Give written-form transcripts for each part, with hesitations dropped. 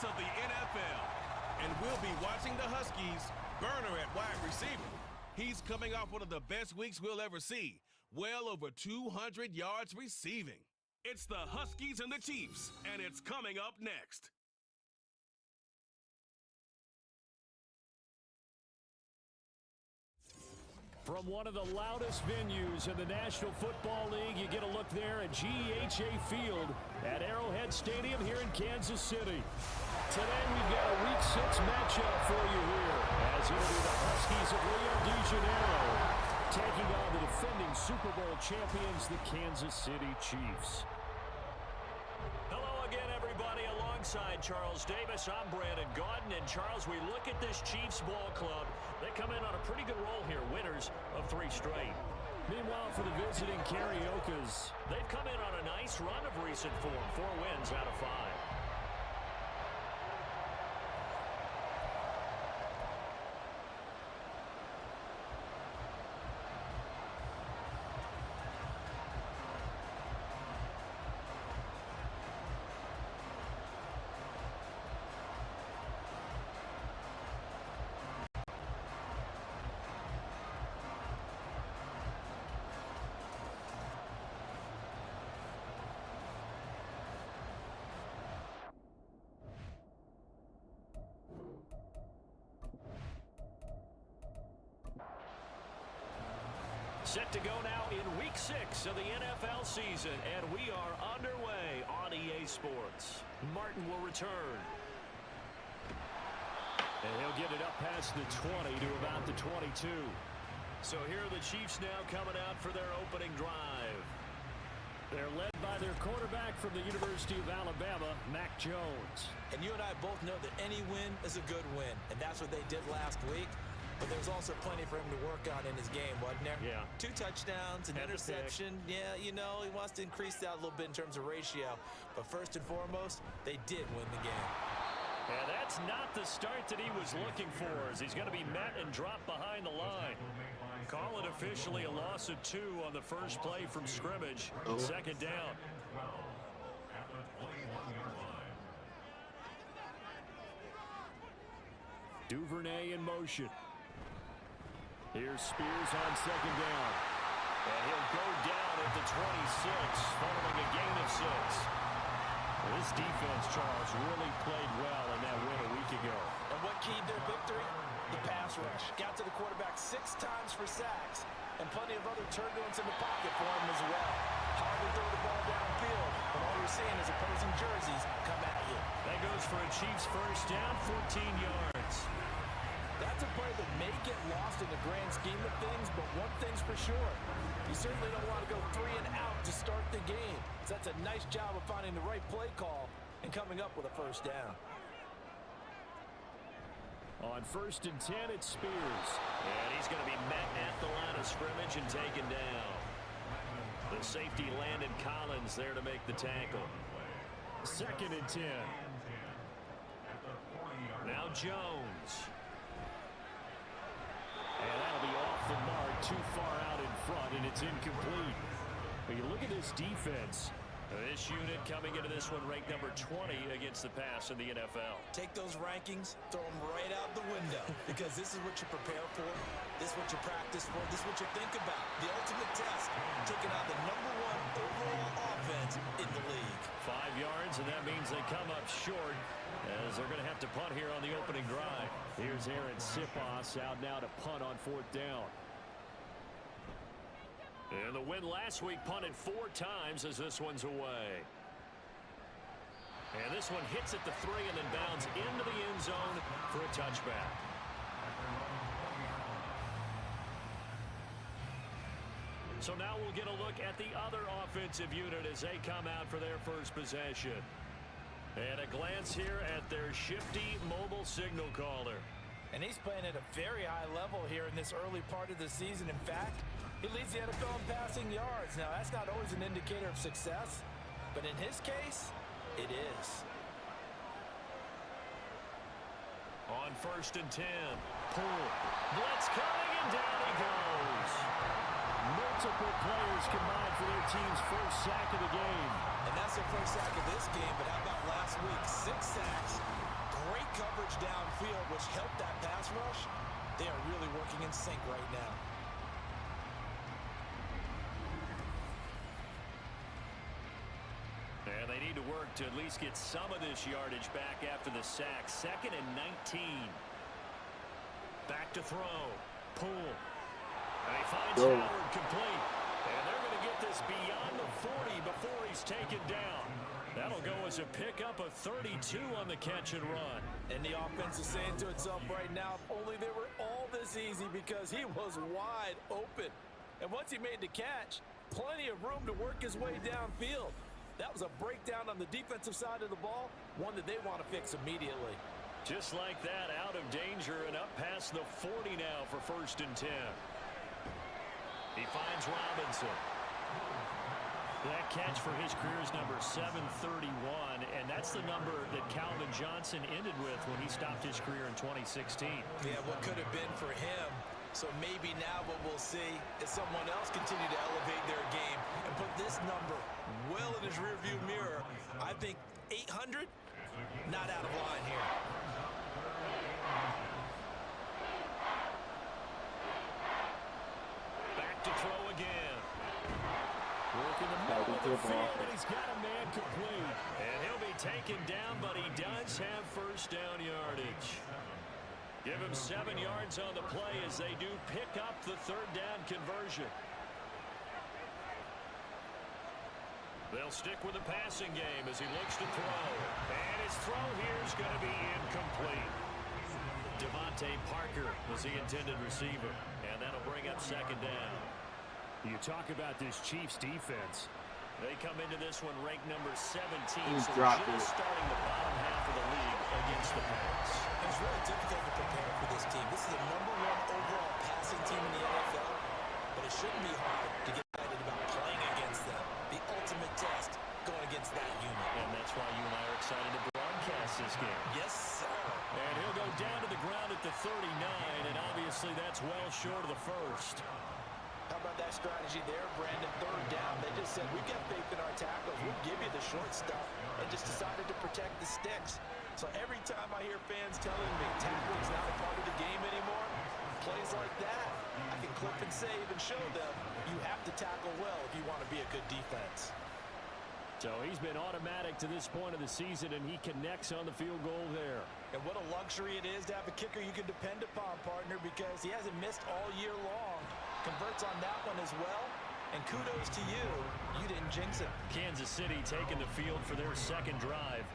of the NFL. And we'll be watching the Huskies burner at wide receiver. He's coming off one of the best weeks we'll ever see. Well over 200 yards receiving. It's the Huskies and the Chiefs, and it's coming up next. From one of the loudest venues in the National Football League, you get a look there at GEHA Field at Arrowhead Stadium here in Kansas City. Today we've got a Week 6 matchup for you here, as it'll be the Huskies of Rio de Janeiro taking on the defending Super Bowl champions, the Kansas City Chiefs. Hello again, everybody. Alongside Charles Davis, I'm Brandon Gaudin. And Charles, we look at this Chiefs ball club. They come in on a pretty good roll here, winners of 3 straight. Meanwhile, for the visiting Cariocas, they've come in on a nice run of recent form, 4 wins out of 5. Set to go now in Week 6 of the NFL season, and we are underway on EA Sports. Martin will return. And he'll get it up past the 20 to about the 22. So here are the Chiefs now coming out for their opening drive. They're led by their quarterback from the University of Alabama, Mac Jones. And you and I both know that any win is a good win, and that's what they did last week. But there's also plenty for him to work on in his game, wasn't there? Yeah. 2 touchdowns, an interception. Yeah, you know, he wants to increase that a little bit in terms of ratio. But first and foremost, they did win the game. And that's not the start that he was looking for, as he's going to be met and dropped behind the line. Call it officially a loss of 2 on the first play from scrimmage. Second down. Duvernay in motion. Here's Spears on second down. And he'll go down at the 26, following a gain of 6. This defense, Charles, really played well in that win a week ago. And what keyed their victory? The pass rush. Got to the quarterback 6 times for sacks, and plenty of other turbulence in the pocket for him as well. Hard to throw the ball downfield, but all you're seeing is opposing jerseys come at you. That goes for a Chiefs first down, 14 yards. That's a play that may get lost in the grand scheme of things, but one thing's for sure. You certainly don't want to go 3 and out to start the game. So that's a nice job of finding the right play call and coming up with a first down. On 1st and 10, it's Spears. And he's going to be met at the line of scrimmage and taken down. The safety Landon Collins there to make the tackle. 2nd and 10. Now Jones. And that'll be off the mark, too far out in front, and it's incomplete. But you look at this defense. This unit coming into this one ranked number 20 against the pass in the NFL. Take those rankings, throw them right out the window, because this is what you prepare for, this is what you practice for, this is what you think about. The ultimate test, taking out the #1 overall offense in the league. 5 yards, and that means they come up short, as they're going to have to punt here on the opening drive. Here's Aaron Sipos out now to punt on 4th down. And the win last week punted 4 times as this one's away. And this one hits at the 3 and then bounds into the end zone for a touchback. So now we'll get a look at the other offensive unit as they come out for their first possession. And a glance here at their shifty mobile signal caller. And he's playing at a very high level here in this early part of the season. In fact, he leads the NFL in passing yards. Now, that's not always an indicator of success, but in his case, it is. On 1st and 10, pull. Blitz coming, and down he goes. No Multiple players combined for their team's first sack of the game. And that's their first sack of this game, but how about last week? 6 sacks, great coverage downfield, which helped that pass rush. They are really working in sync right now. And they need to work to at least get some of this yardage back after the sack. 2nd and 19. Back to throw. Pull. And he finds Howard complete. And they're going to get this beyond the 40 before he's taken down. That'll go as a pickup of 32 on the catch and run. And the offense is saying to itself right now, if only they were all this easy, because he was wide open. And once he made the catch, plenty of room to work his way downfield. That was a breakdown on the defensive side of the ball, one that they want to fix immediately. Just like that, out of danger and up past the 40 now for 1st and 10. He finds Robinson. That catch for his career is number 731, and that's the number that Calvin Johnson ended with when he stopped his career in 2016. Yeah, what could have been for him. So maybe now what we'll see is someone else continue to elevate their game and put this number well in his rearview mirror. I think 800, not out of line here. Back to throw again. Working the middle of the field, and he's got a man complete. And he'll be taken down, but he does have first down yardage. Give him 7 yards on the play as they do pick up the 3rd down conversion. They'll stick with the passing game as he looks to throw. And his throw here is going to be incomplete. Devontae Parker was the intended receiver. And that'll bring up 2nd down. You talk about this Chiefs defense. They come into this one ranked number 17. So just starting the bottom half of the league against the pass. It's really difficult to prepare for this team. This is the number 1 overall passing team in the NFL. But it shouldn't be hard to get excited about playing against them. The ultimate test going against that unit. And that's why you and I are excited to broadcast this game. Yes, sir. And he'll go down to the ground at the 39, and obviously that's well short of the first. How about that strategy there, Brandon? 3rd down. They just said, we've got faith in our tackles. We'll give you the short stuff, and just decided to protect the sticks. So every time I hear fans telling me tackling's not a part of the game anymore, plays like that, I can clip and save and show them you have to tackle well if you want to be a good defense. So he's been automatic to this point of the season, and he connects on the field goal there. And what a luxury it is to have a kicker you can depend upon, partner, because he hasn't missed all year long. Converts on that one as well. And kudos to you. You didn't jinx it. Kansas City taking the field for their 2nd drive.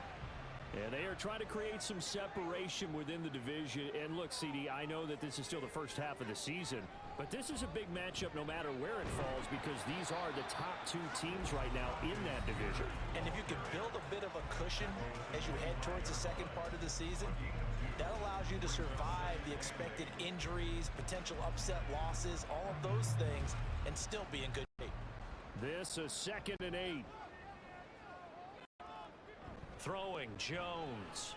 And they are trying to create some separation within the division. And look, CD, I know that this is still the first half of the season, but this is a big matchup no matter where it falls, because these are the top 2 teams right now in that division. And if you can build a bit of a cushion as you head towards the second part of the season, that allows you to survive the expected injuries, potential upset losses, all of those things, and still be in good shape. This is 2nd and 8. Throwing Jones.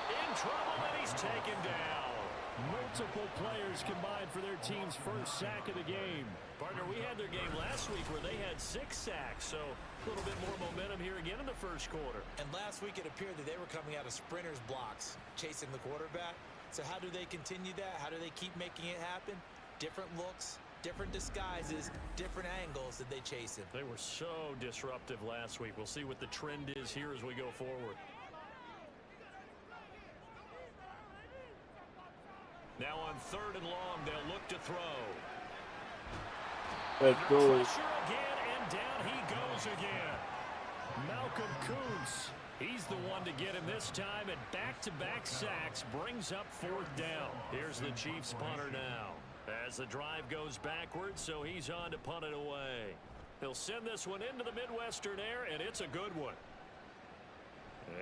In trouble, and he's taken down. Multiple players combined for their team's first sack of the game. Partner, we had their game last week where they had 6 sacks, so a little bit more momentum here again in the first quarter. And last week it appeared that they were coming out of sprinters blocks, chasing the quarterback. So how do they continue that? How do they keep making it happen? Different looks, different disguises, different angles that they chase him. They were so disruptive last week. We'll see what the trend is here as we go forward. Now on 3rd and long, they'll look to throw. Let's go. Pressure again, and down he goes again. Malcolm Kuntz, he's the one to get him this time, and back-to-back sacks brings up 4th down. Here's the Chiefs punter now. As the drive goes backwards, so he's on to punt it away. He'll send this one into the Midwestern air, and it's a good one.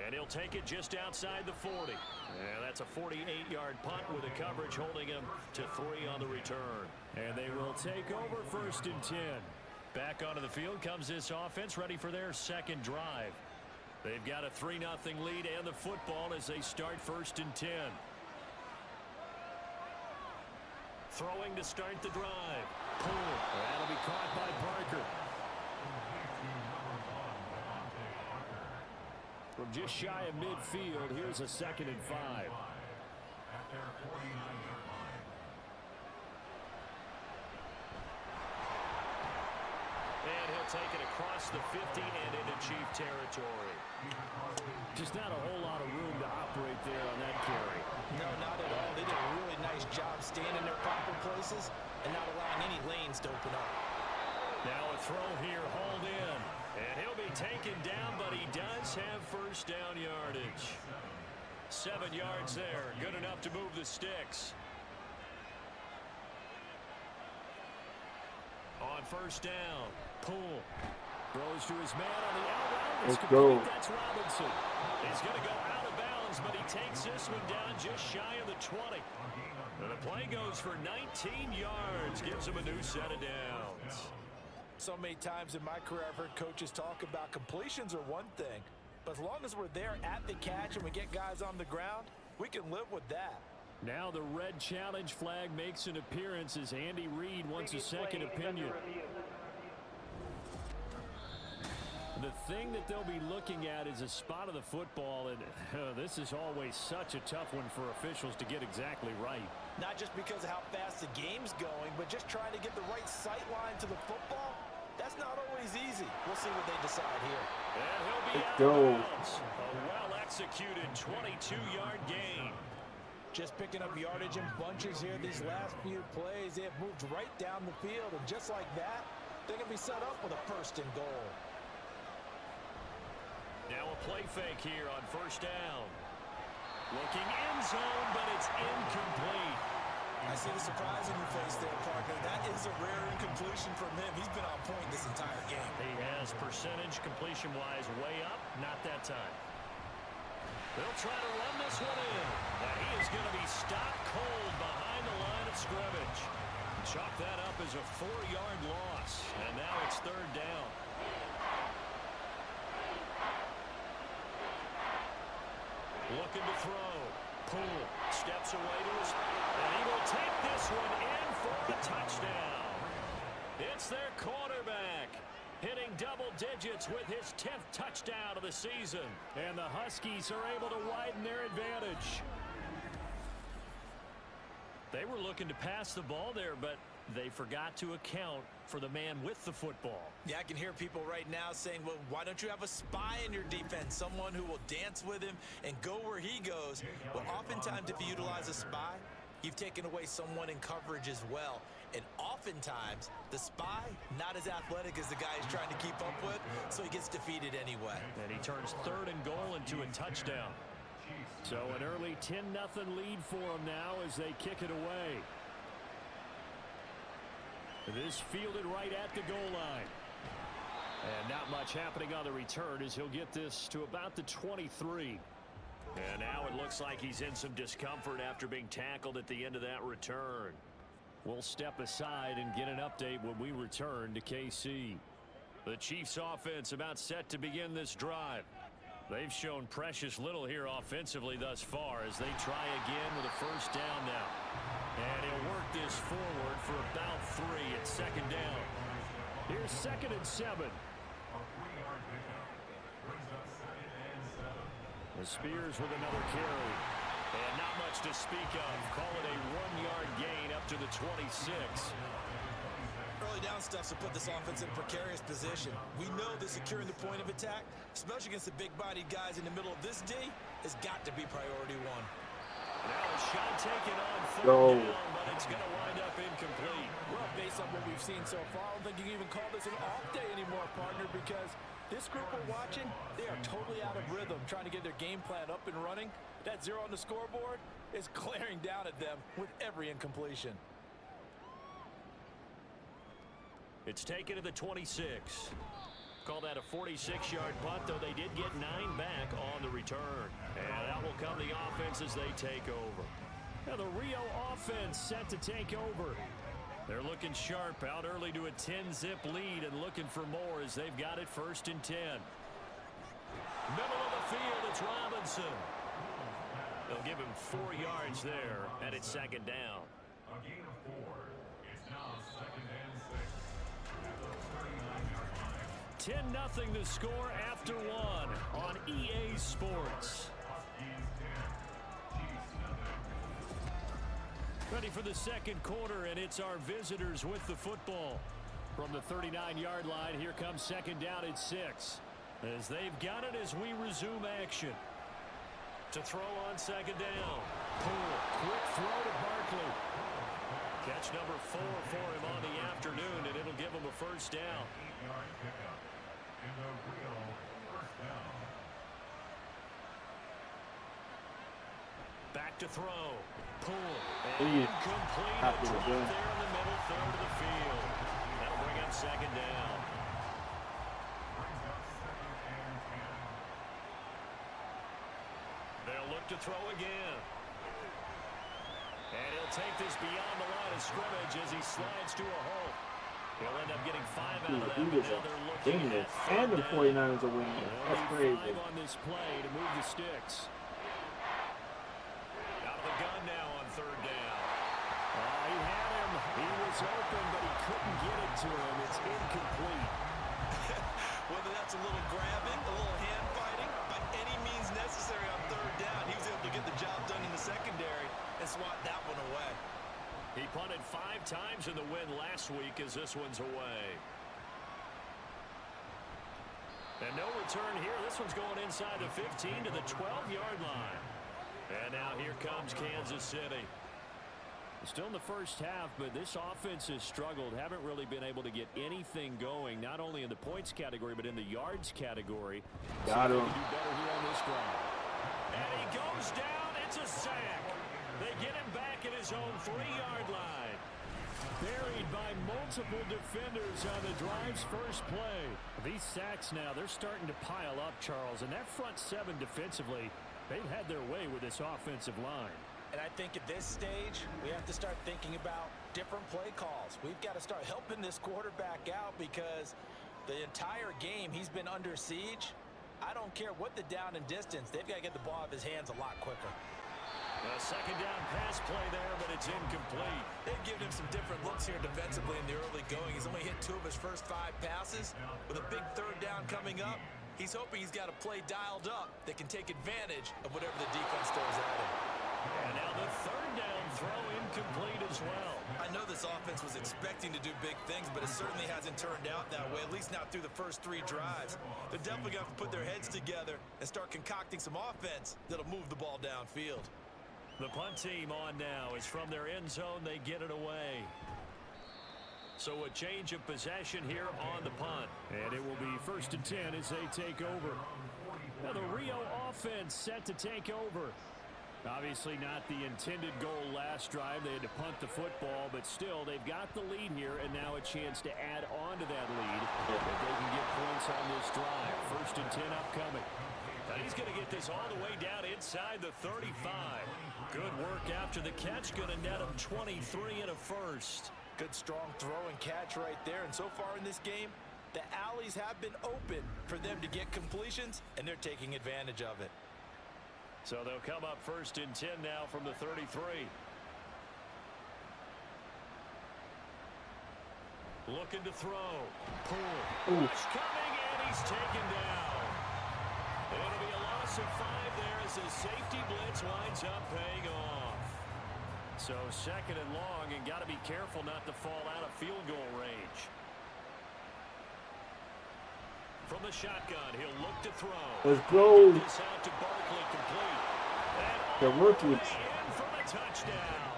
And he'll take it just outside the 40. And that's a 48-yard punt with a coverage holding him to 3 on the return. And they will take over 1st and 10. Back onto the field comes this offense, ready for their 2nd drive. They've got a 3-0 lead and the football as they start 1st and 10. throwing to start the drive. Pull. That'll be caught by Parker. From just shy of midfield, here's a 2nd and 5. And he'll take it across the 50 and into Chief territory. Just not a whole lot of room to operate there on that carry. No, not at all. They did a really nice job staying in their proper places and not allowing any lanes to open up. Now a throw here, hauled in. And he'll be taken down, but he does have first down yardage. 7 yards there. Good enough to move the sticks. On first down, Poole throws to his man on the out. Let's go. That's Robinson. He's going to go out of bounds, but he takes this one down just shy of the 20. And the play goes for 19 yards. Gives him a new set of downs. So many times in my career I've heard coaches talk about completions are one thing, but as long as we're there at the catch and we get guys on the ground, we can live with that. Now the red challenge flag makes an appearance as Andy Reid wants a second opinion. The thing that they'll be looking at is a spot of the football, and this is always such a tough one for officials to get exactly right. Not just because of how fast the game's going, but just trying to get the right sight line to the football. That's not always easy. We'll see what they decide here. And he'll be Let's out go. of bounds. A well-executed 22-yard gain. Just picking up yardage in bunches here these last few plays. They have moved right down the field, and just like that, they're going to be set up with a 1st and goal. Now a play fake here on first down. Looking end zone, but it's incomplete. I see the surprise in your face there, Parker. That is a rare incompletion from him. He's been on point this entire game. He has percentage completion-wise way up. Not that time. They'll try to run this one in. And he is going to be stopped cold behind the line of scrimmage. Chalk that up as a 4-yard loss. And now it's 3rd down. Looking to throw. Poole steps away to his, and he will take this one in for a touchdown. It's their quarterback hitting double digits with his 10th touchdown of the season. And the Huskies are able to widen their advantage. They were looking to pass the ball there, but they forgot to account for the man with the football. Yeah, I can hear people right now saying, well, why don't you have a spy in your defense? Someone who will dance with him and go where he goes. Well, oftentimes if you utilize a spy, you've taken away someone in coverage as well. And oftentimes, the spy, not as athletic as the guy he's trying to keep up with, so he gets defeated anyway. And he turns 3rd and goal into a touchdown. So an early 10-0 lead for them now as they kick it away. This fielded right at the goal line. And not much happening on the return as he'll get this to about the 23. And now it looks like he's in some discomfort after being tackled at the end of that return. We'll step aside and get an update when we return to KC. The Chiefs offense about set to begin this drive. They've shown precious little here offensively thus far as they try again with a first down now. And he'll work this forward for about 3 at 2nd down. Here's 2nd and 7. The Spears with another carry. And not much to speak of. Call it a 1-yard gain up to the 26. Early down stuffs will put this offense in a precarious position. We know that securing the point of attack, especially against the big-bodied guys in the middle of this D, has got to be priority 1. Now a shot taken on 3rd down, but it's going to wind up incomplete. Well, based on what we've seen so far, I don't think you can even call this an off day anymore, partner, because this group we're watching, they are totally out of rhythm, trying to get their game plan up and running. That 0 on the scoreboard is glaring down at them with every incompletion. It's taken to the 26. Call that a 46-yard punt, though they did get 9 back on the return. And that will come the offense as they take over. Now the Rio offense set to take over. They're looking sharp, out early to a 10-zip lead and looking for more as they've got it 1st and 10. Middle of the field, it's Robinson. They'll give him 4 yards there, and it's 2nd down. A gain of 4. 10-0 the score after one on EA Sports. Ready for the second quarter, and it's our visitors with the football. From the 39-yard line, here comes second down at 6. As they've got it as we resume action. To throw on second down. Poole, quick throw to Barkley. Catch number 4 for him on the afternoon, and it'll give him a first down. Back to throw. Poole. And complete. A drop there in the middle third of the field. That'll bring up second down. They'll look to throw again. And he'll take this beyond the line of scrimmage as he slides to a halt. He'll end up getting 5 out of that. Now they're looking at and the 49ers are winning. That's crazy. 5 on this play to move the sticks. Out of the gun now on third down. He had him. He was open, but he couldn't get it to him. It's incomplete. Whether that's a little grabbing, a little hand fighting, by any means necessary on third down, he was able to get the job done in the secondary and swat that one away. He punted 5 times in the win last week as this one's away. And no return here. This one's going inside the 15 to the 12-yard line. And now here comes Kansas City. Still in the first half, but this offense has struggled. Haven't really been able to get anything going, not only in the points category, but in the yards category. Got him. Do better here on this drive. And he goes down. It's a sack. They get him back at his own 3-yard line. Buried by multiple defenders on the drive's first play. These sacks now, they're starting to pile up, Charles. And that front 7 defensively, they've had their way with this offensive line. And I think at this stage, we have to start thinking about different play calls. We've got to start helping this quarterback out because the entire game he's been under siege. I don't care what the down and distance. They've got to get the ball out of his hands a lot quicker. A second down pass play there, but it's incomplete. They've given him some different looks here defensively in the early going. He's only hit 2 of his first 5 passes. With a big third down coming up, he's hoping he's got a play dialed up that can take advantage of whatever the defense throws at him. And now the third down throw incomplete as well. I know this offense was expecting to do big things, but it certainly hasn't turned out that way, at least not through the first 3 drives. They're definitely going to have to put their heads together and start concocting some offense that'll move the ball downfield. The punt team on now is from their end zone. They get it away. So a change of possession here on the punt. And it will be 1st and 10 as they take over. Now the Rio offense set to take over. Obviously not the intended goal last drive. They had to punt the football, but still they've got the lead here and now a chance to add on to that lead if they can get points on this drive. 1st and 10 upcoming. Now he's going to get this all the way down inside the 35. Good work after the catch. Going to net him 23 and a first. Good strong throw and catch right there. And so far in this game, the alleys have been open for them to get completions, and they're taking advantage of it. So they'll come up 1st and 10 now from the 33. Looking to throw. Poole. Push coming, and he's taken down. It'll be a loss of 5 there as the safety blitz winds up paying off. So 2nd and long, and got to be careful not to fall out of field goal range. From the shotgun, he'll look to throw. Let's go. This out to Barkley, complete. The rookie. In for the touchdown.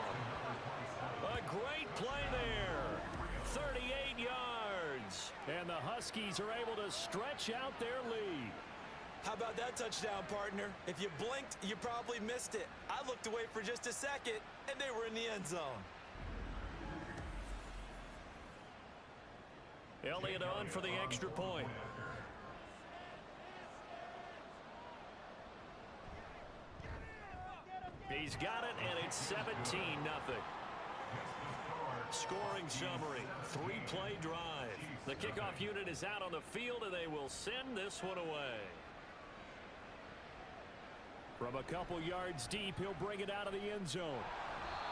A great play there. 38 yards. And the Huskies are able to stretch out their lead. How about that touchdown, partner? If you blinked, you probably missed it. I looked away for just a second, and they were in the end zone. Elliott on for the extra point. He's got it, and it's 17-0. Scoring summary, 3-play drive. The kickoff unit is out on the field, and they will send this one away. From a couple yards deep, he'll bring it out of the end zone.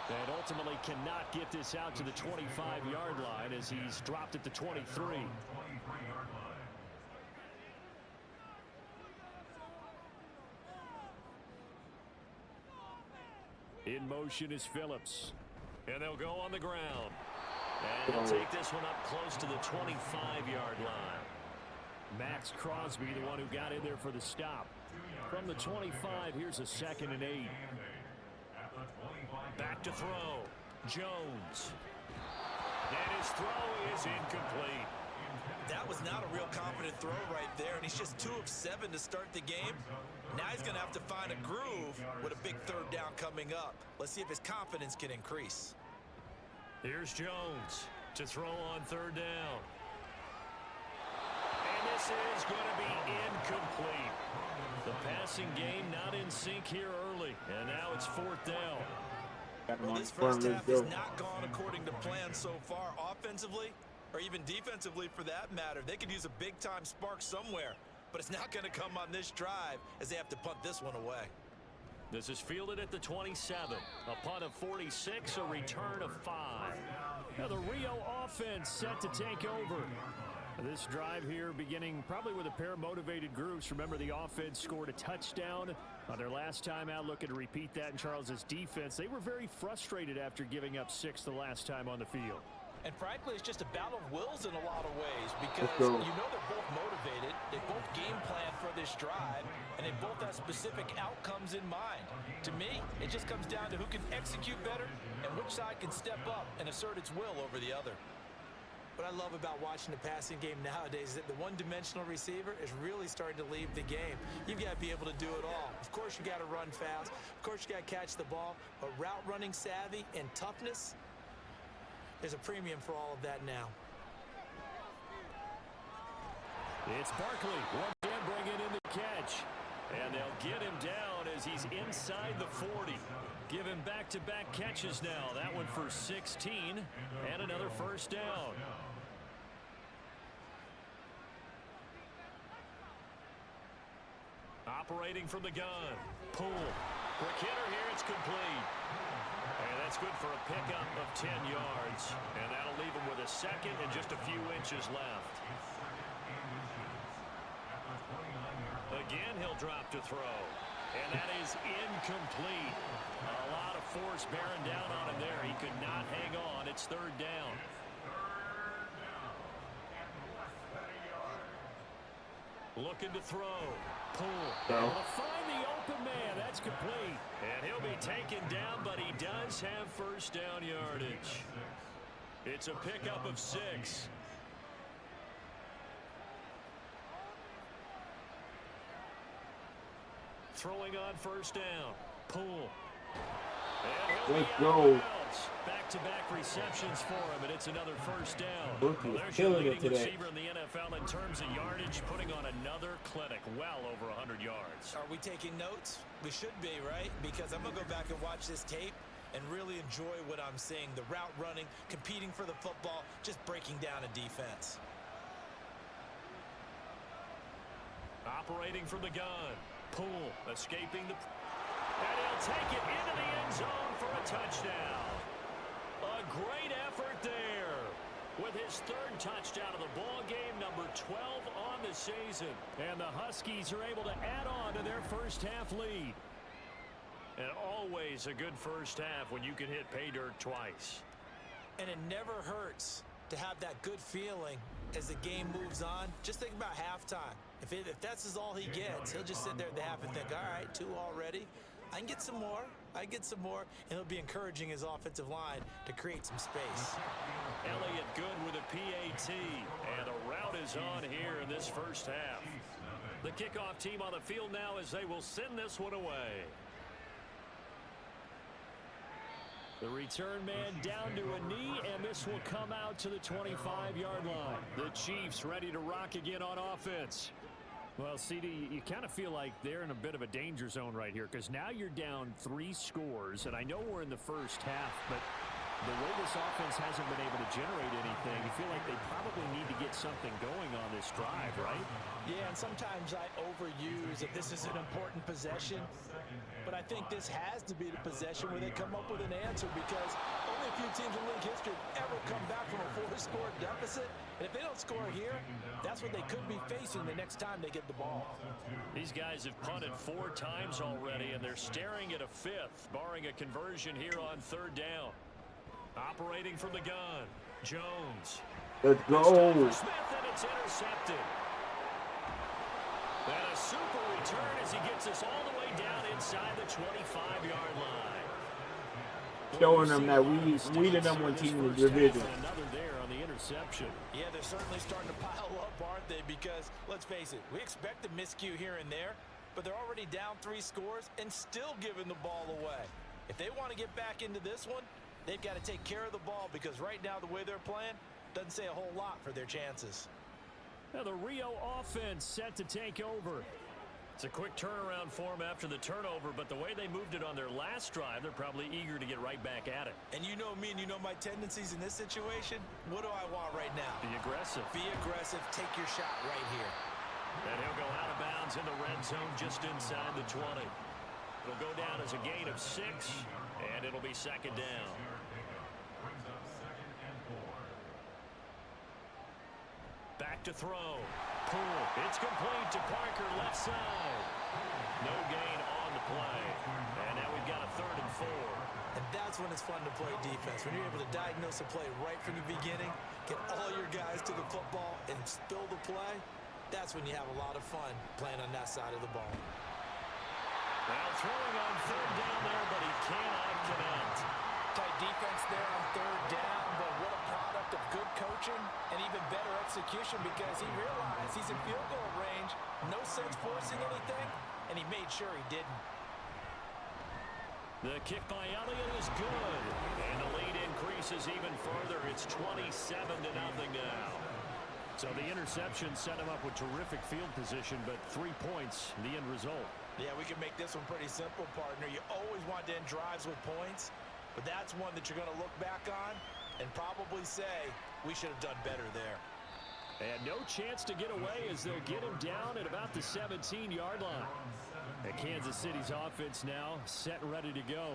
And ultimately cannot get this out to the 25-yard line as he's dropped at the 23. In motion is Phillips. And they'll go on the ground. And he'll take this one up close to the 25-yard line. Max Crosby, the one who got in there for the stop. From the 25, here's a 2nd and 8. Back to throw. Jones. And his throw is incomplete. That was not a real confident throw right there, and he's just 2 of 7 to start the game. Now he's going to have to find a groove with a big 3rd down coming up. Let's see if his confidence can increase. Here's Jones to throw on 3rd down. And this is going to be incomplete. The passing game not in sync here early, and now it's 4th down. Well, this first half has not gone according to plan so far, offensively or even defensively for that matter. They could use a big-time spark somewhere, but it's not going to come on this drive as they have to punt this one away. This is fielded at the 27. A punt of 46, a return of 5. Now the Rio offense set to take over. This drive here beginning probably with a pair of motivated groups. Remember, the offense scored a touchdown on their last time out. Looking to repeat that in Charles's defense. They were very frustrated after giving up 6 the last time on the field. And frankly, it's just a battle of wills in a lot of ways because you know they're both motivated. They both game plan for this drive, and they both have specific outcomes in mind. To me, it just comes down to who can execute better and which side can step up and assert its will over the other. What I love about watching the passing game nowadays is that the one-dimensional receiver is really starting to leave the game. You've got to be able to do it all. Of course, you got to run fast. Of course, you got to catch the ball. But route running savvy and toughness, there's a premium for all of that now. It's Barkley once again bringing in the catch. And they'll get him down as he's inside the 40. Give him back-to-back catches now. That one for 16 and another 1st down. Operating from the gun. Pull. Quick hitter here. It's complete. And that's good for a pickup of 10 yards. And that'll leave him with a 2nd and just a few inches left. Again, he'll drop to throw. And that is incomplete. A lot of force bearing down on him there. He could not hang on. It's 3rd down. Looking to throw. Pull. Able to find the open man. That's complete. And he'll be taken down, but he does have 1st down yardage. It's a pickup of 6. Throwing on 1st down. Pull. Let's go. Back-to-back receptions for him, and it's another 1st down. There's your leading receiver in the NFL in terms of yardage, putting on another clinic, well over 100 yards. Are we taking notes? We should be, right? Because I'm going to go back and watch this tape and really enjoy what I'm seeing. The route running, competing for the football, just breaking down a defense. Operating from the gun. Pull. Escaping the... And he'll take it into the end zone for a touchdown. A great effort there. With his 3rd touchdown of the ball game, number 12 on the season. And the Huskies are able to add on to their 1st half lead. And always a good 1st half when you can hit pay dirt twice. And it never hurts to have that good feeling as the game moves on. Just think about halftime. If that's all he gets, he'll just sit there at the half and think, all right, 2 already. I can get some more. I get some more. And he'll be encouraging his offensive line to create some space. Elliott good with a PAT. And the route is on here in this 1st half. The kickoff team on the field now as they will send this one away. The return man down to a knee, and this will come out to the 25-yard line. The Chiefs ready to rock again on offense. Well, CD, you kind of feel like they're in a bit of a danger zone right here because now you're down 3 scores, and I know we're in the 1st half, but the way this offense hasn't been able to generate anything, you feel like they probably need to get something going on this drive, right? Yeah, and sometimes I overuse that this is an important possession, but I think this has to be the possession where they come up with an answer because only a few teams in league history have ever come back from a 4 six-score deficit. And if they don't score here, that's what they could be facing the next time they get the ball. These guys have punted 4 times already, and they're staring at a 5th, barring a conversion here on 3rd down. Operating from the gun, Jones. Let's go. Smith, and it's intercepted. And a super return as he gets us all the way down inside the 25-yard line. Showing them that we the number 1 team in the division. Another there on the interception. Yeah, they're certainly starting to pile up, aren't they? Because, let's face it, we expect a miscue here and there, but they're already down 3 scores and still giving the ball away. If they want to get back into this one, they've got to take care of the ball, because right now the way they're playing doesn't say a whole lot for their chances. Now the Rio offense set to take over. It's a quick turnaround for them after the turnover, but the way they moved it on their last drive, they're probably eager to get right back at it. And you know me and you know my tendencies in this situation. What do I want right now? Be aggressive. Be aggressive. Take your shot right here. And he'll go out of bounds in the red zone just inside the 20. It'll go down as a gain of 6, and it'll be 2nd down. Back to throw. Poole. It's complete to Parker, left side. No gain on the play. And now we've got a 3rd and 4. And that's when it's fun to play defense. When you're able to diagnose a play right from the beginning, get all your guys to the football, and spill the play, that's when you have a lot of fun playing on that side of the ball. Now throwing on 3rd down there, but he cannot connect. Tight defense there on 3rd down, but what a product of good coaching and even better execution, because he realized he's in field goal range, no sense forcing anything, and he made sure he didn't. The kick by Elliott is good, and the lead increases even further. It's 27-0 now. So the interception set him up with terrific field position, but 3 points, the end result. Yeah, we can make this one pretty simple, partner. You always want to end drives with points, but that's one that you're going to look back on and probably say, we should have done better there. And no chance to get away as they'll get him down at about the 17-yard line. And Kansas City's offense now set and ready to go.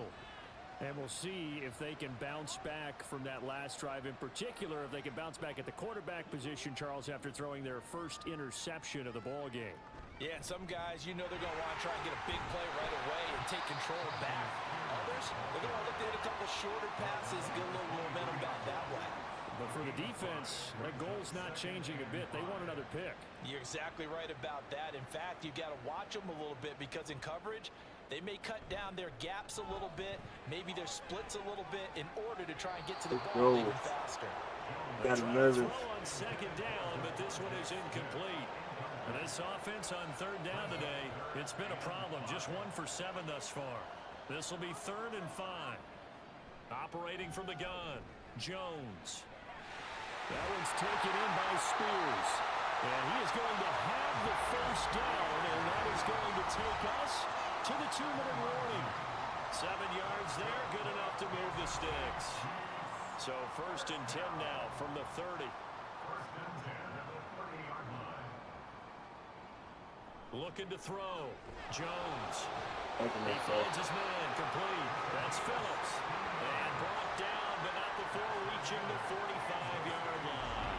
And we'll see if they can bounce back from that last drive. In particular, if they can bounce back at the quarterback position, Charles, after throwing their first interception of the ball game. Yeah, and some guys, you know they're going to want to try and get a big play right away and take control back. Others, they're going to look to hit a couple shorter passes, get a little momentum back that way. But for the defense, that goal's not changing a bit. They want another pick. You're exactly right about that. In fact, you've got to watch them a little bit, because in coverage, they may cut down their gaps a little bit, maybe their splits a little bit, in order to try and get to the ball even faster. Got him nervous. Throw on 2nd down, but this one is incomplete. And this offense on 3rd down today, it's been a problem. Just 1 for 7 thus far. This will be 3rd and 5. Operating from the gun, Jones. That one's taken in by Spears. And he is going to have the first down, and that is going to take us to the 2-minute warning. 7 yards there, good enough to move the sticks. So 1st and 10 now from the 30. Looking to throw. Jones. He finds his man, complete. That's Phillips. And brought down, but not before reaching the 45-yard line.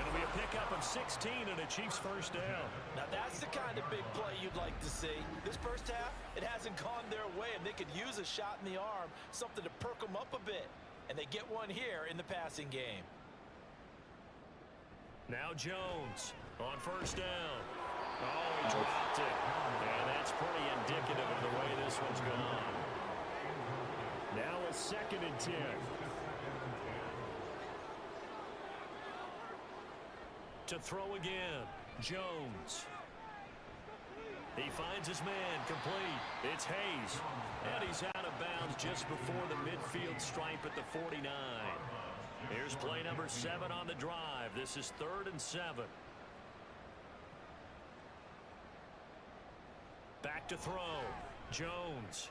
It'll be a pickup of 16 and a Chiefs first down. Now that's the kind of big play you'd like to see. This first half, it hasn't gone their way, and they could use a shot in the arm, something to perk them up a bit. And they get one here in the passing game. Now Jones on 1st down. Oh, he dropped it. And that's pretty indicative of the way this one's gone. Now a 2nd and 10. To throw again, Jones. He finds his man, complete. It's Hayes. And he's out of bounds just before the midfield stripe at the 49. Here's play number 7 on the drive. This is 3rd and 7. Back to throw. Jones.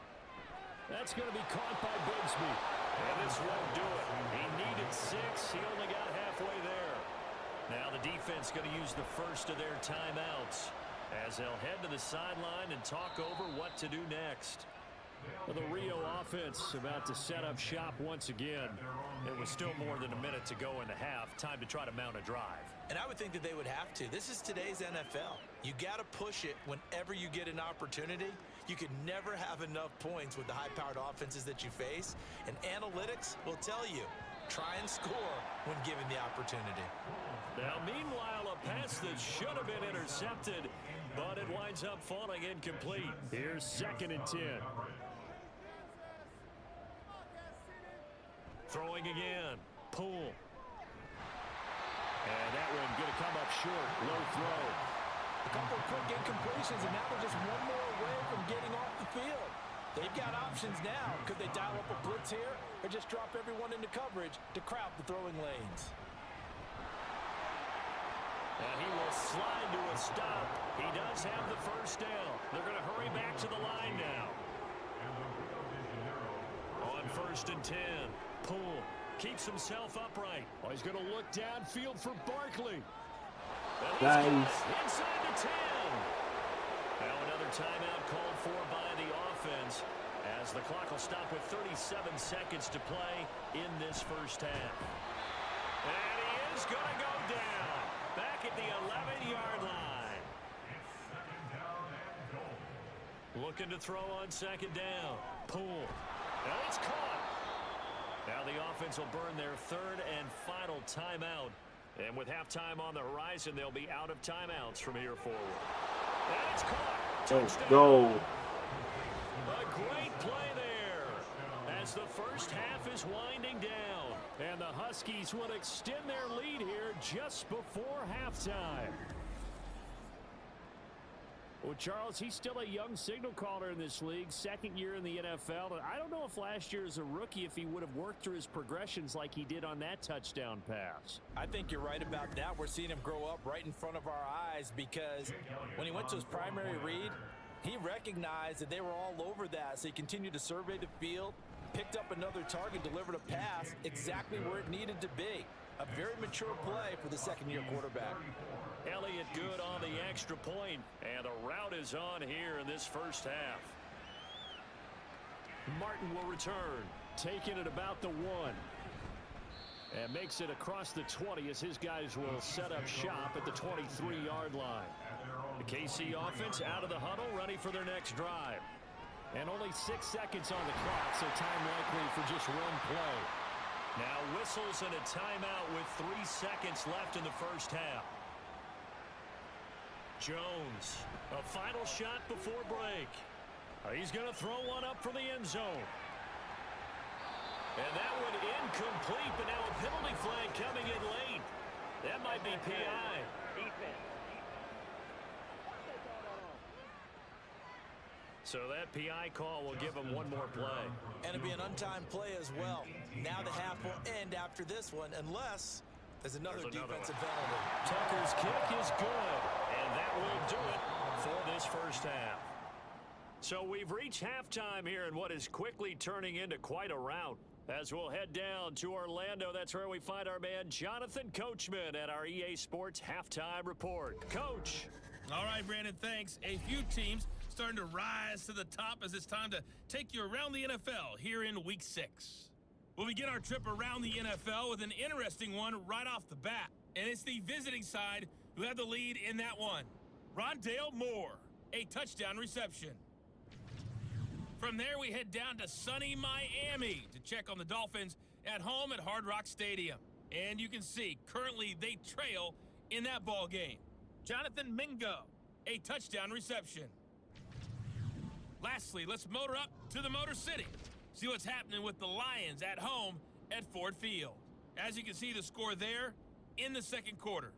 That's going to be caught by Bigsby. And this won't do it. He needed 6. He only got halfway there. Now the defense going to use the first of their timeouts as they'll head to the sideline and talk over what to do next. Well, the Rio offense about to set up shop once again. It was still more than a minute to go in the half. Time to try to mount a drive. And I would think that they would have to. This is today's NFL. You got to push it whenever you get an opportunity. You could never have enough points with the high-powered offenses that you face. And analytics will tell you, try and score when given the opportunity. Now, meanwhile, a pass that should have been intercepted, but it winds up falling incomplete. Here's 2nd and 10. Throwing again. Pull. And that one going to come up short. Low throw. A couple of quick incompletions, and now they're just one more away from getting off the field. They've got options now. Could they dial up a blitz here or just drop everyone into coverage to crowd the throwing lanes? And he will slide to a stop. He does have the first down. They're going to hurry back to the line now. On 1st and 10. Pull. Keeps himself upright. Oh, he's going to look downfield for Barkley. Nice. Inside the 10. Now another timeout called for by the offense as the clock will stop with 37 seconds to play in this first half. And he is going to go down back at the 11-yard line. Looking to throw on 2nd down. Pull. Now it's caught. Now the offense will burn their 3rd and final timeout. And with halftime on the horizon, they'll be out of timeouts from here forward. And it's caught. Let's go. A great play there as the first half is winding down. And the Huskies will extend their lead here just before halftime. Well, Charles, he's still a young signal caller in this league, 2nd year in the NFL. And I don't know if last year as a rookie, if he would have worked through his progressions like he did on that touchdown pass. I think you're right about that. We're seeing him grow up right in front of our eyes because when he went to his primary read, he recognized that they were all over that. So he continued to survey the field, picked up another target, delivered a pass exactly where it needed to be. A very mature play for the 2nd-year quarterback. Elliott good on the extra point, and the route is on here in this first half. Martin will return, taking it about the 1. And makes it across the 20 as his guys will set up shop at the 23-yard line. The KC offense out of the huddle, ready for their next drive. And only 6 seconds on the clock, so time likely for just one play. Now whistles and a timeout with 3 seconds left in the first half. Jones, a final shot before break. He's going to throw one up for the end zone. And that one incomplete, but now a penalty flag coming in late. That might be PI. So that PI call will give him one more play. And it'll be an untimed play as well. Now the half will end after this one, unless there's another defensive penalty. Tucker's kick is good, and that will do it for this first half. So we've reached halftime here in what is quickly turning into quite a rout. As we'll head down to Orlando, that's where we find our man Jonathan Coachman at our EA Sports Halftime Report. Coach. All right, Brandon, thanks. A few teams starting to rise to the top as it's time to take you around the NFL here in Week 6. We'll begin our trip around the NFL with an interesting one right off the bat. And it's the visiting side who have the lead in that one. Rondale Moore, a touchdown reception. From there, we head down to sunny Miami to check on the Dolphins at home at Hard Rock Stadium. And you can see, currently they trail in that ball game. Jonathan Mingo, a touchdown reception. Lastly, let's motor up to the Motor City. See what's happening with the Lions at home at Ford Field. As you can see, the score there in the second quarter.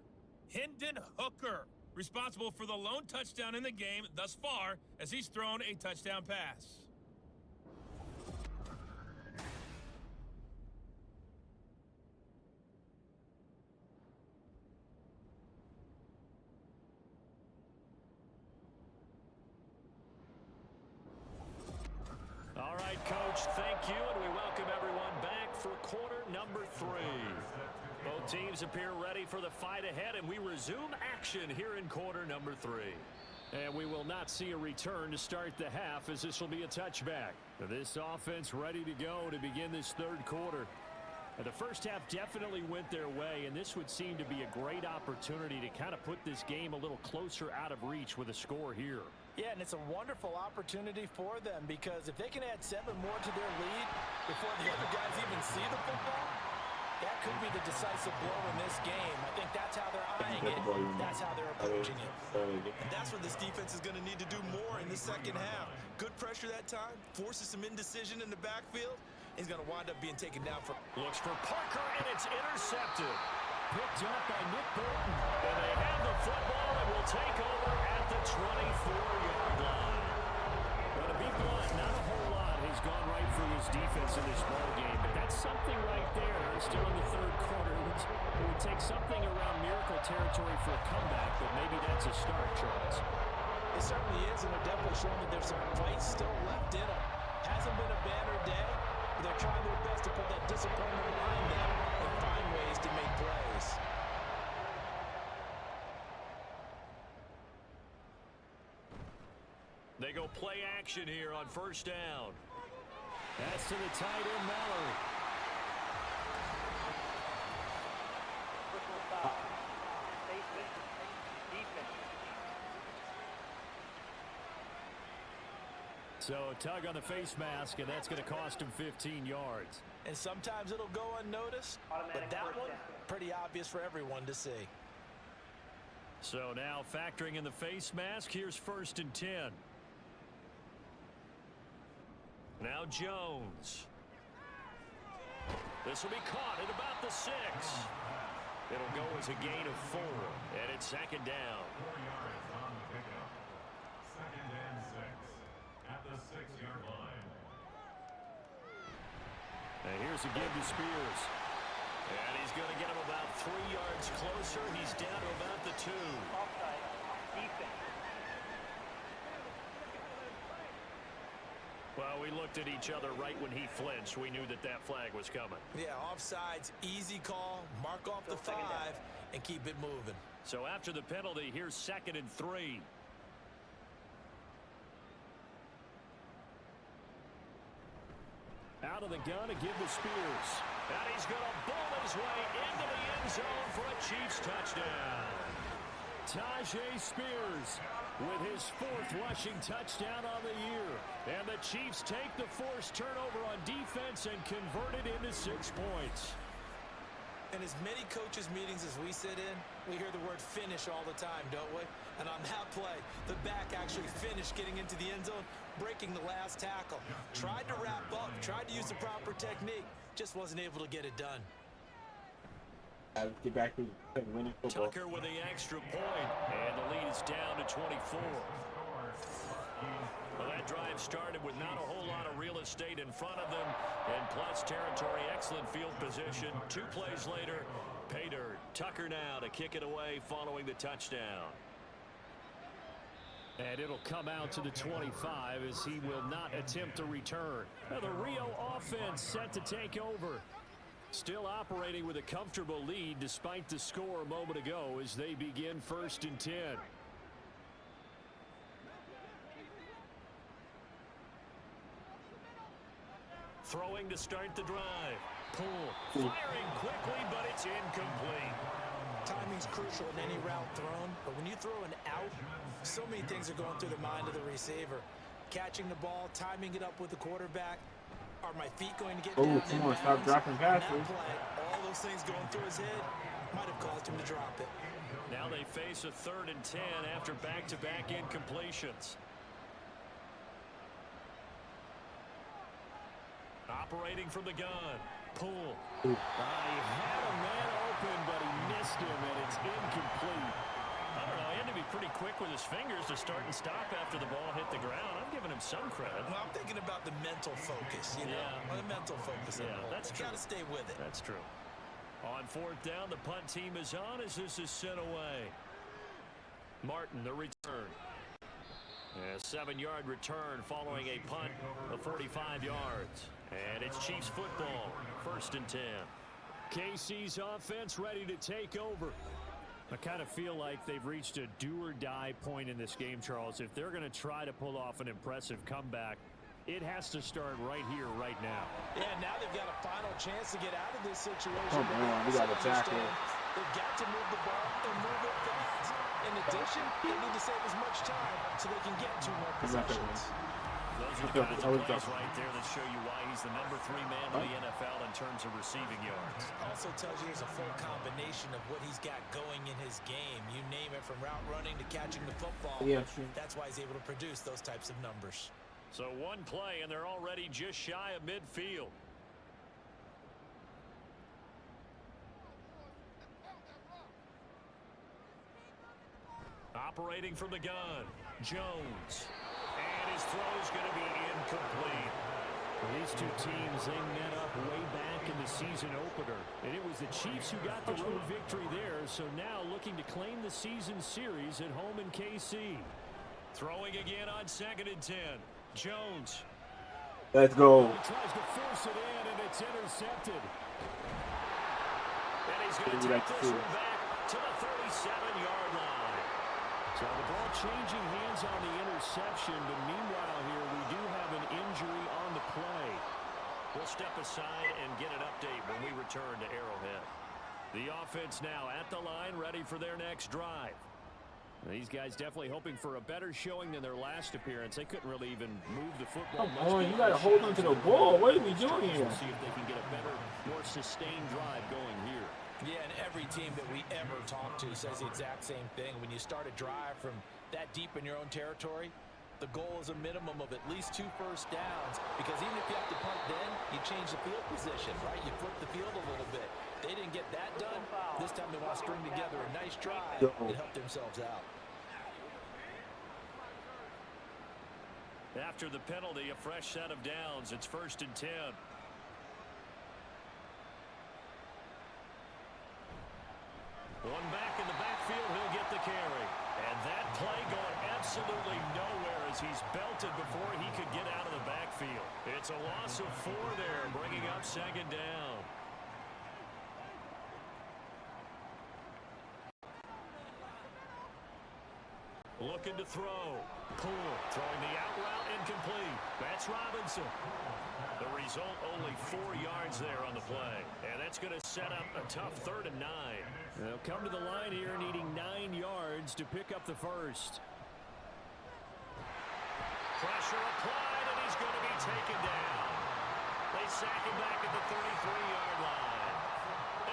Hendon Hooker, responsible for the lone touchdown in the game thus far as he's thrown a touchdown pass. All right, Coach, thank you, and we welcome everyone back for quarter number 3. Both teams appear ready for the fight ahead, and we resume action here in quarter number 3. And we will not see a return to start the half, as this will be a touchback. This offense ready to go to begin this third quarter. The first half definitely went their way, and this would seem to be a great opportunity to kind of put this game a little closer out of reach with a score here. Yeah, and it's a wonderful opportunity for them, because if they can add 7 more to their lead before the other guys even see the football, that could be the decisive blow in this game. I think that's how they're eyeing it. That's how they're approaching it. And that's what this defense is going to need to do more in the second half. Good pressure that time, forces some indecision in the backfield. He's going to wind up being taken down for... Looks for Parker, and it's intercepted. Picked up by Nick Bolton. And they have the football and will take over at the 24-yard line. Well, to be blunt, not a whole lot has gone right for his defense in this ball game, but that's something right there. Still in the third quarter. It would take something around miracle territory for a comeback, but maybe that's a start, Charles. It certainly is, and they're definitely showing that there's some fight still left in them. Hasn't been a banner day. They're trying their best to put that disappointment behind them and find ways to make plays. They go play action here on first down. That's to the tight end, Mallory. So tug on the face mask, and that's going to cost him 15 yards. And sometimes it'll go unnoticed, but that one, pretty obvious for everyone to see. So now factoring in the face mask, here's 1st and 10. Now Jones. This will be caught at about the 6. It'll go as a gain of 4, and it's 2nd down. 4 yards on the pickup. 2nd and 6 at the 6-yard line. And here's a give to Spears. And he's going to get him about 3 yards closer. He's down to about the 2. Offside. Defense. Well, we looked at each other right when he flinched. We knew that that flag was coming. Yeah, offsides, easy call, mark off the 5, and keep it moving. So after the penalty, here's 2nd and 3. Out of the gun to give to Spears. And he's going to bowl his way into the end zone for a Chiefs touchdown. Tajay Spears with his 4th rushing touchdown on the year. And the Chiefs take the forced turnover on defense and convert it into 6 points. In as many coaches' meetings as we sit in, we hear the word finish all the time, don't we? And on that play, the back actually finished getting into the end zone, breaking the last tackle. Tried to wrap up, tried to use the proper technique, just wasn't able to get it done. Get back to winning football. Tucker with the extra point, and the lead is down to 24. Well, that drive started with not a whole lot of real estate in front of them, and plus territory, excellent field position. 2 plays later, pay dirt. Tucker now to kick it away following the touchdown. And it'll come out to the 25 as he will not attempt to return. Now the Rio offense set to take over. Still operating with a comfortable lead despite the score a moment ago as they begin 1st and 10. Throwing to start the drive. Pull. Firing quickly, but it's incomplete. Timing's crucial in any route thrown, but when you throw an out, so many things are going through the mind of the receiver. Catching the ball, timing it up with the quarterback. Are my feet going to get down? Come on, stop dropping passes. All those things going through his head might have caused him to drop it. Now they face a 3rd and 10 after back-to-back incompletions. Operating from the gun. Pull. He had a man open, but he missed him, and it's incomplete. I don't know. He had to be pretty quick with his fingers to start and stop after the ball hit the ground. I'm giving him some credit. Well, I'm thinking about the mental focus, you know? Yeah. The mental focus. Yeah, that's true. Got to stay with it. That's true. On 4th down, the punt team is on as this is sent away. Martin, the return. A 7-yard return following a punt of 45 yards. And it's Chiefs football, 1st and 10. KC's offense ready to take over. I kind of feel like they've reached a do-or-die point in this game, Charles. If they're going to try to pull off an impressive comeback, it has to start right here, right now. Yeah, now they've got a final chance to get out of this situation. Come on, we got a tackle. They've got to move the ball and move it fast. In addition, they need to save as much time so they can get 2 more possessions. Those are the kinds of plays right there that show you why he's the number 3 man in the NFL in terms of receiving yards. Also tells you there's a full combination of what he's got going in his game. You name it, from route running to catching the football. Yeah, true. That's why he's able to produce those types of numbers. So one play, and they're already just shy of midfield. Operating from the gun, Jones. And his throw is going to be incomplete. Well, these two teams, they met up way back in the season opener. And it was the Chiefs who got the road victory there. So now looking to claim the season series at home in KC. Throwing again on 2nd and 10. Jones. Let's go. He tries to force it in, and it's intercepted. And he's going to Maybe take this one back to the 37-yard line. So the ball changing hands on the interception, but meanwhile here we do have an injury on the play. We'll step aside and get an update when we return to Arrowhead. The offense now at the line, ready for their next drive. These guys definitely hoping for a better showing than their last appearance. They couldn't really even move the football. Come on, you got to hold on to the ball. What are we doing here? We'll see if they can get a better, more sustained drive going here. Yeah, and every team that we ever talk to says the exact same thing. When you start a drive from that deep in your own territory, the goal is a minimum of at least 2 first downs, because even if you have to punt then, you change the field position, right? You flip the field a little bit. They didn't get that done. This time they want to string together a nice drive and help themselves out. After the penalty, a fresh set of downs. It's 1st and 10. One back in the backfield, he'll get the carry. And that play going absolutely nowhere as he's belted before he could get out of the backfield. It's a loss of 4 there, bringing up 2nd down. Looking to throw. Poole throwing the out route incomplete. That's Robinson. The result, only 4 yards there on the play. And that's going to set up a tough 3rd and 9. They'll come to the line here needing 9 yards to pick up the first. Pressure applied, and he's going to be taken down. They sack him back at the 33-yard line.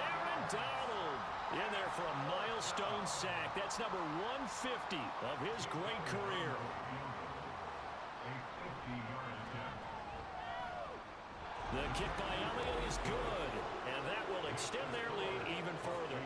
Aaron Donald in there for a milestone sack. That's number 150 of his great career. The kick by Elliott is good, and that will extend their lead even further.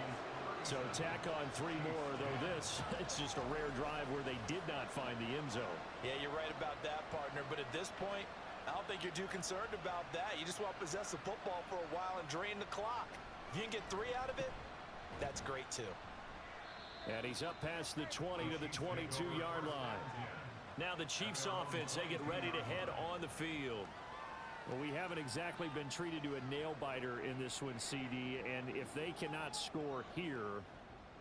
So tack on 3 more, though it's just a rare drive where they did not find the end zone. Yeah, you're right about that, partner. But at this point, I don't think you're too concerned about that. You just want to possess the football for a while and drain the clock. If you can get 3 out of it, that's great too. And he's up past the 20 to the 22-yard line. Now the Chiefs offense, they get ready to head on the field. Well, we haven't exactly been treated to a nail-biter in this one, CD, and if they cannot score here,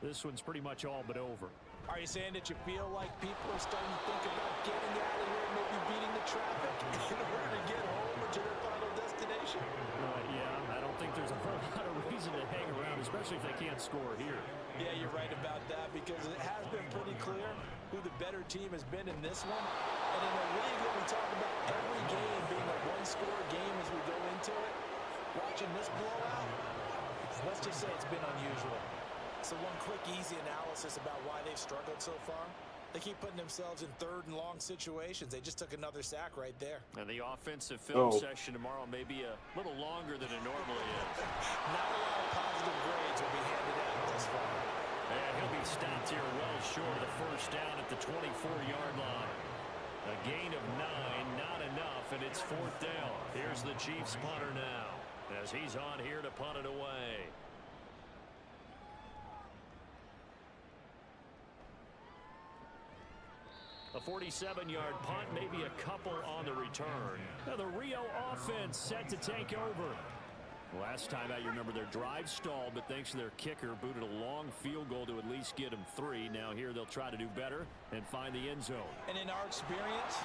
this one's pretty much all but over. Are you saying that you feel like people are starting to think about getting out of here, maybe beating the traffic in order to get home or to their final destination? Yeah, I don't think there's a whole lot of reason to hang around, especially if they can't score here. Yeah, you're right about that, because it has been pretty clear who the better team has been in this one. And in a league that we talk about every game being a one-score game as we go into it, watching this blowout, let's just say it's been unusual. So one quick, easy analysis about why they've struggled so far. They keep putting themselves in 3rd and long situations. They just took another sack right there. And the offensive film session tomorrow may be a little longer than it normally is. Not a lot of positive grades will be handed out thus far. And he'll be stopped here well short of the first down at the 24-yard line. A gain of 9, not enough, and it's 4th down. Here's the Chiefs punter now, as he's on here to punt it away. A 47-yard punt, maybe a couple on the return. Now the Rio offense set to take over. Last time out, you remember their drive stalled, but thanks to their kicker, booted a long field goal to at least get them 3. Now here they'll try to do better and find the end zone. And in our experience,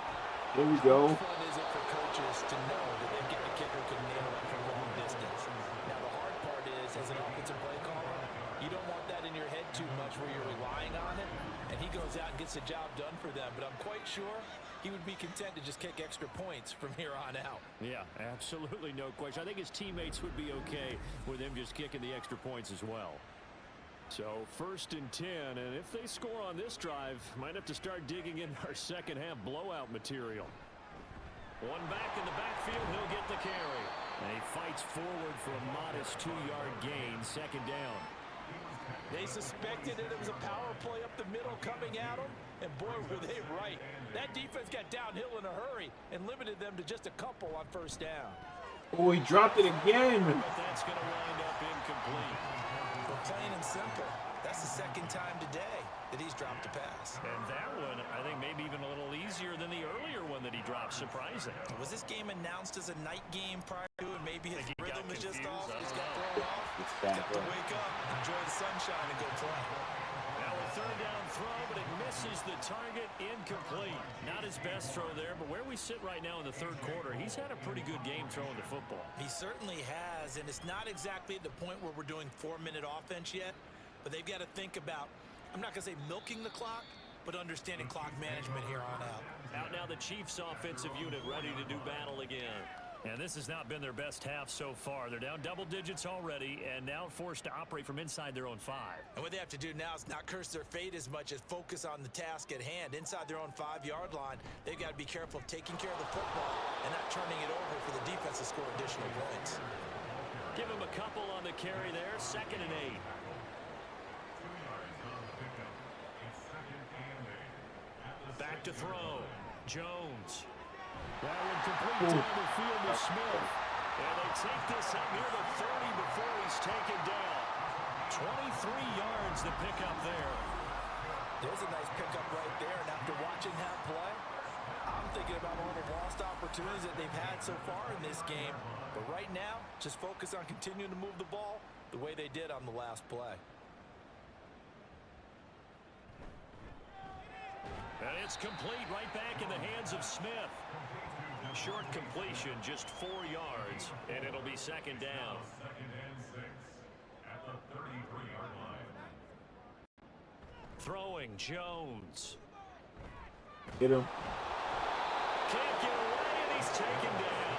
Here we go. how fun is it for coaches to know that they've got a kicker who can nail it from long distance? Now the hard part is, as an offensive play caller, you don't want that in your head too much where you're relying on it, and he goes out and gets the job done for them. But I'm quite sure he would be content to just kick extra points from here on out. Yeah, absolutely no question. I think his teammates would be okay with him just kicking the extra points as well. So 1st and 10, and if they score on this drive, might have to start digging in our second half blowout material. One back in the backfield, he'll get the carry. And he fights forward for a modest 2-yard gain, 2nd down. They suspected that it was a power play up the middle coming at them, and boy, were they right. That defense got downhill in a hurry and limited them to just a couple on 1st down. Oh, he dropped it again. But that's going to wind up incomplete. But plain and simple, that's the 2nd time today that he's dropped a pass. And that one, I think, maybe even a little easier than the earlier one that he dropped. Surprising. Was this game announced as a night game prior to, and maybe his He got rhythm is just confused. off? I He's don't got know. thrown off. It's Got back to up. wake up, enjoy the sunshine, and go play. Now a 3rd down throw, but it misses the target, incomplete. Not his best throw there, but where we sit right now in the 3rd quarter, he's had a pretty good game throwing the football. He certainly has, and it's not exactly at the point where we're doing 4-minute offense yet, but they've got to think about, I'm not going to say milking the clock, but understanding clock management here on out. Out now the Chiefs offensive unit ready to do battle again. And this has not been their best half so far. They're down double digits already and now forced to operate from inside their own 5. And what they have to do now is not curse their fate as much as focus on the task at hand. Inside their own 5-yard line, they've got to be careful of taking care of the football and not turning it over for the defense to score additional points. Give him a couple on the carry there, 2nd and 8. Back to throw. Jones. That one complete down the field to Smith. And they take this up near the 30 before he's taken down. 23 yards to pick up there. There's a nice pickup right there, and after watching that play, I'm thinking about all the lost opportunities that they've had so far in this game. But right now, just focus on continuing to move the ball the way they did on the last play. And it's complete right back in the hands of Smith. Short completion, just 4 yards, and it'll be 2nd down. 2nd and 6 at the 33-yard line. Throwing, Jones. Get him. Can't get away, and he's taken down.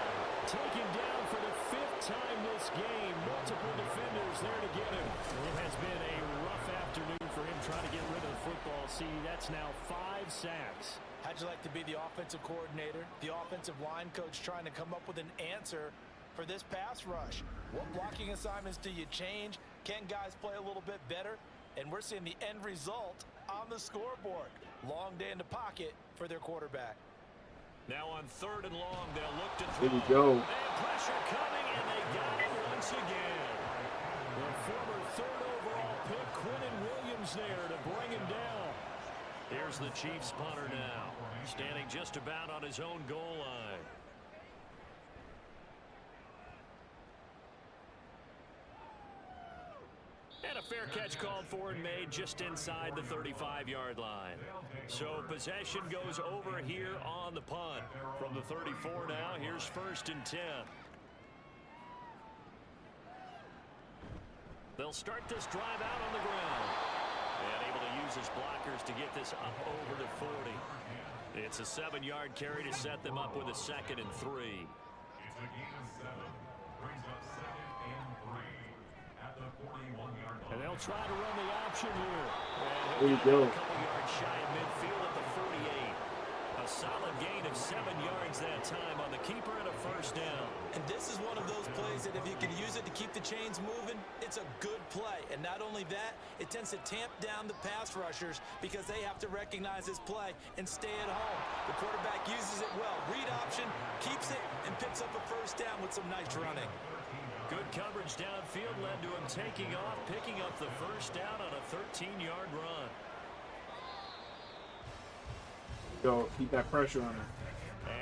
Taken down for the 5th time this game. Multiple defenders there to get him. It has been a rough afternoon for him trying to get rid of the football. See, that's now 5 sacks. How'd you like to be the offensive coordinator, the offensive line coach trying to come up with an answer for this pass rush? What blocking assignments do you change? Can guys play a little bit better? And we're seeing the end result on the scoreboard. Long day in the pocket for their quarterback. Now on 3rd and long, they'll look to throw. Here we go. And pressure coming, and they got it once again. The former 3rd overall pick, Quinnen Williams, there to bring him down. Here's the Chiefs punter now, standing just about on his own goal line. And a fair catch called for and made just inside the 35-yard line. So possession goes over here on the punt. From the 34 now, here's 1st and 10. They'll start this drive out on the ground. And able to use his blockers to get this up over to 40. It's a 7-yard carry to set them up with a 2nd and 3. It's a gain of 7. Brings up 2nd and 3 at the 41-yard line. And they'll try to run the option here. There you go. A couple yards shy of midfield at the 48. A solid gain of 7 yards that time on the keeper and a 1st down. And this is one of those plays that if you can use it to keep the chains moving, it's a good play. And not only that, it tends to tamp down the pass rushers because they have to recognize this play and stay at home. The quarterback uses it well. Read option, keeps it, and picks up a 1st down with some nice running. Good coverage downfield led to him taking off, picking up the 1st down on a 13-yard run. Go, keep that pressure on him.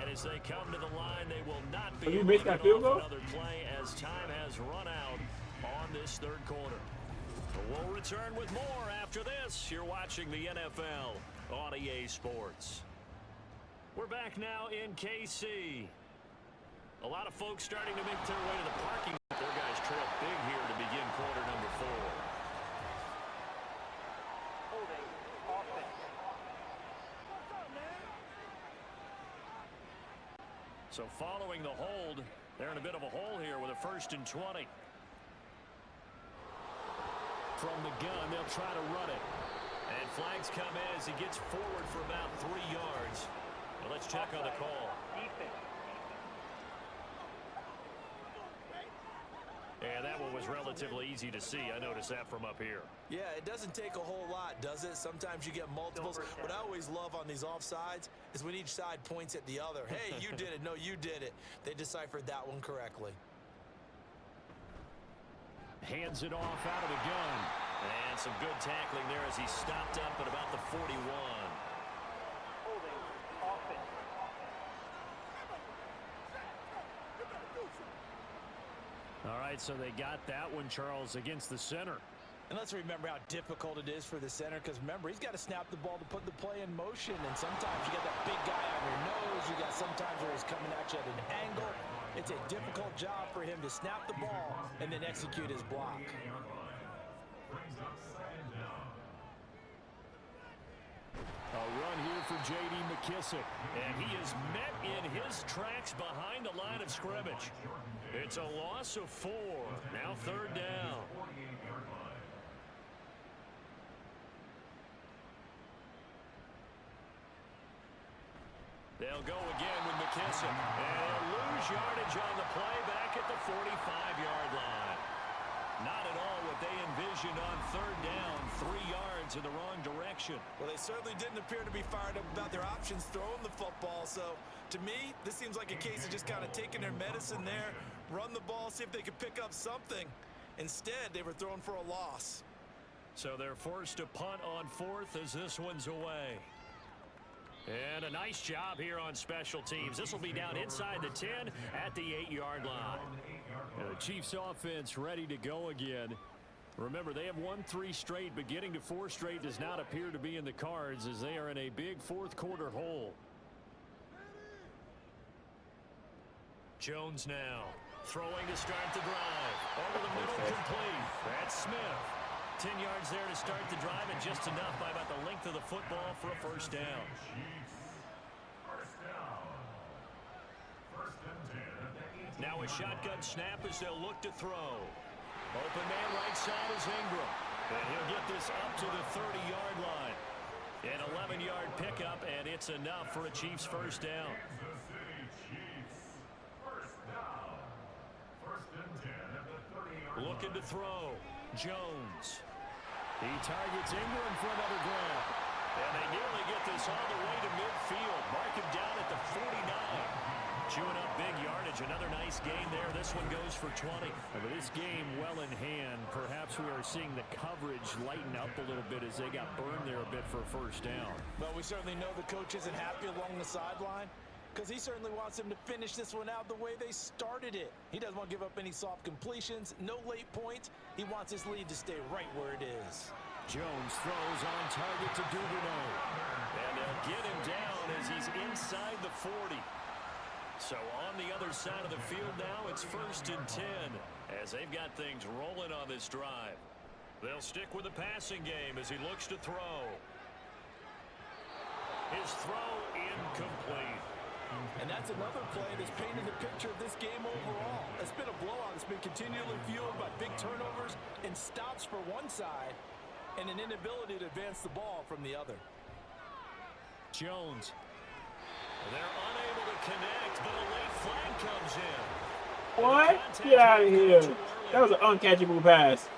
And as they come to the line, they will not be Have you able missed to that get field off goal? another play as time has run out on this third quarter. But we'll return with more after this. You're watching the NFL on EA Sports. We're back now in KC. A lot of folks starting to make their way to the parking lot. Their guys trail big here to begin quarter number 4. Holding. Offense. So following the hold, they're in a bit of a hole here with a 1st and 20. From the gun, they'll try to run it. And flags come in as he gets forward for about 3 yards. Well, let's check on the call. Defense. And that one was relatively easy to see. I noticed that from up here. Yeah, it doesn't take a whole lot, does it? Sometimes you get multiples. What I always love on these offsides is when each side points at the other. Hey, you did it. No, you did it. They deciphered that one correctly. Hands it off out of the gun. And some good tackling there as he stopped up at about the 41. Holding. Offense. All right, so they got that one, Charles, against the center. And let's remember how difficult it is for the center, because remember, he's got to snap the ball to put the play in motion, and sometimes you got that big guy on your nose. You got sometimes where he's coming at you at an angle. It's a difficult job for him to snap the ball and then execute his block. A run here for J.D. McKissick, and he is met in his tracks behind the line of scrimmage. It's a loss of 4. Now 3rd down. They'll go again with McKissick. And they'll lose yardage on the play back at the 45-yard line. Not at all what they envisioned on 3rd down. 3 yards in the wrong direction. Well, they certainly didn't appear to be fired up about their options throwing the football. So, to me, this seems like a case of just kind of taking their medicine there, run the ball, see if they could pick up something. Instead, they were throwing for a loss. So they're forced to punt on 4th as this one's away. And a nice job here on special teams. This will be down inside the 10 at the 8-yard line. And the Chiefs offense ready to go again. Remember, they have won 3 straight, but getting to 4 straight does not appear to be in the cards as they are in a big 4th quarter hole. Jones now throwing to start the drive. Over the middle, complete. That's Smith. 10 yards there to start the drive, and just enough by about the length of the football for a 1st down. Now a shotgun snap as they'll look to throw. Open man right side is Ingram. And he'll get this up to the 30-yard line. An 11-yard pickup, and it's enough for a Chiefs 1st down. Looking to throw. Jones. He targets Ingram for another grab. And they nearly get this all the way to midfield. Mark him down at the 49. Chewing up big yardage. Another nice gain there. This one goes for 20. But this game well in hand. Perhaps we are seeing the coverage lighten up a little bit as they got burned there a bit for a 1st down. Well, we certainly know the coach isn't happy along the sideline, because he certainly wants them to finish this one out the way they started it. He doesn't want to give up any soft completions, no late points. He wants his lead to stay right where it is. Jones throws on target to Duvernay. And they'll get him down as he's inside the 40. So on the other side of the field now, it's 1st and 10 as they've got things rolling on this drive. They'll stick with the passing game as he looks to throw. His throw incomplete. And that's another play that's painted the picture of this game overall. It's been a blowout. It's been continually fueled by big turnovers and stops for one side and an inability to advance the ball from the other. Jones. They're unable to connect, but a late flag comes in. What? Get out of here. That was an uncatchable pass.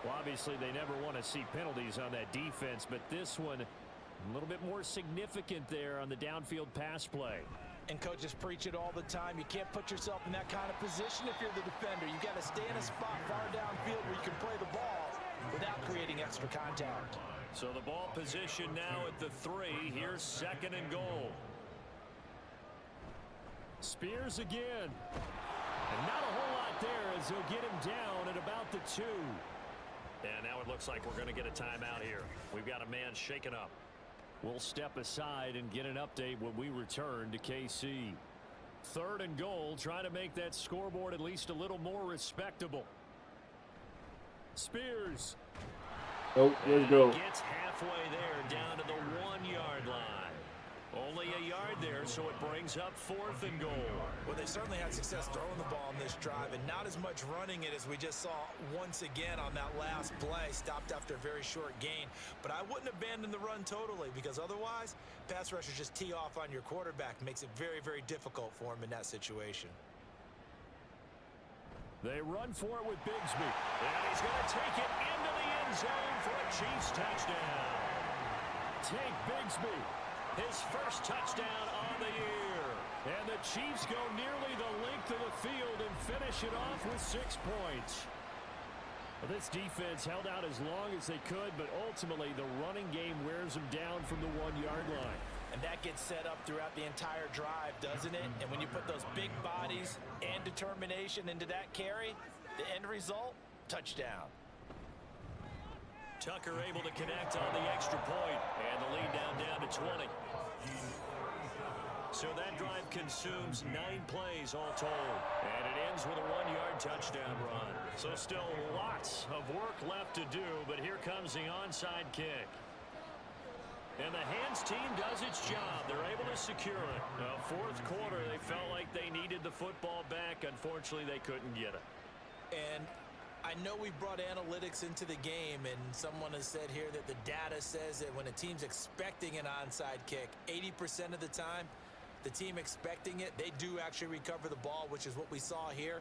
Well, obviously, they never want to see penalties on that defense, but this one a little bit more significant there on the downfield pass play. And coaches preach it all the time. You can't put yourself in that kind of position if you're the defender. You've got to stay in a spot far downfield where you can play the ball without creating extra contact. So the ball position now at the 3. Here's 2nd and goal. Spears again. And not a whole lot there as they'll get him down at about the 2. And now it looks like we're going to get a timeout here. We've got a man shaken up. We'll step aside and get an update when we return to KC. 3rd and goal, trying to make that scoreboard at least a little more respectable. Spears. Oh, let's go. Gets halfway there, down to the 1-yard line. Only a yard there, so it brings up 4th and goal. Well, they certainly had success throwing the ball in this drive, and not as much running it as we just saw once again on that last play. Stopped after a very short gain. But I wouldn't abandon the run totally, because otherwise, pass rushers just tee off on your quarterback. Makes it very, very difficult for him in that situation. They run for it with Bigsby. And he's going to take it into the end zone for a Chiefs touchdown. Take Bigsby. His first touchdown on the year. And the Chiefs go nearly the length of the field and finish it off with 6 points. Well, this defense held out as long as they could, but ultimately the running game wears them down from the 1-yard line. And that gets set up throughout the entire drive, doesn't it? And when you put those big bodies and determination into that carry, the end result, touchdown. Tucker able to connect on the extra point, and the lead down to 20. So that drive consumes 9 plays all told, and it ends with a 1-yard touchdown run. So still lots of work left to do, but here comes the onside kick. And the hands team does its job. They're able to secure it. Now, 4th quarter, they felt like they needed the football back. Unfortunately, they couldn't get it. And I know we brought analytics into the game, and someone has said here that the data says that when a team's expecting an onside kick, 80% of the time, the team expecting it, they do actually recover the ball, which is what we saw here.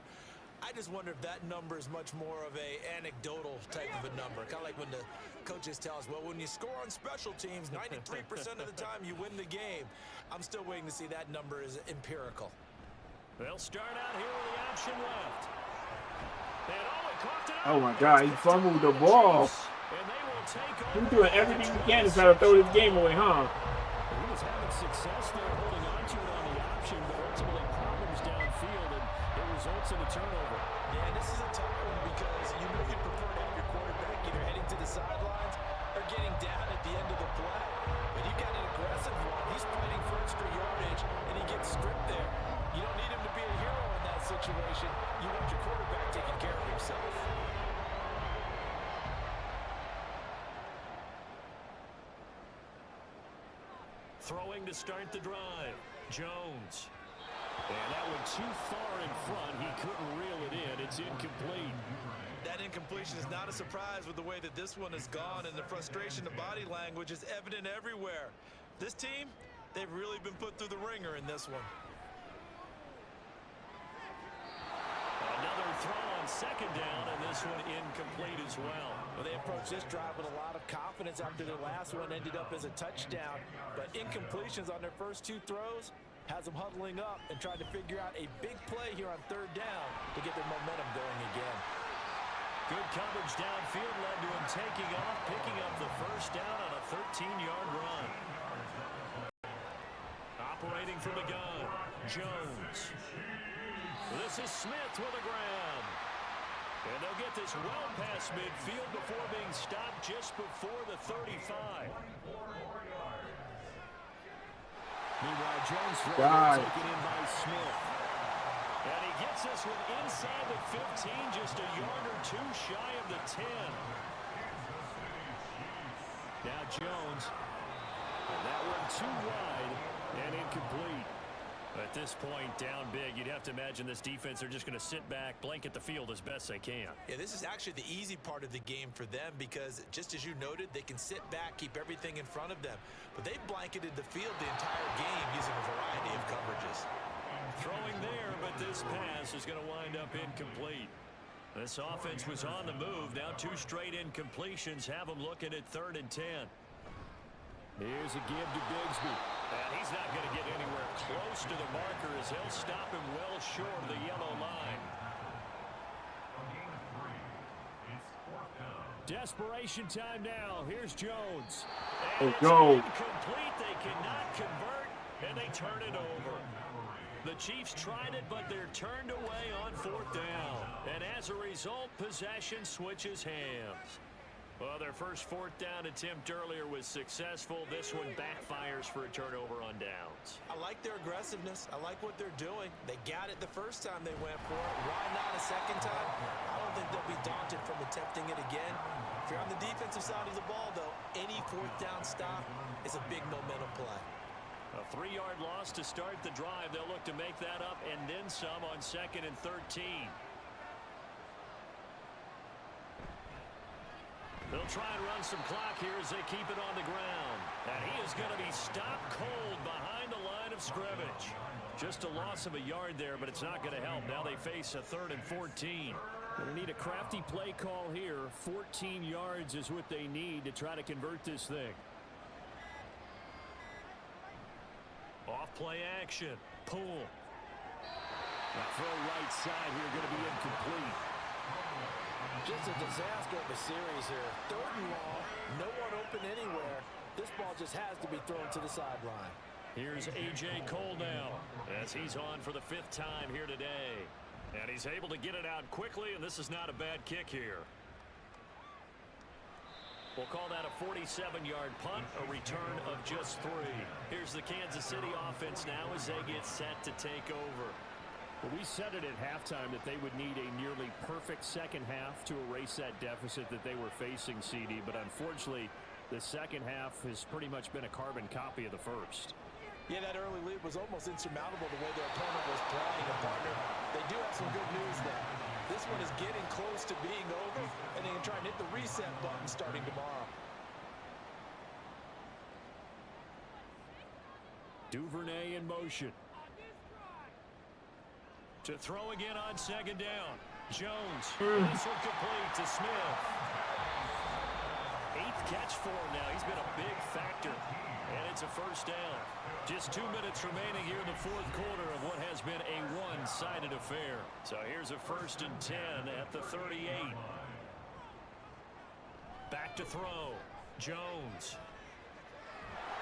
I just wonder if that number is much more of a anecdotal type of a number. Kind of like when the coaches tell us, well, when you score on special teams, 93% of the time you win the game. I'm still waiting to see that number is empirical. They'll start out here with the option left. Oh my God, he fumbled the ball. He's doing everything he can to try to throw this game away, huh? He was having success there holding on to it on the option, but ultimately problems downfield, and it results in a turnover. Yeah, this is a tough one because you know you'd prefer to have your quarterback either heading to the sidelines or getting down at the end of the play. But you got an aggressive one. He's fighting for extra yardage, and he gets stripped there. You don't need him to be a hero in that situation. You want your quarterback taking care of himself. Throwing to start the drive. Jones. And that one too far in front. He couldn't reel it in. It's incomplete. That incompletion is not a surprise with the way that this one has gone, and the frustration, the body language is evident everywhere. This team, they've really been put through the ringer in this one. Another throw on 2nd down, and this one incomplete as well. Well, they approached this drive with a lot of confidence after their last one ended up as a touchdown. But incompletions on their first 2 throws has them huddling up and trying to figure out a big play here on 3rd down to get their momentum going again. Good coverage downfield led to him taking off, picking up the first down on a 13-yard run. Operating from the gun, Jones. This is Smith with a grab. And they'll get this well past midfield before being stopped just before the 35. Meanwhile, Jones taken in by Smith. And he gets this one inside the 15, just a yard or 2 shy of the 10. Now Jones. And that one too wide and incomplete. At this point, down big, you'd have to imagine this defense are just going to sit back, blanket the field as best they can. Yeah, this is actually the easy part of the game for them because, just as you noted, they can sit back, keep everything in front of them. But they've blanketed the field the entire game using a variety of coverages. Throwing there, but this pass is going to wind up incomplete. This offense was on the move. Now 2 straight incompletions have them looking at 3rd and 10. Here's a give to Bigsby. And he's not going to get anywhere close to the marker as he'll stop him well short of the yellow line. From game 3, it's 4th down. Desperation time now. Here's Jones. Let's go. Incomplete. They cannot convert, and they turn it over. The Chiefs tried it, but they're turned away on 4th down. And as a result, possession switches hands. Well, their first 4th down attempt earlier was successful. This one backfires for a turnover on downs. I like their aggressiveness. I like what they're doing. They got it the first time they went for it. Why not a second time? I don't think they'll be daunted from attempting it again. If you're on the defensive side of the ball, though, any 4th down stop is a big momentum play. A 3-yard loss to start the drive. They'll look to make that up and then some on 2nd and 13. They'll try and run some clock here as they keep it on the ground. And he is going to be stopped cold behind the line of scrimmage. Just a loss of a yard there, but it's not going to help. Now they face a 3rd and 14. Going to need a crafty play call here. 14 yards is what they need to try to convert this thing. Off play action. Pull. That throw right side here going to be incomplete. Just a disaster of a series here. 3rd and long. No one open anywhere. This ball just has to be thrown to the sideline. Here's A.J. Cole now as he's on for the 5th time here today. And he's able to get it out quickly, and this is not a bad kick here. We'll call that a 47-yard punt, a return of just 3. Here's the Kansas City offense now as they get set to take over. Well, we said it at halftime that they would need a nearly perfect second half to erase that deficit that they were facing, CD. But unfortunately, the second half has pretty much been a carbon copy of the first. Yeah, that early lead was almost insurmountable the way their opponent was playing. And partner, they do have some good news there. This one is getting close to being over, and they can try and hit the reset button starting tomorrow. Duvernay in motion. To throw again on 2nd down. Jones. This one complete to Smith. 8th catch for him now. He's been a big factor. And it's a 1st down. Just 2 minutes remaining here in the 4th quarter of what has been a one-sided affair. So here's a 1st and 10 at the 38. Back to throw. Jones.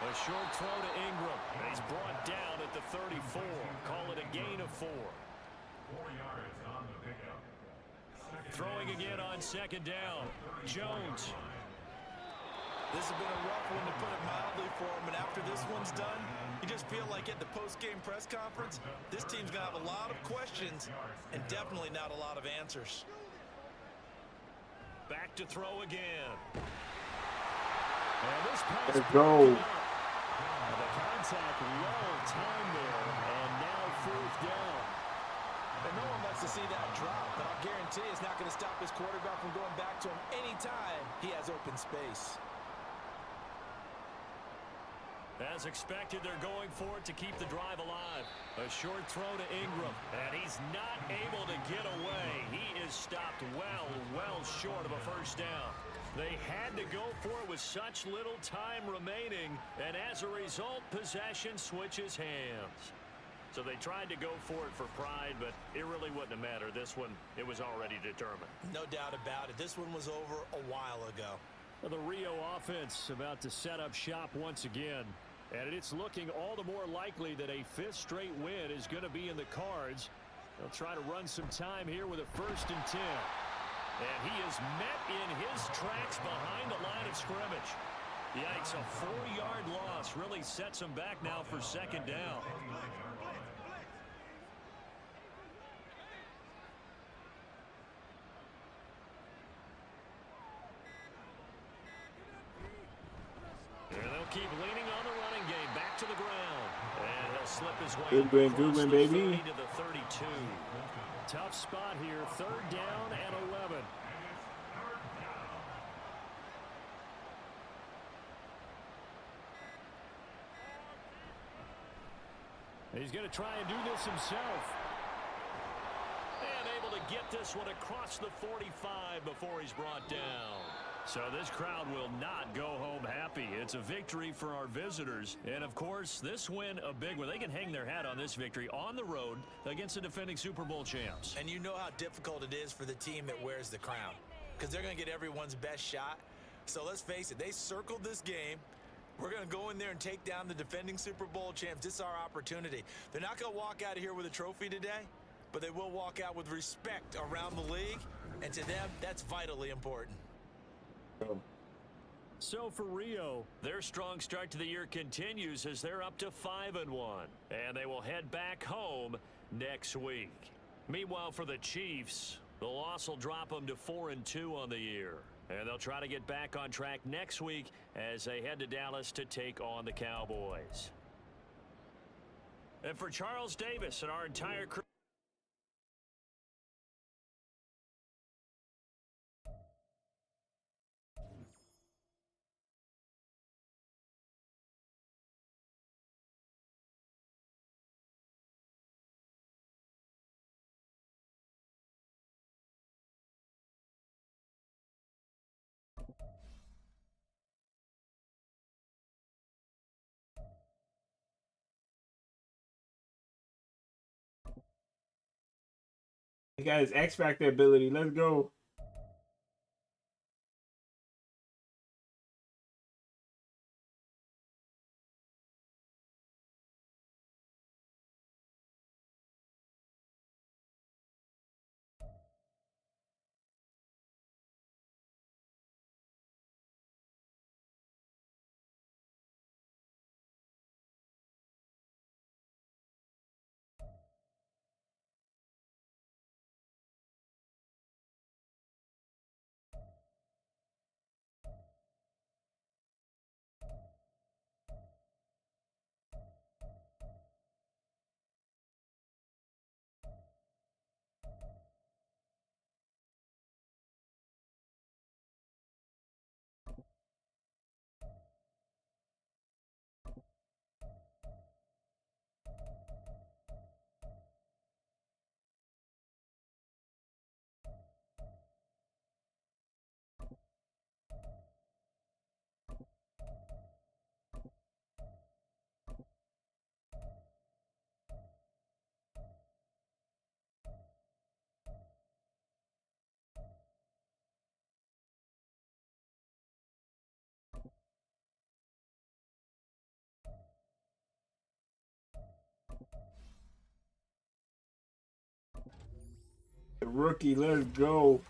A short throw to Ingram. He's brought down at the 34. Call it a gain of 4. 4 yards on the pickup. Throwing again on 2nd down. Jones. This has been a rough one, to put it mildly, for him. And after this one's done, you just feel like at the post-game press conference, this team's going to have a lot of questions and definitely not a lot of answers. Back to throw again. And this pass. Let's go. The contact well timed there, and now 4th down. And no one likes to see that drop, but I'll guarantee it's not going to stop his quarterback from going back to him anytime he has open space. As expected, they're going for it to keep the drive alive. A short throw to Ingram, and he's not able to get away. He is stopped well short of a 1st down. They had to go for it with such little time remaining, and as a result, possession switches hands. So they tried to go for it for pride, but it really wouldn't have mattered. This one, it was already determined. No doubt about it. This one was over a while ago. Well, the Rio offense about to set up shop once again. And it's looking all the more likely that a 5th straight win is going to be in the cards. They'll try to run some time here with a 1st and 10. And he is met in his tracks behind the line of scrimmage. Yikes, a 4-yard loss really sets him back now for 2nd down. And they'll keep leaning on the running game back to the ground. And he'll slip his way across the 30 to the 32. Tough spot here, 3rd down and 11. He's going to try and do this himself. And able to get this one across the 45 before he's brought down. So this crowd will not go home happy. It's a victory for our visitors. And, of course, this win, a big one. They can hang their hat on this victory on the road against the defending Super Bowl champs. And you know how difficult it is for the team that wears the crown. because they're going to get everyone's best shot. So let's face it, they circled this game. We're going to go in there and take down the defending Super Bowl champs. This is our opportunity. They're not going to walk out of here with a trophy today, but they will walk out with respect around the league, and to them, that's vitally important. So for Rio, their strong start to the year continues as they're up to 5-1, and they will head back home next week. Meanwhile, for the Chiefs, the loss will drop them to 4-2 on the year, and they'll try to get back on track next week as they head to Dallas to take on the Cowboys. And for Charles Davis and our entire crew, He got his X Factor ability. Let's go. The rookie, let's go.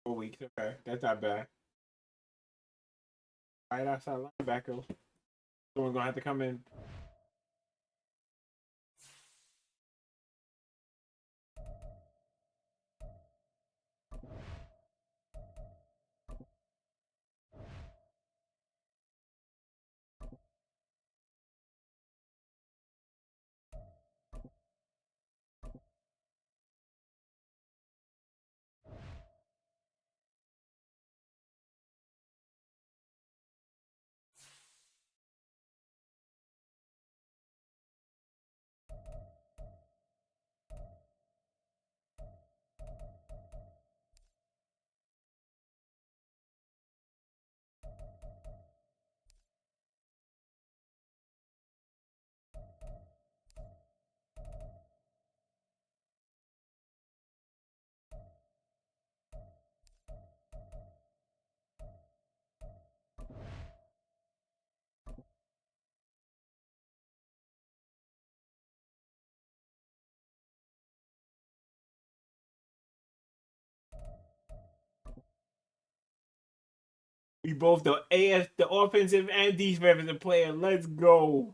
Weeks. Okay, that's not bad. Right outside linebacker. Someone's gonna have to come in. We both the offensive and defensive player. Let's go.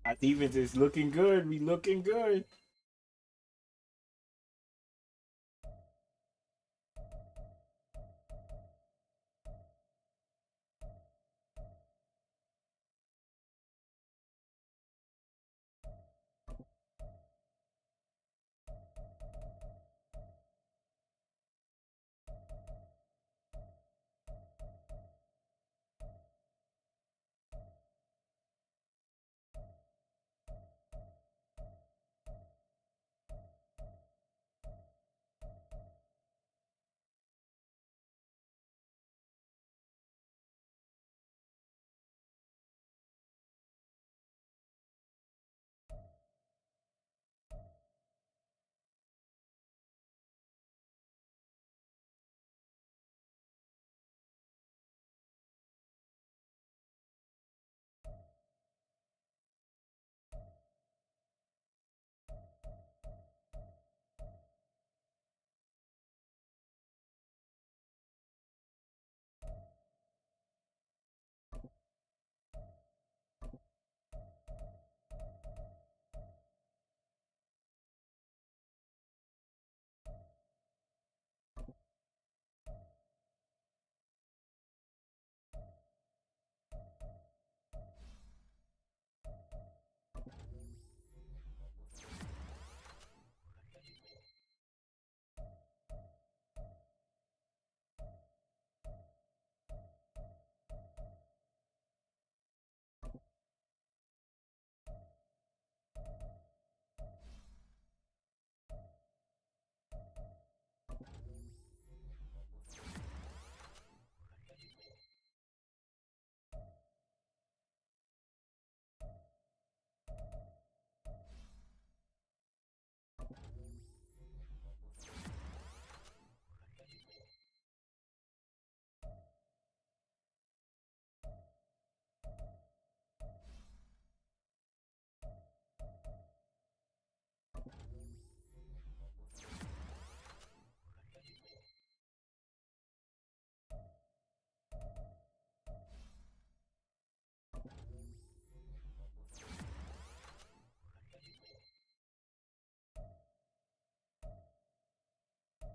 Our defense is looking good. We looking good.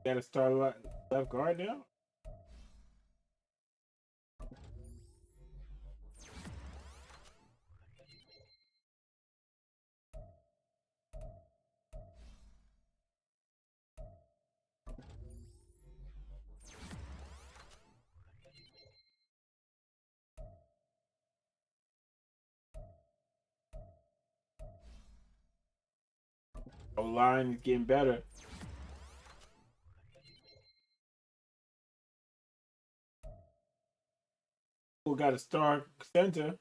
Got to start left guard now. O line is getting better. We got a star center.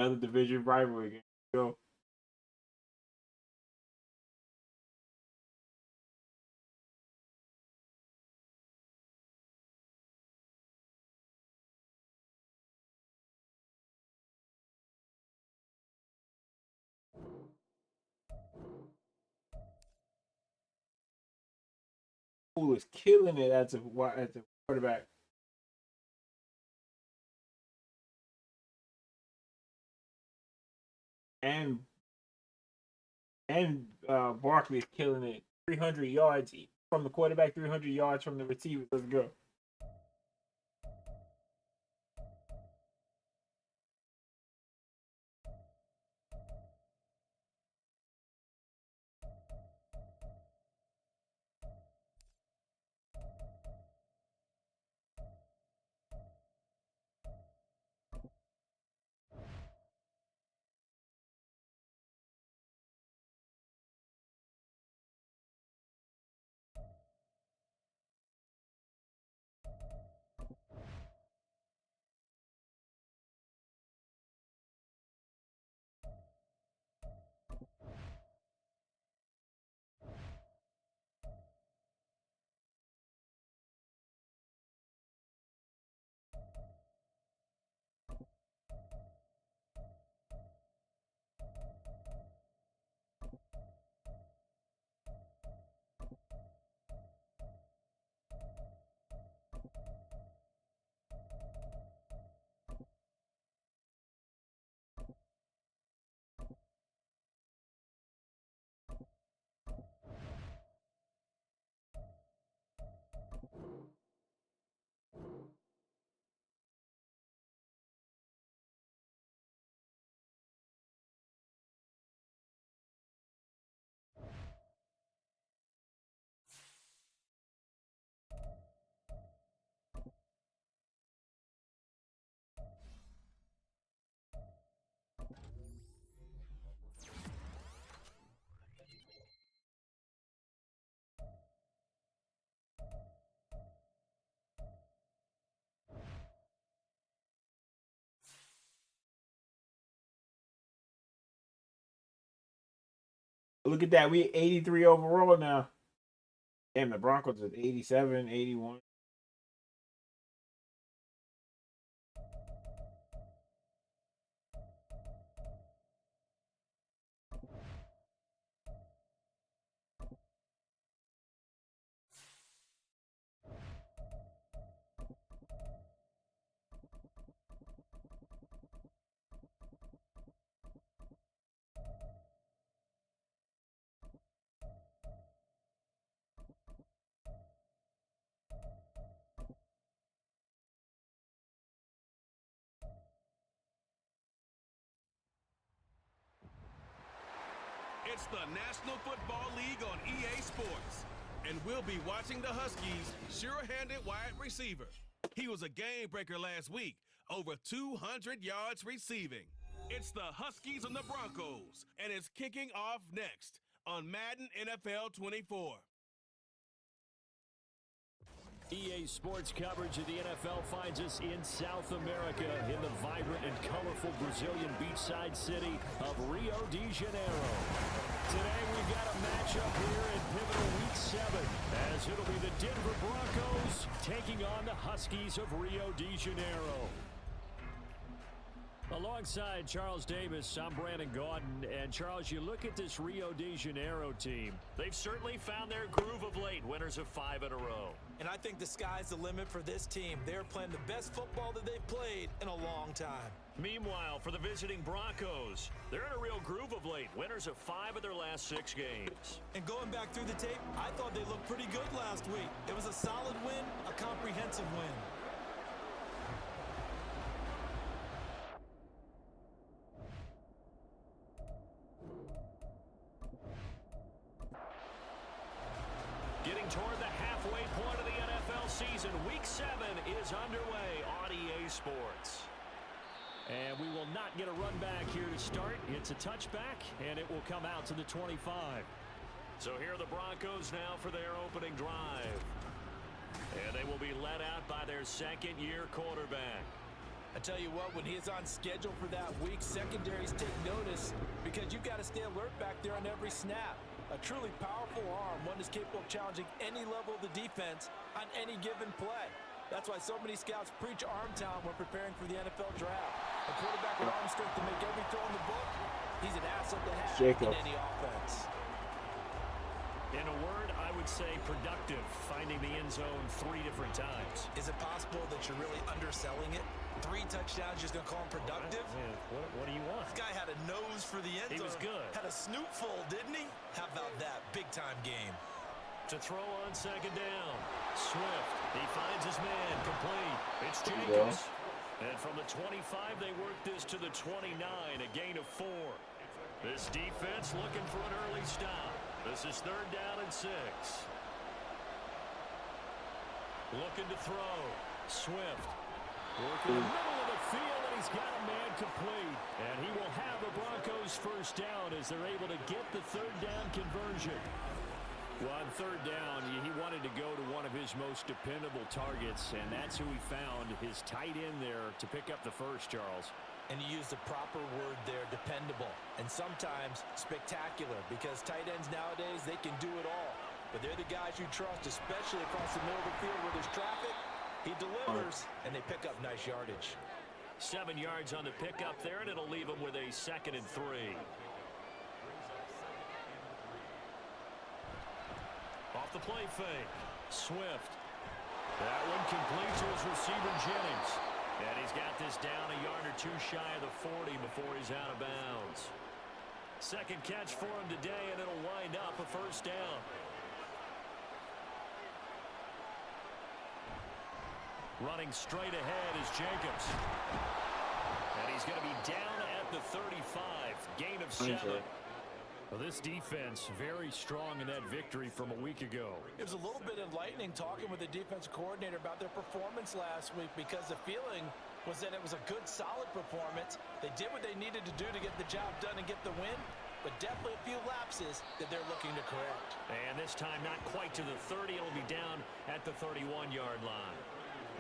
Another division rivalry game. Go. Who was killing it as a quarterback. And Barkley is killing it. 300 yards from the quarterback, 300 yards from the receiver. Let's go. Look at that. We 83 overall now. Damn, the Broncos is 87, 81. It's the National Football League on EA Sports. And we'll be watching the Huskies' sure-handed wide receiver. He was a game breaker last week, over 200 yards receiving. It's the Huskies and the Broncos, and it's kicking off next on Madden NFL 24. EA Sports coverage of the NFL finds us in South America in the vibrant and colorful Brazilian beachside city of Rio de Janeiro. Today we've got a matchup here in pivotal Week 7 as it'll be the Denver Broncos taking on the Huskies of Rio de Janeiro. Alongside Charles Davis, I'm Brandon Gaudin. And Charles, you look at this Rio de Janeiro team. They've certainly found their groove of late, winners of 5 in a row. And I think the sky's the limit for this team. They're playing the best football that they've played in a long time. Meanwhile, for the visiting Broncos, they're in a real groove of late, winners of 5 of their last 6 games. And going back through the tape, I thought they looked pretty good last week. It was a solid win, a comprehensive win. Getting toward the halfway point of the NFL season, Week 7 is underway on EA Sports. And we will not get a run back here to start. It's a touchback, and it will come out to the 25. So here are the Broncos now for their opening drive. And they will be led out by their second-year quarterback. I tell you what, when he is on schedule for that week, secondaries take notice because you've got to stay alert back there on every snap. A truly powerful arm, one is capable of challenging any level of the defense on any given play. That's why so many scouts preach arm talent when preparing for the NFL draft. A quarterback with arm strength to make every throw in the book, he's an asset to have in any offense. In a word, I would say productive, finding the end zone 3 different times. Is it possible that you're really underselling it? 3 touchdowns, just going to call him productive? What do you want? This guy had a nose for the end zone. He was good. Had a snootful, didn't he? How about that? Big-time game. To throw on second down. Swift. He finds his man. Complete. It's Jacobs. And from the 25, they work this to the 29. A gain of 4. This defense looking for an early stop. This is 3rd down and 6. Looking to throw. Swift. Working in the middle of the field, and he's got a man complete. And he will have the Broncos first down as they're able to get the 3rd down conversion. Well, on 3rd down, he wanted to go to one of his most dependable targets, and that's who he found, his tight end there, to pick up the first, Charles. And you use the proper word there, dependable, and sometimes spectacular, because tight ends nowadays, they can do it all. But they're the guys you trust, especially across the middle of the field where there's traffic. He delivers, and they pick up nice yardage. 7 yards on the pickup there, and it'll leave him with a 2nd and 3. Off the play fake. Swift. That one complete to his receiver, Jennings. And he's got this down a yard or 2 shy of the 40 before he's out of bounds. 2nd catch for him today, and it'll wind up a first down. Running straight ahead is Jacobs. And he's going to be down at the 35. Gain of 7. Well, this defense very strong in that victory from a week ago. It was a little bit enlightening talking with the defense coordinator about their performance last week, because the feeling was that it was a good, solid performance. They did what they needed to do to get the job done and get the win, but definitely a few lapses that they're looking to correct. And this time not quite to the 30. It'll be down at the 31-yard line.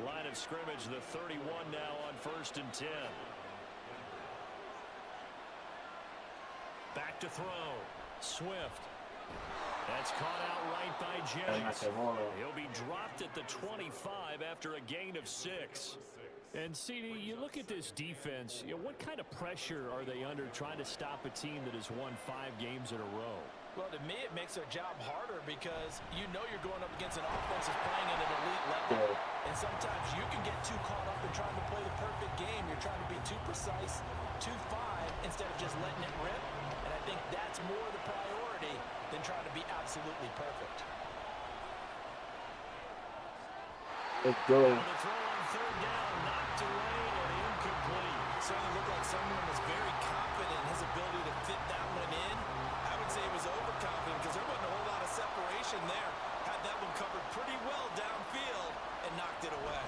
Line of scrimmage, the 31 now on 1st and 10. Back to throw. Swift. That's caught out right by Jennings. He'll be dropped at the 25 after a gain of 6. And, CD, you look at this defense, what kind of pressure are they under trying to stop a team that has won 5 games in a row? Well, to me, it makes their job harder because you know you're going up against an offense that's playing at an elite level. And sometimes you can get too caught up in trying to play the perfect game. You're trying to be too precise, too fine, instead of just letting it rip. And I think that's more the priority than trying to be absolutely perfect. Let's go. The throw on 3rd down, knocked away and incomplete. Certainly looked like someone was very confident in his ability to fit that one in. I would say he was overconfident because there wasn't a whole lot of separation there. Had that one covered pretty well downfield and knocked it away.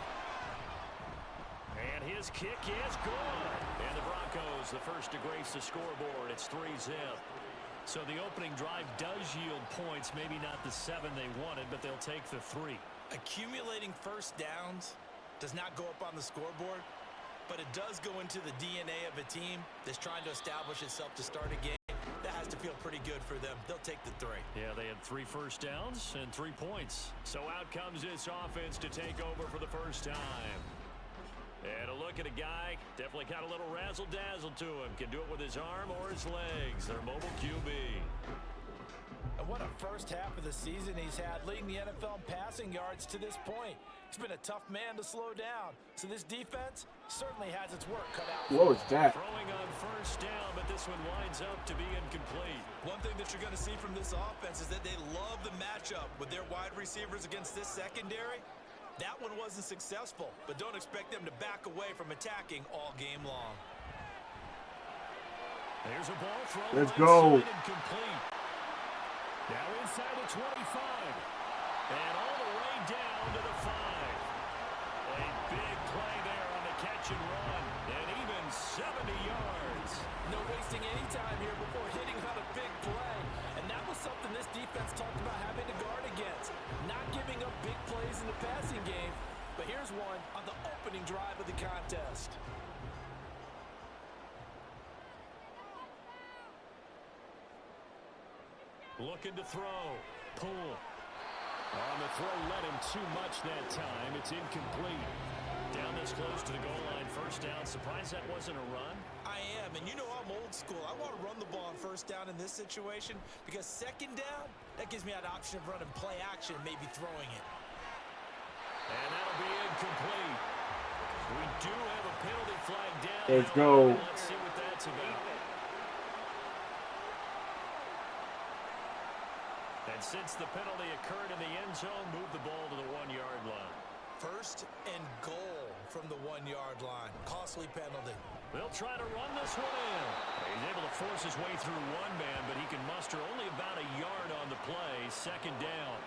And his kick is good. And the Broncos, the first to grace the scoreboard. It's 3-zip. So the opening drive does yield points. Maybe not the 7 they wanted, but they'll take the 3. Accumulating first downs does not go up on the scoreboard, but it does go into the DNA of a team that's trying to establish itself to start a game. That has to feel pretty good for them. They'll take the 3. Yeah, they had 3 first downs and 3 points. So out comes this offense to take over for the first time. And a look at a guy, definitely got a little razzle-dazzle to him. Can do it with his arm or his legs. Their mobile QB. And what a first half of the season he's had, leading the NFL in passing yards to this point. He's been a tough man to slow down. So this defense certainly has its work cut out. What was that? Throwing on first down, but this one winds up to be incomplete. One thing that you're going to see from this offense is that they love the matchup with their wide receivers against this secondary. That one wasn't successful, but don't expect them to back away from attacking all game long. There's a ball thrown. Let's go. Incomplete. Now inside the 25. And all the way down to the 5. A big play there on the catch and run. And even 70 yards. No wasting any time here before hitting on a big play. And that was something this defense talked about having to guard against. Not giving up big plays in the passing game. But here's one on the opening drive of the contest. Looking to throw. Pull. On the throw, let him too much that time. It's incomplete. Down this close to the goal line, first down. Surprised that wasn't a run? I am, and you know I'm old school. I want to run the ball on first down in this situation because second down, that gives me that option of running play action, maybe throwing it. And that'll be incomplete. We do have a penalty flag down. Let's go. Let's see what that's about. And since the penalty occurred in the end zone, move the ball to the 1-yard line. First and goal from the 1-yard line. Costly penalty. They'll try to run this one in. He's able to force his way through one man, but he can muster only about a yard on the play. Second down.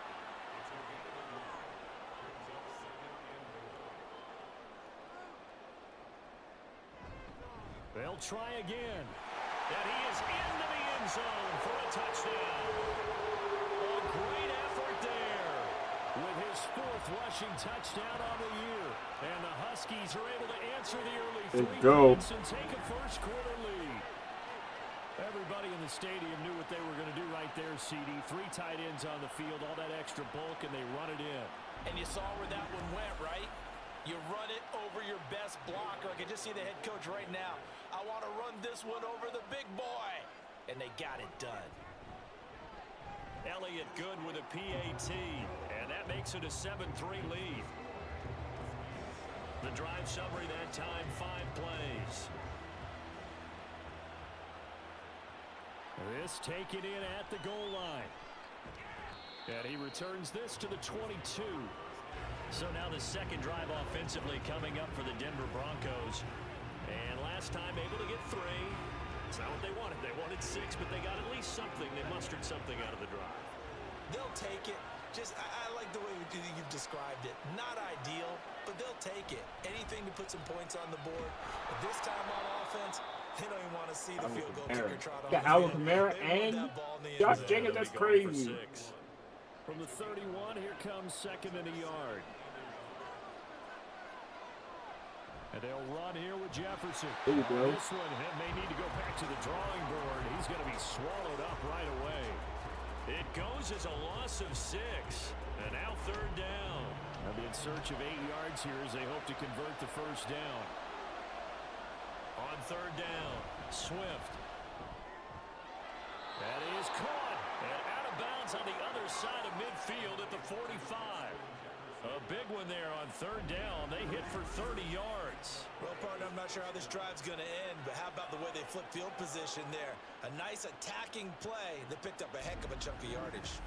They'll try again. And he is into the end zone for a touchdown. A great effort there with his 4th rushing touchdown on the year. And the Huskies are able to answer the early 3 points and take a first-quarter lead. Everybody in the stadium knew what they were going to do right there, CD. 3 tight ends on the field, all that extra bulk, and they run it in. And you saw where that one went, right? You run it over your best blocker. I can just see the head coach right now. I want to run this one over the big boy. And they got it done. Elliott good with a PAT, and that makes it a 7-3 lead. The drive summary that time, 5 plays. This taken in at the goal line. And he returns this to the 22. So now the second drive offensively coming up for the Denver Broncos. And last time able to get 3. It's not what they wanted. They wanted 6, but they got at least something. They mustered something out of the drive. They'll take it. I like the way you've described it. Not ideal, but they'll take it. Anything to put some points on the board. But this time on offense, they don't even want to see the field goal kicker trot on the field. Alvin Kamara and Josh Jacobs, that's crazy. From the 31, here comes 2nd and a yard. And they'll run here with Jefferson. There you go. This one may need to go back to the drawing board. He's going to be swallowed up right away. It goes as a loss of 6. And now 3rd down. They'll be in search of 8 yards here as they hope to convert the first down. On 3rd down, Swift. That is caught. And out of bounds on the other side of midfield at the 45. A big one there on 3rd down. They hit for 30 yards. Well, partner, I'm not sure how this drive's going to end, but how about the way they flip field position there? A nice attacking play that picked up a heck of a chunk of yardage.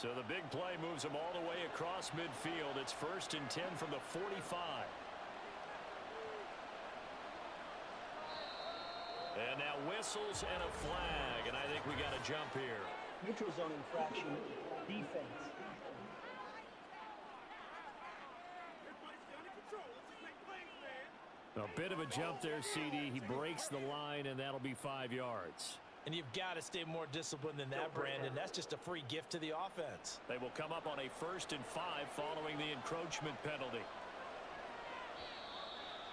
So the big play moves them all the way across midfield. It's 1st and 10 from the 45. And now whistles and a flag, and I think we got a jump here. Neutral zone infraction. Defense. A bit of a jump there, CD. He breaks the line, and that'll be 5 yards. And you've got to stay more disciplined than that, Brandon. That's just a free gift to the offense. They will come up on a 1st and 5 following the encroachment penalty.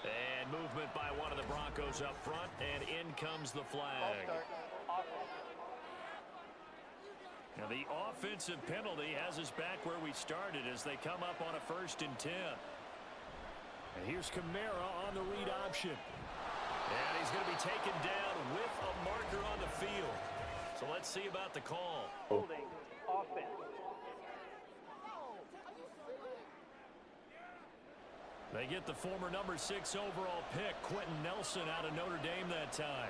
And movement by one of the Broncos up front, and in comes the flag. Now the offensive penalty has us back where we started as they come up on a 1st and 10. And here's Kamara on the read option. And he's going to be taken down with a marker on the field. So let's see about the call. Holding. Offense. They get the former number 6 overall pick, Quentin Nelson, out of Notre Dame that time.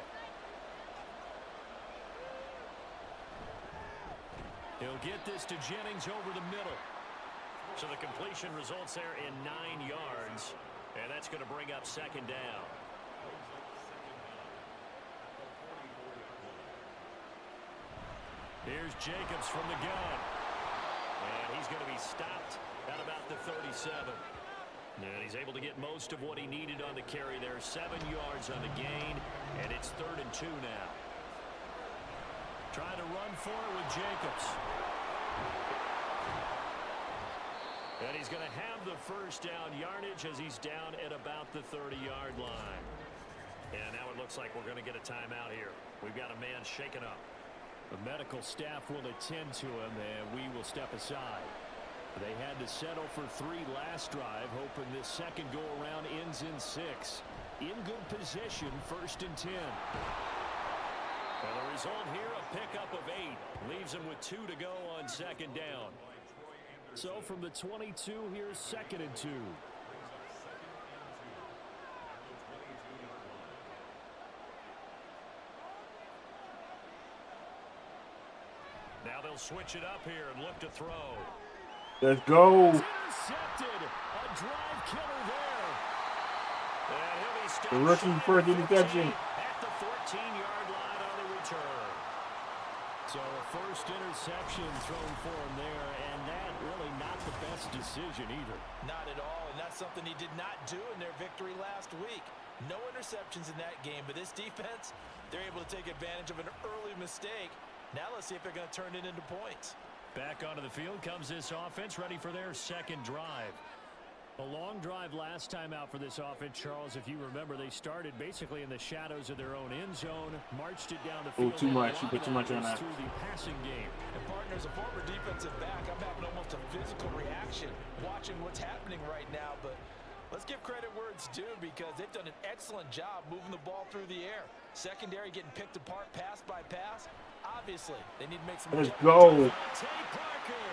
He'll get this to Jennings over the middle. So the completion results there in 9 yards. And that's going to bring up 2nd down. Here's Jacobs from the gun. And he's going to be stopped at about the 37. And he's able to get most of what he needed on the carry there. 7 yards on the gain. And it's 3rd and 2 now. Trying to run for it with Jacobs. And he's going to have the first down yardage as he's down at about the 30-yard line. And now it looks like we're going to get a timeout here. We've got a man shaken up. The medical staff will attend to him, and we will step aside. They had to settle for 3 last drive, hoping this second go-around ends in 6. In good position, 1st and 10. Well, the result here, a pickup of 8. Leaves them with 2 to go on 2nd down. So from the 22, here's 2nd and 2. Now they'll switch it up here and look to throw. Let's go. It's intercepted. A drive killer there. And he'll be stopped The rookie first interception. at the 14-yard line on the return. So a first interception thrown for him there, and that really not the best decision either. Not at all, and that's something he did not do in their victory last week. No interceptions in that game, but this defense, they're able to take advantage of an early mistake. Now let's see if they're going to turn it into points. Back onto the field comes this offense, ready for their 2nd drive. A long drive last time out for this offense, Charles. If you remember, they started basically in the shadows of their own end zone, marched it down the field. Oh, too much. You put too much on that. Through the passing game. And partner, as a former defensive back, I'm having almost a physical reaction watching what's happening right now. But let's give credit where it's due, because they've done an excellent job moving the ball through the air. Secondary getting picked apart pass by pass. Obviously, they need to make some. Let's go. Tay Parker.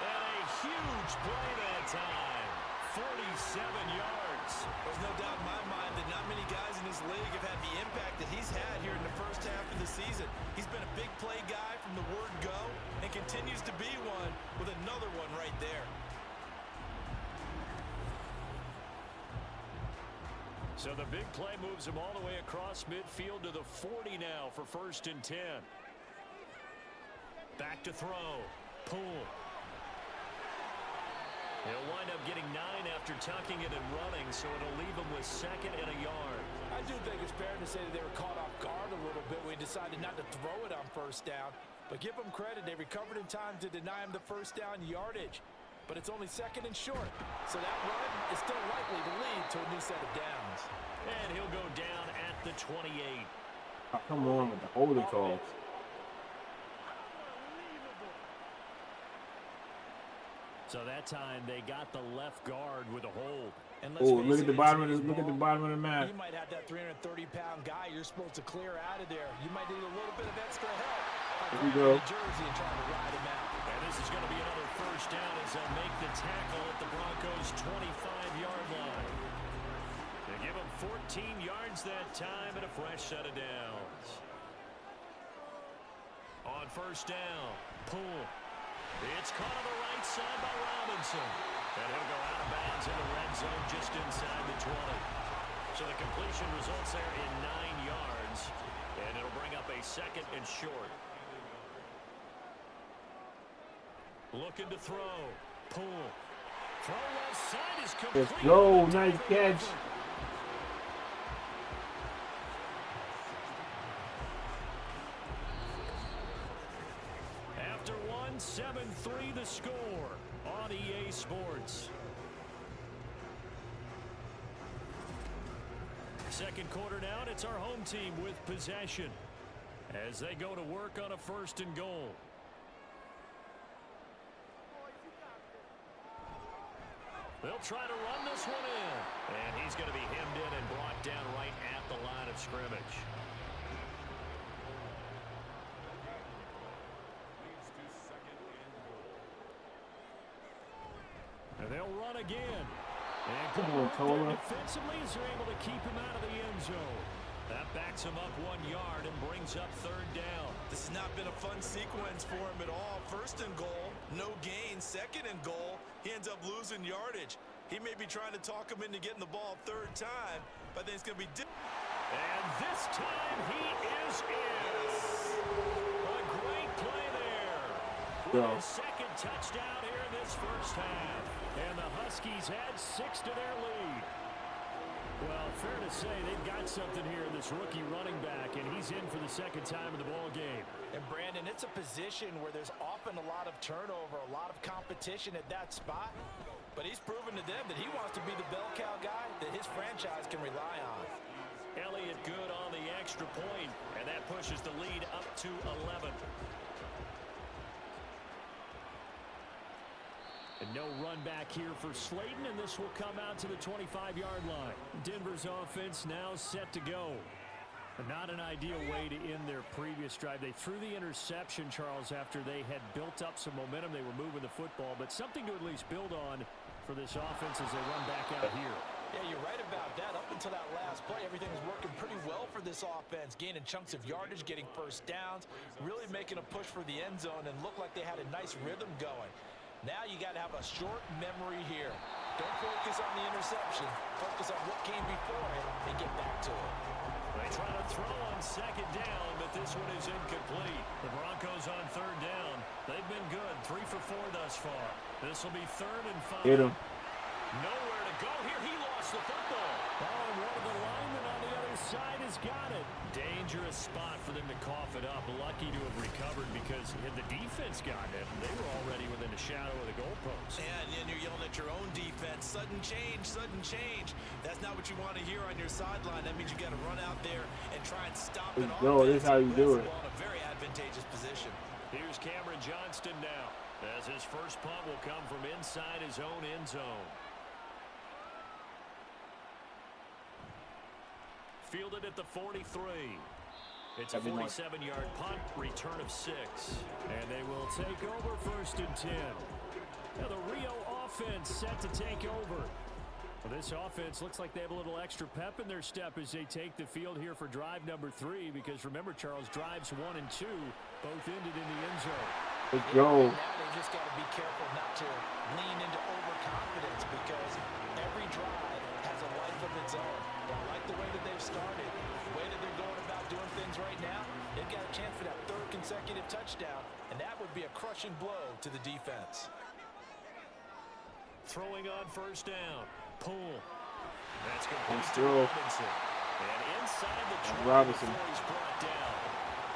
And a huge play that time. 47 yards. There's no doubt in my mind that not many guys in this league have had the impact that he's had here in the first half of the season. He's been a big play guy from the word go and continues to be one with another one right there. So the big play moves him all the way across midfield to the 40 now for 1st and 10. Back to throw. Pull. He'll wind up getting 9 after tucking it and running, so it'll leave him with 2nd and a yard. I do think it's fair to say that they were caught off guard a little bit when he decided not to throw it on 1st down. But give them credit, they recovered in time to deny him the 1st down yardage. But it's only 2nd and short, so that run is still likely to lead to a new set of downs. And he'll go down at the 28. Oh, come on with the holding call. So that time they got the left guard with a hold. And Oh, look at the bottom of this. Look at the bottom of the map. You might have that 330-pound guy you're supposed to clear out of there. You might need a little bit of extra help. Here we go. Jersey and trying to ride him out. And this is going to be another 1st down as they'll make the tackle at the Broncos' 25-yard line. They give him 14 yards that time and a fresh set of downs. On 1st down, pull. It's caught on the right side by Robinson. And he'll go out of bounds in the red zone just inside the 20. So the completion results there in 9 yards. And it'll bring up a 2nd and short. Looking to throw. Pull. Throw left side is complete. Let's go. Nice catch. After 7-3 the score on EA Sports. 2nd quarter now, and it's our home team with possession as they go to work on a 1st and goal. They'll try to run this one in. And he's going to be hemmed in and brought down right at the line of scrimmage. And they'll run again. And Come on, Tola. defensively as they're able to keep him out of the end zone. That backs him up 1 yard and brings up 3rd down. This has not been a fun sequence for him at all. 1st and goal, no gain. 2nd and goal, he ends up losing yardage. He may be trying to talk him into getting the ball 3rd time, but I think it's going to be And this time he is in. A great play there. With his 2nd touchdown here in this 1st half. And the Huskies add 6 to their lead. Well, fair to say they've got something here in this rookie running back, and he's in for the 2nd time in the ball game. And Brandon, it's a position where there's often a lot of turnover, a lot of competition at that spot. But he's proven to them that he wants to be the bell cow guy that his franchise can rely on. Elliott good on the extra point, and that pushes the lead up to 11. And no run back here for Slayton, and this will come out to the 25-yard line. Denver's offense now set to go. Not an ideal way to end their previous drive. They threw the interception, Charles, after they had built up some momentum. They were moving the football, but something to at least build on for this offense as they run back out here. Yeah, you're right about that. Up until that last play, everything was working pretty well for this offense, gaining chunks of yardage, getting first downs, really making a push for the end zone, and looked like they had a nice rhythm going. Now you got to have a short memory here. Don't focus on the interception. Focus on what came before it and get back to it. They try to throw on second down, but this one is incomplete. The Broncos on third down. They've been good, 3 for 4 thus far. This will be 3rd and 5. Hit him. Nowhere to go here. He lost the football. Oh, and one of the linemen on the other side has got it. Dangerous spot for them to cough it up. Lucky to have recovered because had the defense gotten it, they were already within the shadow of the goalpost. And then you're yelling at your own defense. Sudden change, sudden change. That's not what you want to hear on your sideline. That means you got to run out there and try and stop it. No, this is how you do it. In a very advantageous position. Here's Cameron Johnston now, as his first punt will come from inside his own end zone. Fielded at the 43. It's a 47-yard punt, return of 6. And they will take over 1st and 10. Now the Rio offense set to take over. Well, this offense looks like they have a little extra pep in their step as they take the field here for drive number 3. Because remember, Charles, drives 1 and 2 both ended in the end zone. Let's go. Now they just got to be careful not to lean into overconfidence because every drive has a life of its own. I like the way that they've started, the way that they're going about doing things right now. They've got a chance for that 3rd consecutive touchdown, and that would be a crushing blow to the defense. Throwing on 1st down. Pull. That's complete to throw. Robinson. And inside the 20 Robinson. before he's brought down.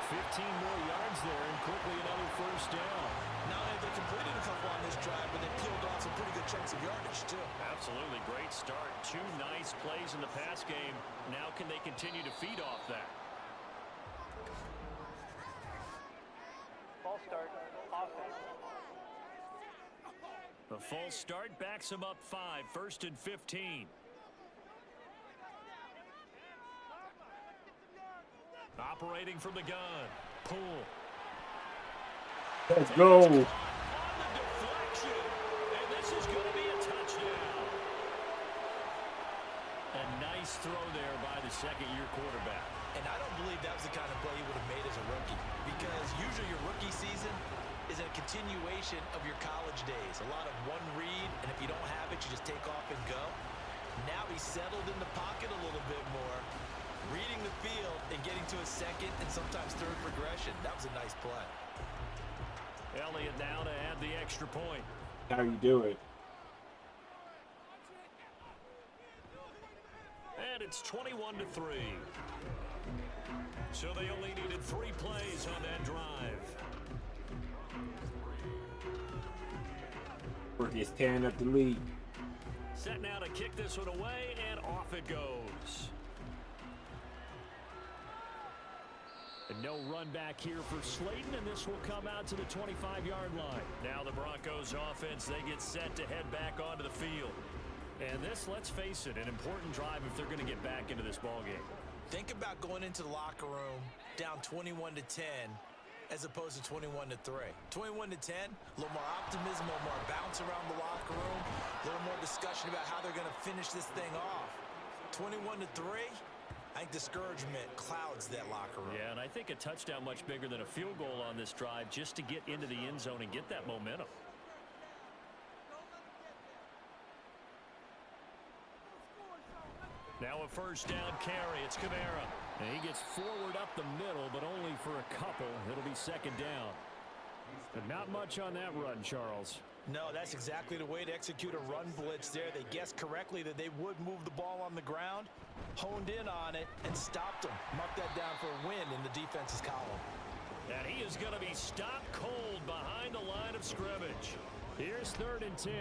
15 more yards there and quickly another 1st down. Not only have they completed a couple on this drive, but they peeled off some pretty good chunks of yardage, too. Absolutely great start. 2 nice plays in the pass game. Now can they continue to feed off that? False start, offense. The false start backs him up 5. 1st and 15. Operating from the gun. Pull. Let's go. On the deflection. And this is going to be a touchdown. A nice throw there by the second-year quarterback. And I don't believe that was the kind of play he would have made as a rookie, because usually your rookie season is a continuation of your college days. A lot of one read, and if you don't have it, you just take off and go. Now he's settled in the pocket a little bit more, reading the field and getting to a 2nd and sometimes 3rd progression. That was a nice play. Elliott now to add the extra point. How you do it. And it's 21-3. So they only needed 3 plays on that drive. Is tearing up the lead. Set now to kick this one away, and off it goes. And no run back here for Slayton, and this will come out to the 25-yard line. Now the Broncos offense, they get set to head back onto the field. And this, let's face it, an important drive if they're going to get back into this ballgame. Think about going into the locker room down 21-10 as opposed to 21-3. 21-10, a little more optimism, a little more bounce around the locker room, a little more discussion about how they're going to finish this thing off. 21-3, I think discouragement clouds that locker room. Yeah, and I think a touchdown much bigger than a field goal on this drive just to get into the end zone and get that momentum. Now a 1st down carry. It's Kamara. And he gets forward up the middle, but only for a couple. It'll be 2nd down. And not much on that run, Charles. No, that's exactly the way to execute a run blitz there. They guessed correctly that they would move the ball on the ground, honed in on it, and stopped them. Mark that down for a win in the defense's column. And he is going to be stopped cold behind the line of scrimmage. Here's 3rd and 10.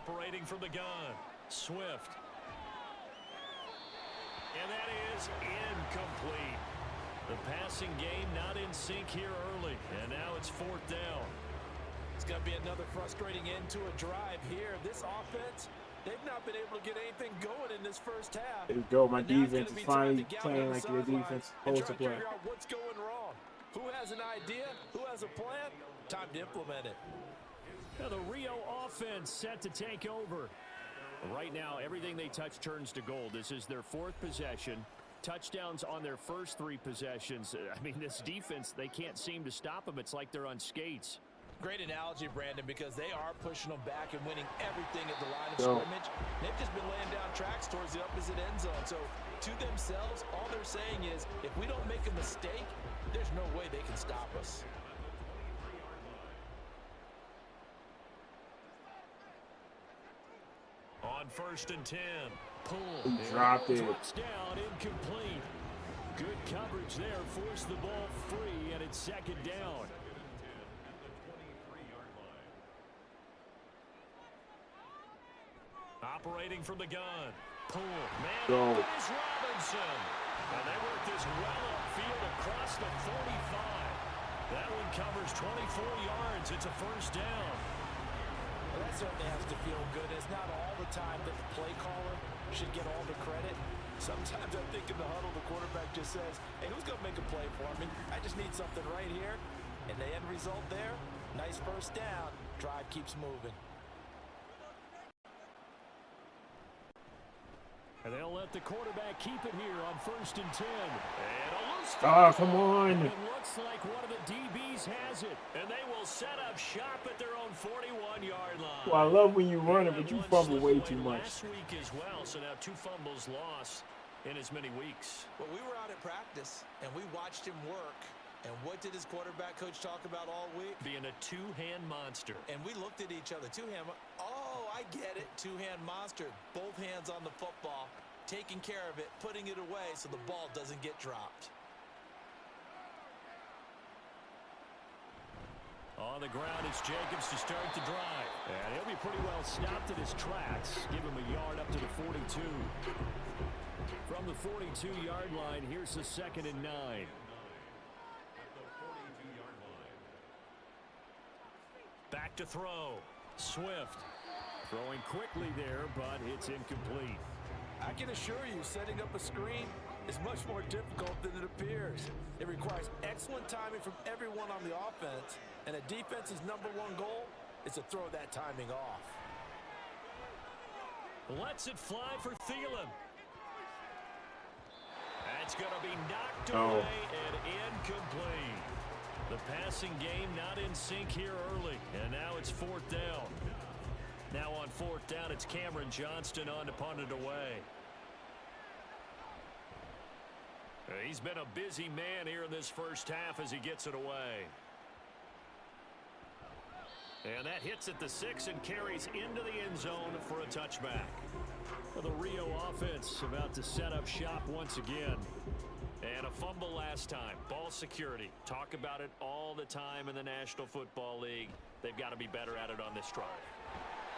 Operating from the gun, Swift. And that is incomplete. The passing game not in sync here early, and now it's 4th down. It's going to be another frustrating end to a drive here. This offense, they've not been able to get anything going in this first half. There we go. My And now it's defense gonna is be time finally to gallop playing on like the their sidelines defense is and supposed to try play. figure out what's going wrong. Who has an idea? Who has a plan? Time to implement it. Now the Rio offense set to take over. Right now, everything they touch turns to gold. This is their 4th possession. Touchdowns on their first 3 possessions. I mean, this defense, they can't seem to stop them. It's like they're on skates. Great analogy, Brandon, because they are pushing them back and winning everything at the line of scrimmage. They've just been laying down tracks towards the opposite end zone. So, to themselves, all they're saying is, if we don't make a mistake, there's no way they can stop us. On 1st and 10. Pull. He dropped it. Touchdown, incomplete. Good coverage there. Forced the ball free, and it's 2nd down. Operating from the gun. Pull. Man, Go. open is Robinson. And they work this well upfield across the 45. That one covers 24 yards. It's a 1st down. Well, that certainly has to feel good. It's not all the time that the play caller should get all the credit. Sometimes I think in the huddle, the quarterback just says, hey, who's going to make a play for me? I just need something right here. And the end result there, nice 1st down. Drive keeps moving. And they'll let the quarterback keep it here on 1st and 10. And a loose Oh, come on. It looks like one of the DBs has it. And they will set up shop at their own 41-yard line. Well, I love when you run it, but you One fumble slip way away too much. last week as well, so now 2 fumbles lost in as many weeks. Well, we were out at practice, and we watched him work. And what did his quarterback coach talk about all week? Being a 2-hand monster. And we looked at each other. 2-hand. Oh, I get it. 2-hand monster. Both hands on the football, taking care of it, putting it away so the ball doesn't get dropped. On the ground, it's Jacobs to start the drive. And he'll be pretty well stopped in his tracks. Give him a yard up to the 42. From the 42-yard line, here's the 2nd and 9. Back to throw. Swift. Throwing quickly there, but it's incomplete. I can assure you, setting up a screen is much more difficult than it appears. It requires excellent timing from everyone on the offense, and a defense's #1 goal is to throw that timing off. Lets it fly for Thielen. That's going to be knocked Oh. away and incomplete. The passing game not in sync here early, and now it's 4th down. Now on 4th down, it's Cameron Johnston on to punt it away. He's been a busy man here in this first half as he gets it away. And that hits at the 6 and carries into the end zone for a touchback. Well, the Rio offense about to set up shop once again. And a fumble last time. Ball security. Talk about it all the time in the National Football League. They've got to be better at it on this drive.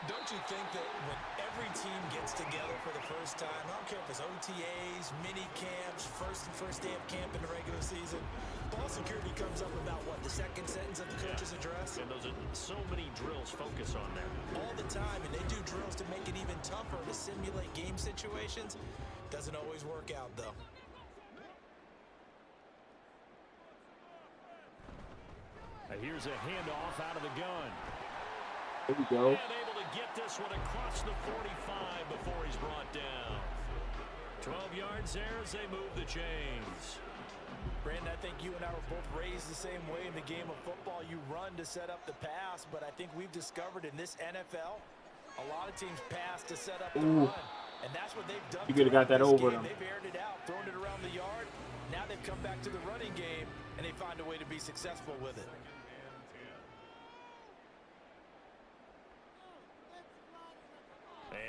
Don't you think that when every team gets together for the first time, I don't care if it's OTAs, mini camps, first day of camp in the regular season, ball security comes up about what, the 2nd sentence of the coach's address? And those are so many drills focus on that. All the time, and they do drills to make it even tougher to simulate game situations. Doesn't always work out, though. Here's a handoff out of the gun. There we go. And able to get this one across the 45 before he's brought down. 12 yards there as they move the chains. Brandon, I think you and I were both raised the same way in the game of football. You run to set up the pass, but I think we've discovered in this NFL, a lot of teams pass to set up the run. And that's what they've done. You could have got that over them. They've aired it out, thrown it around the yard. Now they've come back to the running game, and they find a way to be successful with it.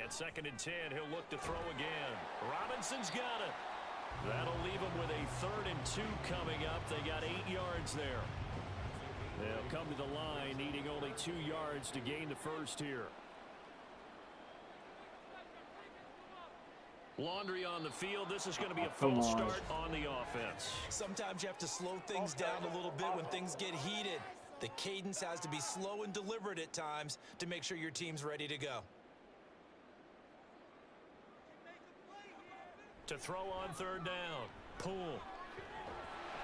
And 2nd and 10, he'll look to throw again. Robinson's got it. That'll leave him with a 3rd and 2 coming up. They got 8 yards there. They'll come to the line, needing only 2 yards to gain the first here. Laundry on the field. This is going to be a Come false on. start on the offense. Sometimes you have to slow things down a little bit when things get heated. The cadence has to be slow and deliberate at times to make sure your team's ready to go. To throw on third down. Poole.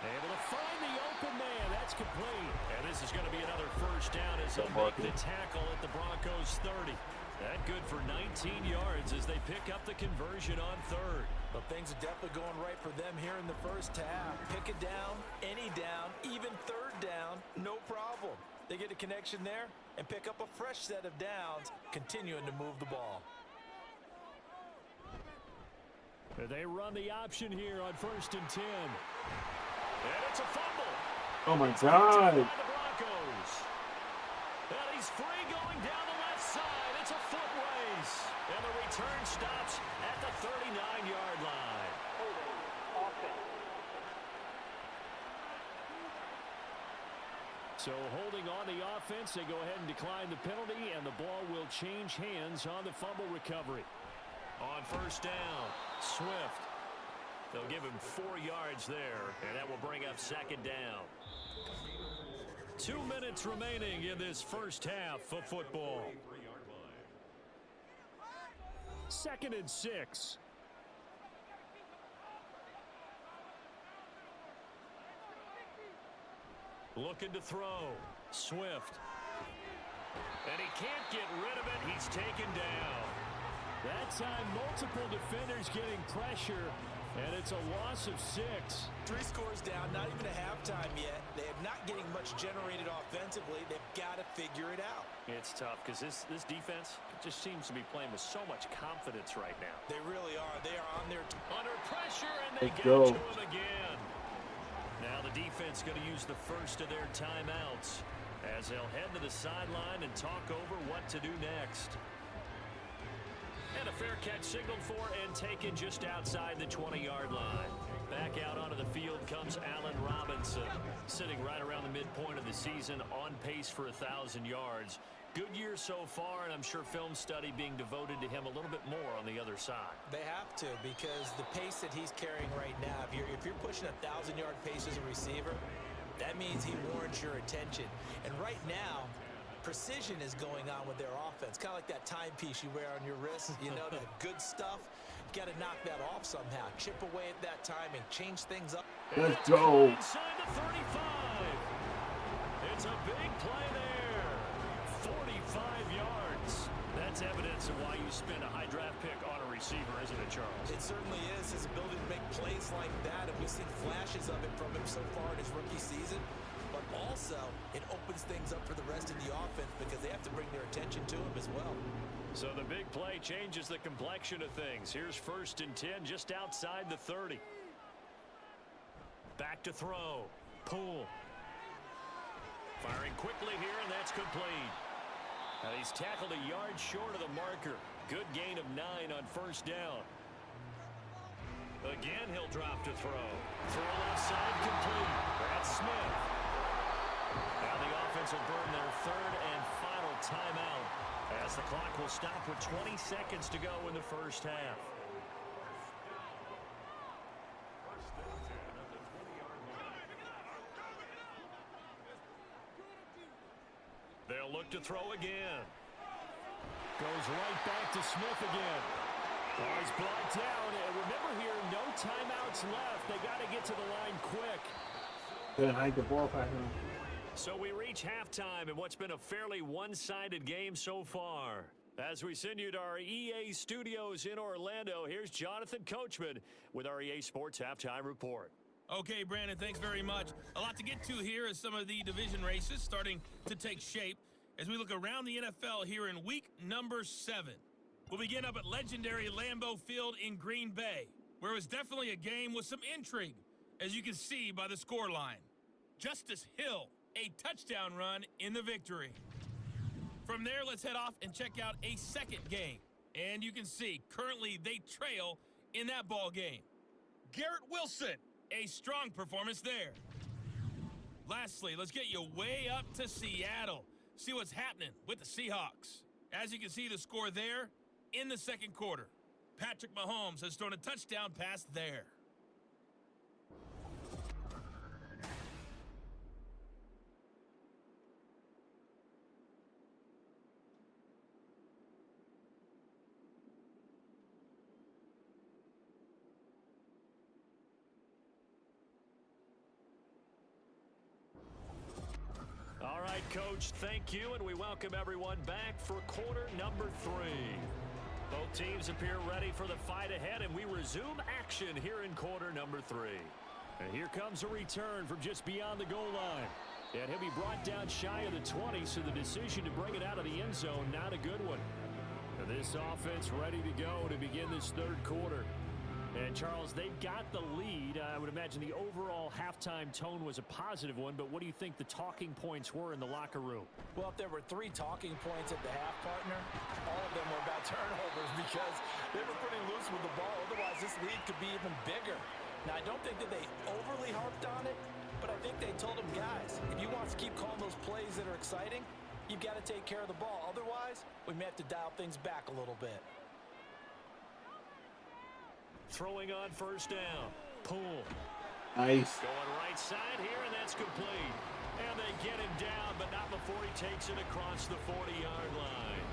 Able to find the open man. That's complete. And this is going to be another first down as they make the tackle at the Broncos 30. That good for 19 yards as they pick up the conversion on third. But things are definitely going right for them here in the first half. Pick it down, any down, even third down, no problem. They get a connection there and pick up a fresh set of downs, continuing to move the ball. They run the option here on 1st and 10. And it's a fumble. Oh my It's picked God. up by the Broncos. And he's free going down the left side. It's a foot race. And the return stops at the 39-yard line. Offense. So holding on the offense, they go ahead and decline the penalty, and the ball will change hands on the fumble recovery. On first down, Swift. They'll give him 4 yards there, and that will bring up second down. 2 minutes remaining in this first half of football. 2nd and 6. Looking to throw. Swift. And he can't get rid of it. He's taken down. That time, multiple defenders getting pressure, and it's a loss of 6. 3 scores down, not even a halftime yet. They are not getting much generated offensively. They've got to figure it out. It's tough because this defense just seems to be playing with so much confidence right now. They really are. They are on their Under pressure, and they Let's get go. to him again. Now the defense going to use the first of their timeouts as they'll head to the sideline and talk over what to do next. And a fair catch signaled for and taken just outside the 20-yard line. Back out onto the field comes Allen Robinson, sitting right around the midpoint of the season, on pace for 1,000 yards. Good year so far, and I'm sure film study being devoted to him a little bit more on the other side. They have to, because the pace that he's carrying right now, if you're pushing a 1,000-yard pace as a receiver, that means he warrants your attention. And right now, precision is going on with their offense, kind of like that timepiece you wear on your wrist. You know, that good stuff. Got to knock that off somehow. Chip away at that timing. Change things up. Let's go. Inside the 35. It's a big play there. 45 yards. That's evidence of why you spend a high draft pick on a receiver, isn't it, Charles? It certainly is. His ability to make plays like that, and we've seen flashes of it from him so far in his rookie season. But also, it opens things up for the rest of the offense because they have to bring their attention to him as well. So the big play changes the complexion of things. Here's 1st and 10 just outside the 30. Back to throw. Poole. Firing quickly here, and that's complete. Now he's tackled a yard short of the marker. Good gain of 9 on first down. Again, he'll drop to throw. Throw left side complete. That's Smith. Now the offense will burn their 3rd and final timeout as the clock will stop with 20 seconds to go in the first half. They'll look to throw again. Goes right back to Smith again. Oh, he's blocked down. And remember here, no timeouts left. They got to get to the line quick. Then hide the ball back on. So we reach halftime in what's been a fairly one-sided game so far. As we send you to our EA studios in Orlando, here's Jonathan Coachman with our EA Sports Halftime Report. Okay, Brandon, thanks very much. A lot to get to here as some of the division races starting to take shape as we look around the NFL here in week number 7. We'll begin up at legendary Lambeau Field in Green Bay, where it was definitely a game with some intrigue, as you can see by the scoreline. Justice Hill, a touchdown run in the victory. From there, let's head off and check out a second game. And you can see, currently they trail in that ball game. Garrett Wilson, a strong performance there. Lastly, let's get you way up to Seattle. See what's happening with the Seahawks. As you can see, the score there in the second quarter. Patrick Mahomes has thrown a touchdown pass there. All right, Coach, thank you, and we welcome everyone back for quarter number 3. Both teams appear ready for the fight ahead, and we resume action here in quarter number 3. And here comes a return from just beyond the goal line. And he'll be brought down shy of the 20, so the decision to bring it out of the end zone, not a good one. And this offense ready to go to begin this third quarter. And, Charles, they've got the lead. I would imagine the overall halftime tone was a positive one, but what do you think the talking points were in the locker room? Well, if there were 3 talking points at the half, partner, all of them were about turnovers because they were pretty loose with the ball. Otherwise, this lead could be even bigger. Now, I don't think that they overly harped on it, but I think they told them, guys, if you want to keep calling those plays that are exciting, you've got to take care of the ball. Otherwise, we may have to dial things back a little bit. Throwing on first down. Poole. Nice. Going right side here, and that's complete. And they get him down, but not before he takes it across the 40-yard line.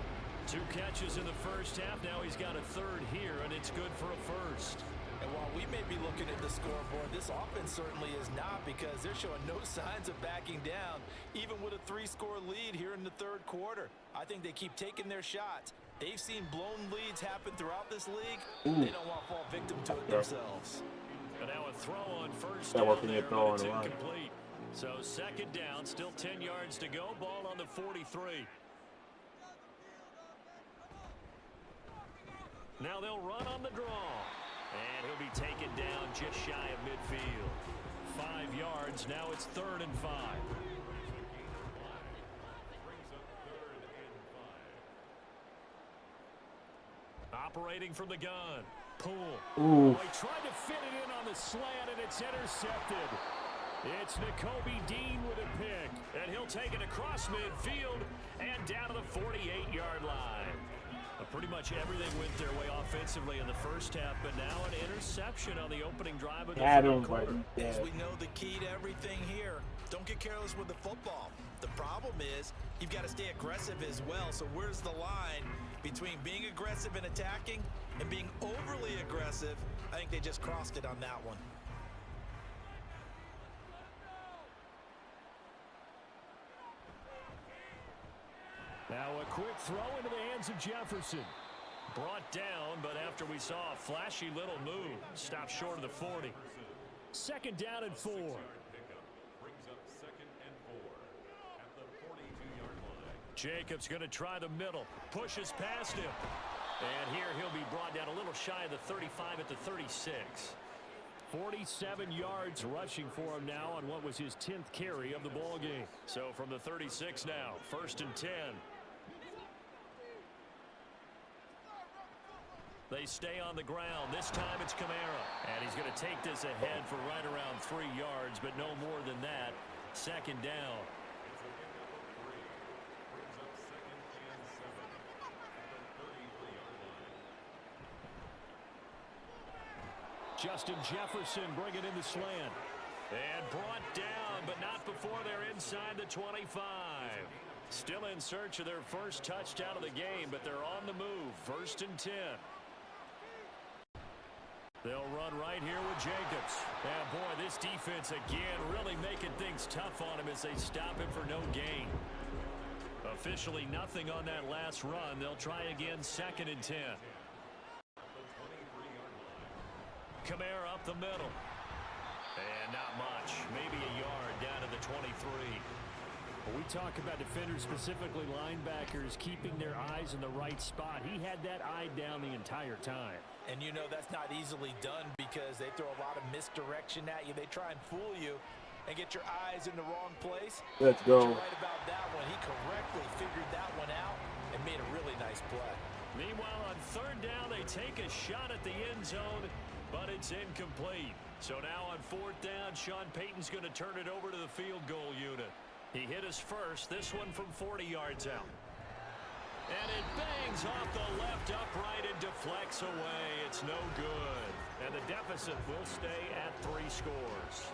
2 catches in the first half. Now he's got a third here, and it's good for a first. And while we may be looking at the scoreboard, this offense certainly is not, because they're showing no signs of backing down, even with a 3-score lead here in the third quarter. I think they keep taking their shots. They've seen blown leads happen throughout this league. They don't want to fall victim to it themselves. And now a throw on first down there, but it's incomplete. So second down, still 10 yards to go. Ball on the 43. Now they'll run on the draw. And he'll be taken down just shy of midfield. 5 yards. Now it's 3rd and 5. Operating from the gun. Poole. Oh, he tried to fit it in on the slant, and it's intercepted. It's Nakobe Dean with a pick, and he'll take it across midfield and down to the 48-yard line. Pretty much everything went their way offensively in the first half, but now an interception on the opening drive of the third quarter. As we know, the key to everything here, don't get careless with the football. The problem is you've got to stay aggressive as well. So where's the line between being aggressive and attacking and being overly aggressive? I think they just crossed it on that one. Now a quick throw into the hands of Jefferson. Brought down, but after we saw a flashy little move, stopped short of the 40. Second down and 4. Jacobs going to try the middle. Pushes past him. And here he'll be brought down a little shy of the 35 at the 36. 47 yards rushing for him now on what was his 10th carry of the ball game. So from the 36 now, 1st and 10. They stay on the ground. This time it's Kamara. And he's going to take this ahead for right around 3 yards, but no more than that. Second down. Justin Jefferson bringing in the slant. And brought down, but not before they're inside the 25. Still in search of their first touchdown of the game, but they're on the move. 1st and 10. They'll run right here with Jacobs. And boy, this defense again really making things tough on him as they stop him for no gain. Officially nothing on that last run. They'll try again 2nd and 10. Kamara up the middle. And not much. Maybe a yard down to the 23. When we talk about defenders, specifically linebackers, keeping their eyes in the right spot. He had that eye down the entire time. And you know that's not easily done because they throw a lot of misdirection at you. They try and fool you and get your eyes in the wrong place. Let's go. But you're right about that one. He correctly figured that one out and made a really nice play. Meanwhile, on 3rd down, they take a shot at the end zone, but it's incomplete. So now on 4th down, Sean Payton's going to turn it over to the field goal unit. He hit us first, this one from 40 yards out. And it bangs off the left upright and deflects away. it's no good. And the deficit will stay at 3 scores.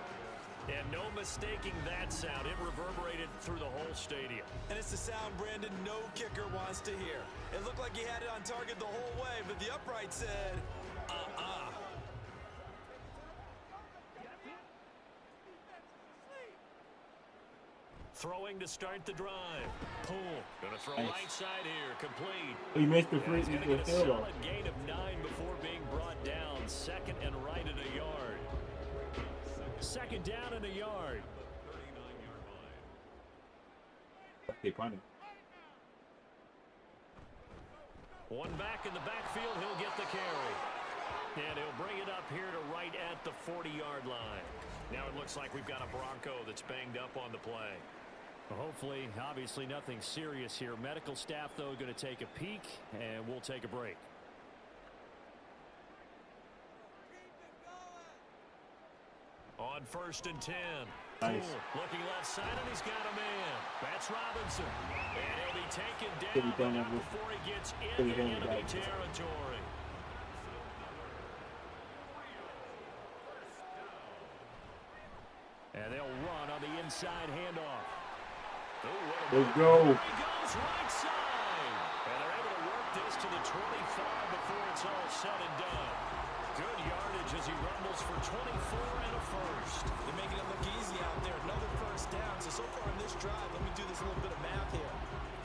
And no mistaking that sound. It reverberated through the whole stadium. And it's the sound Brandon no kicker wants to hear. It looked like he had it on target the whole way, but the upright said, Throwing to start the drive. Poole gonna throw right side here, complete. He missed the free He's gonna get a field goal. solid gain of 9 before being brought down. Second and right at a yard. Second down and a yard. They punted. One back in the backfield, he'll get the carry. And he'll bring it up here to right at the 40-yard line. Now it looks like we've got a Bronco that's banged up on the play. Hopefully, obviously nothing serious here. Medical staff, though, going to take a peek, and we'll take a break. On 1st and 10. Nice. Looking left side, and he's got a man. That's Robinson. And he'll be taken down but not before he gets into enemy territory. And they'll run on the inside handoff. Let's go. He goes right side. And they're able to work this to the 25 before it's all said and done. Good yardage as he rumbles for 24 and a first. They're making it look easy out there. Another first down. So far in this drive, let me do this little bit of math here.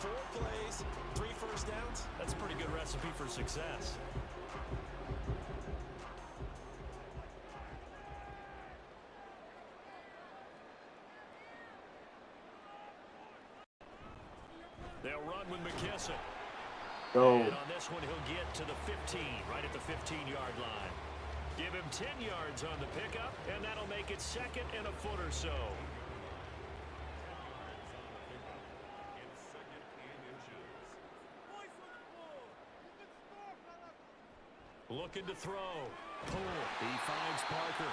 4 plays, 3 first downs. That's a pretty good recipe for success. They'll run with McKissick. Go. And on this one, he'll get to the 15, right at the 15-yard line. Give him 10 yards on the pickup, and that'll make it second and a foot or so. Looking to throw. Pull. He finds Parker.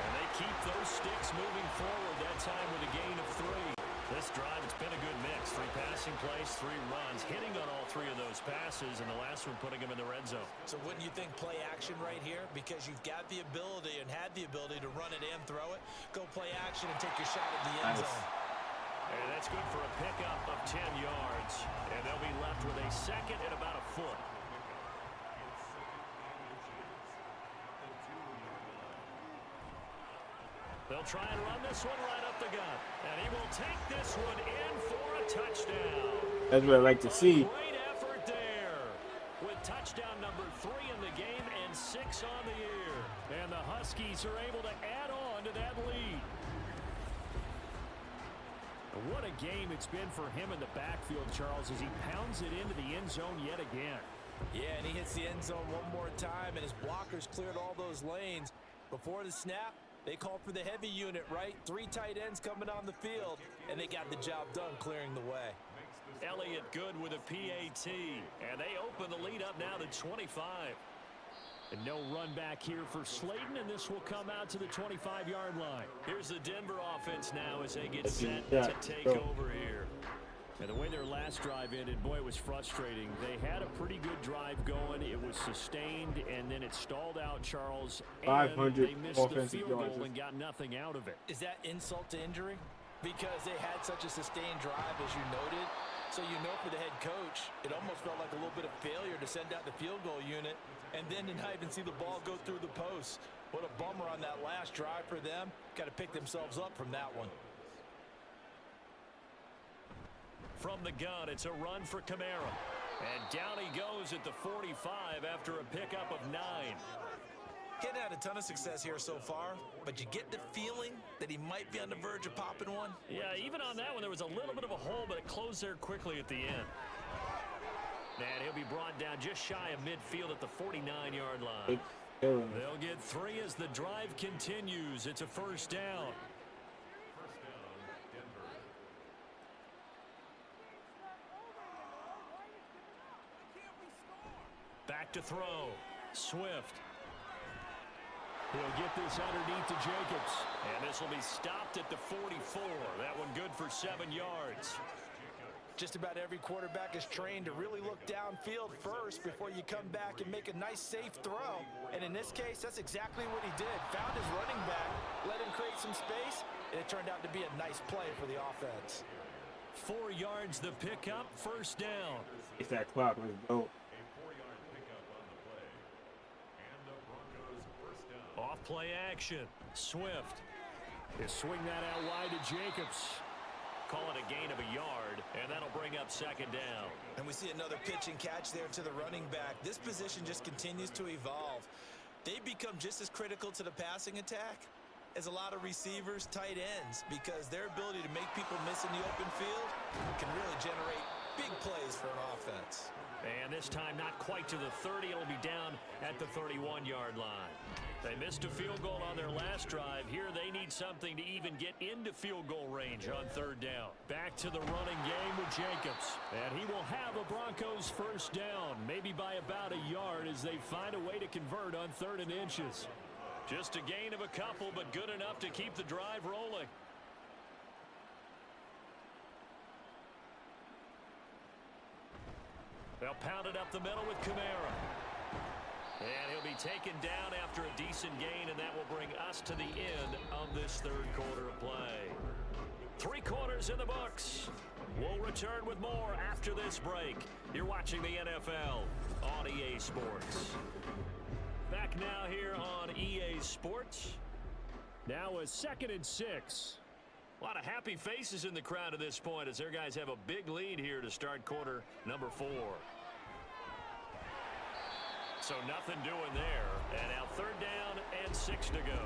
And they keep those sticks moving forward, that time with a gain of 3. This drive, it's been a good mix. 3 passing plays, 3 runs, hitting on all 3 of those passes, and the last one putting him in the red zone. So wouldn't you think play action right here? Because you've got the ability and had the ability to run it and throw it. Go play action and take your shot at the end zone. And that's good for a pickup of 10 yards. And they'll be left with a second and about a foot. They'll try and run this one right up the gut. And he will take this one in for a touchdown. That's what I like to see. Great effort there. With touchdown number 3 in the game and 6 on the year. And the Huskies are able to add on to that lead. What a game it's been for him in the backfield, Charles, as he pounds it into the end zone yet again. Yeah, and he hits the end zone one more time, and his blockers cleared all those lanes. Before the snap, they called for the heavy unit, right? 3 tight ends coming on the field, and they got the job done clearing the way. Elliott good with a PAT, and they open the lead up now to 25. And no run back here for Slayton, and this will come out to the 25-yard line. Here's the Denver offense now as they get set to take over here. And the way their last drive ended, boy, it was frustrating. They had a pretty good drive going. It was sustained, and then it stalled out, Charles. 500 they missed the offensive field goal yards. and got nothing out of it. Is that insult to injury? Because they had such a sustained drive, as you noted. So you know for the head coach, it almost felt like a little bit of failure to send out the field goal unit and then to not even see the ball go through the post. What a bummer on that last drive for them. Got to pick themselves up from that one. From the gun, it's a run for Kamara. And down he goes at the 45 after a pickup of 9. Getting had a ton of success here so far, but you get the feeling that he might be on the verge of popping one. Yeah, even on that one, there was a little bit of a hole, but it closed there quickly at the end. And he'll be brought down just shy of midfield at the 49-yard line. They'll get 3 as the drive continues. It's a first down. Back to throw. Swift. He'll get this underneath to Jacobs. And this will be stopped at the 44. That one good for 7 yards. Just about every quarterback is trained to really look downfield first before you come back and make a nice, safe throw. And in this case, that's exactly what he did. Found his running back, let him create some space, and it turned out to be a nice play for the offense. 4 yards the pickup, first down. It's that clock. Let's go. Off play action. Swift. They swing that out wide to Jacobs. Call it a gain of a yard, and that'll bring up second down. And we see another pitch and catch there to the running back. This position just continues to evolve. They become just as critical to the passing attack as a lot of receivers, tight ends, because their ability to make people miss in the open field can really generate big plays for an offense. And this time not quite to the 30. It'll be down at the 31-yard line. They missed a field goal on their last drive. Here they need something to even get into field goal range on third down. Back to the running game with Jacobs. And he will have a Broncos first down, maybe by about a yard as they find a way to convert on 3rd and inches. Just a gain of a couple, but good enough to keep the drive rolling. They'll pound it up the middle with Kamara. And he'll be taken down after a decent gain, and that will bring us to the end of this 3rd quarter of play. 3 quarters in the books. We'll return with more after this break. You're watching the NFL on EA Sports. Back now here on EA Sports. Now a 2nd and 6. A lot of happy faces in the crowd at this point as their guys have a big lead here to start quarter number 4. So nothing doing there. And now 3rd down and 6 to go.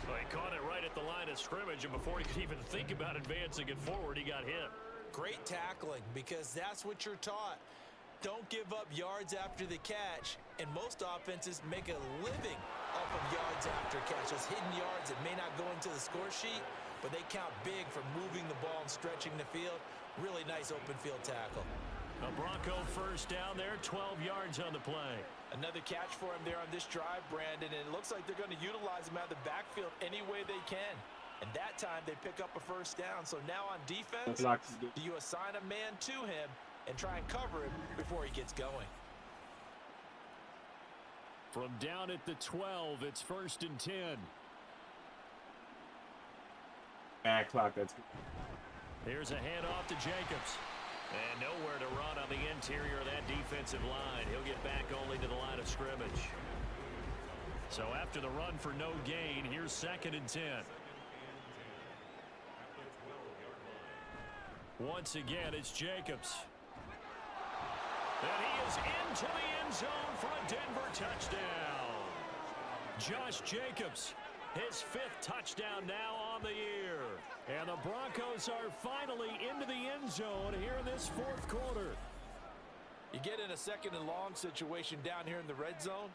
Well, he caught it right at the line of scrimmage, and before he could even think about advancing it forward, he got hit. Great tackling, because that's what you're taught. Don't give up yards after the catch, and most offenses make a living off of yards after catch. Those hidden yards that may not go into the score sheet, but they count big for moving the ball and stretching the field. Really nice open field tackle. A Bronco first down there, 12 yards on the play. Another catch for him there on this drive, Brandon, and it looks like they're going to utilize him out of the backfield any way they can. And that time they pick up a first down. So now on defense, do you assign a man to him and try and cover him before he gets going? From down at the 12, it's 1st and 10. Bad clock. That's good. Here's a handoff to Jacobs. And nowhere to run on the interior of that defensive line. He'll get back only to the line of scrimmage. So after the run for no gain, here's 2nd and 10. Once again, it's Jacobs. And he is into the end zone for a Denver touchdown. Josh Jacobs, his 5th touchdown now on the year. And the Broncos are finally into the end zone here in this 4th quarter. You get in a 2nd and long situation down here in the red zone.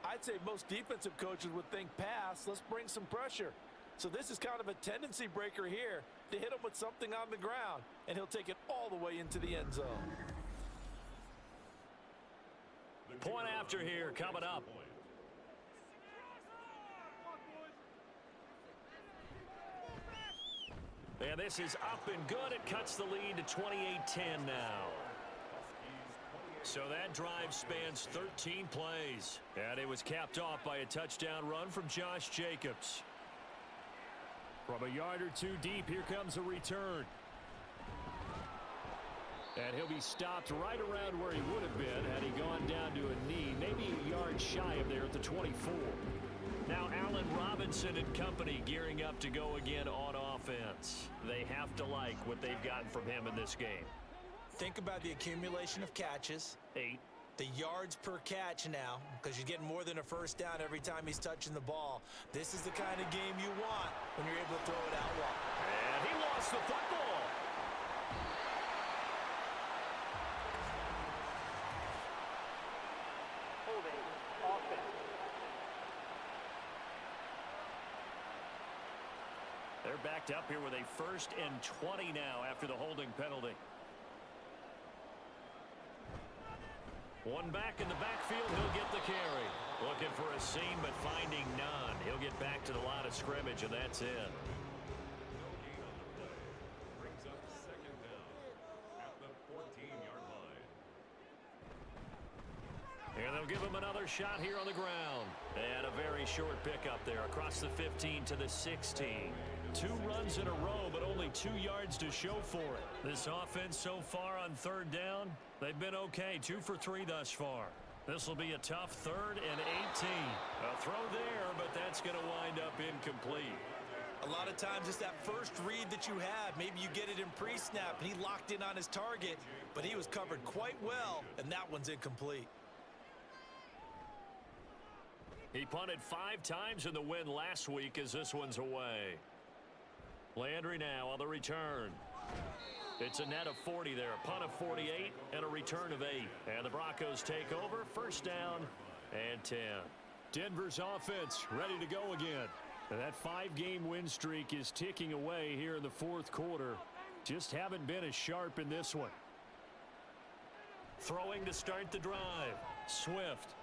I'd say most defensive coaches would think pass, let's bring some pressure. So this is kind of a tendency breaker here to hit him with something on the ground, and he'll take it all the way into the end zone. Point after here coming up. And this is up and good. It cuts the lead to 28-10 now. So that drive spans 13 plays. And it was capped off by a touchdown run from Josh Jacobs. From a yard or 2 deep, here comes a return. And he'll be stopped right around where he would have been had he gone down to a knee, maybe a yard shy of there at the 24. Now Allen Robinson and company gearing up to go again on offense. They have to like what they've gotten from him in this game. Think about the accumulation of catches. 8. The yards per catch now, because you're getting more than a first down every time he's touching the ball. This is the kind of game you want when you're able to throw it out wide. And he lost the football. Holding. Offense. They're backed up here with a 1st and 20 now after the holding penalty. One back in the backfield, he'll get the carry. Looking for a seam, but finding none. He'll get back to the line of scrimmage, and that's it. Brings up 2nd down at the 14. him another shot here on the ground. And a very short pickup there across the 15 to the 16. 2 runs in a row, but only 2 yards to show for it. This offense so far on third down, they've been okay. 2 for 3 thus far. This will be a tough 3rd and 18. A throw there, but that's going to wind up incomplete. A lot of times it's that first read that you have. Maybe you get it in pre-snap, and he locked in on his target, but he was covered quite well, and that one's incomplete. He punted 5 times in the win last week as this one's away. Landry now on the return. It's a net of 40 there, a punt of 48 and a return of 8. And the Broncos take over, first down and 10. Denver's offense ready to go again. And that 5-game win streak is ticking away here in the 4th quarter. Just haven't been as sharp in this one. Throwing to start the drive. Swift.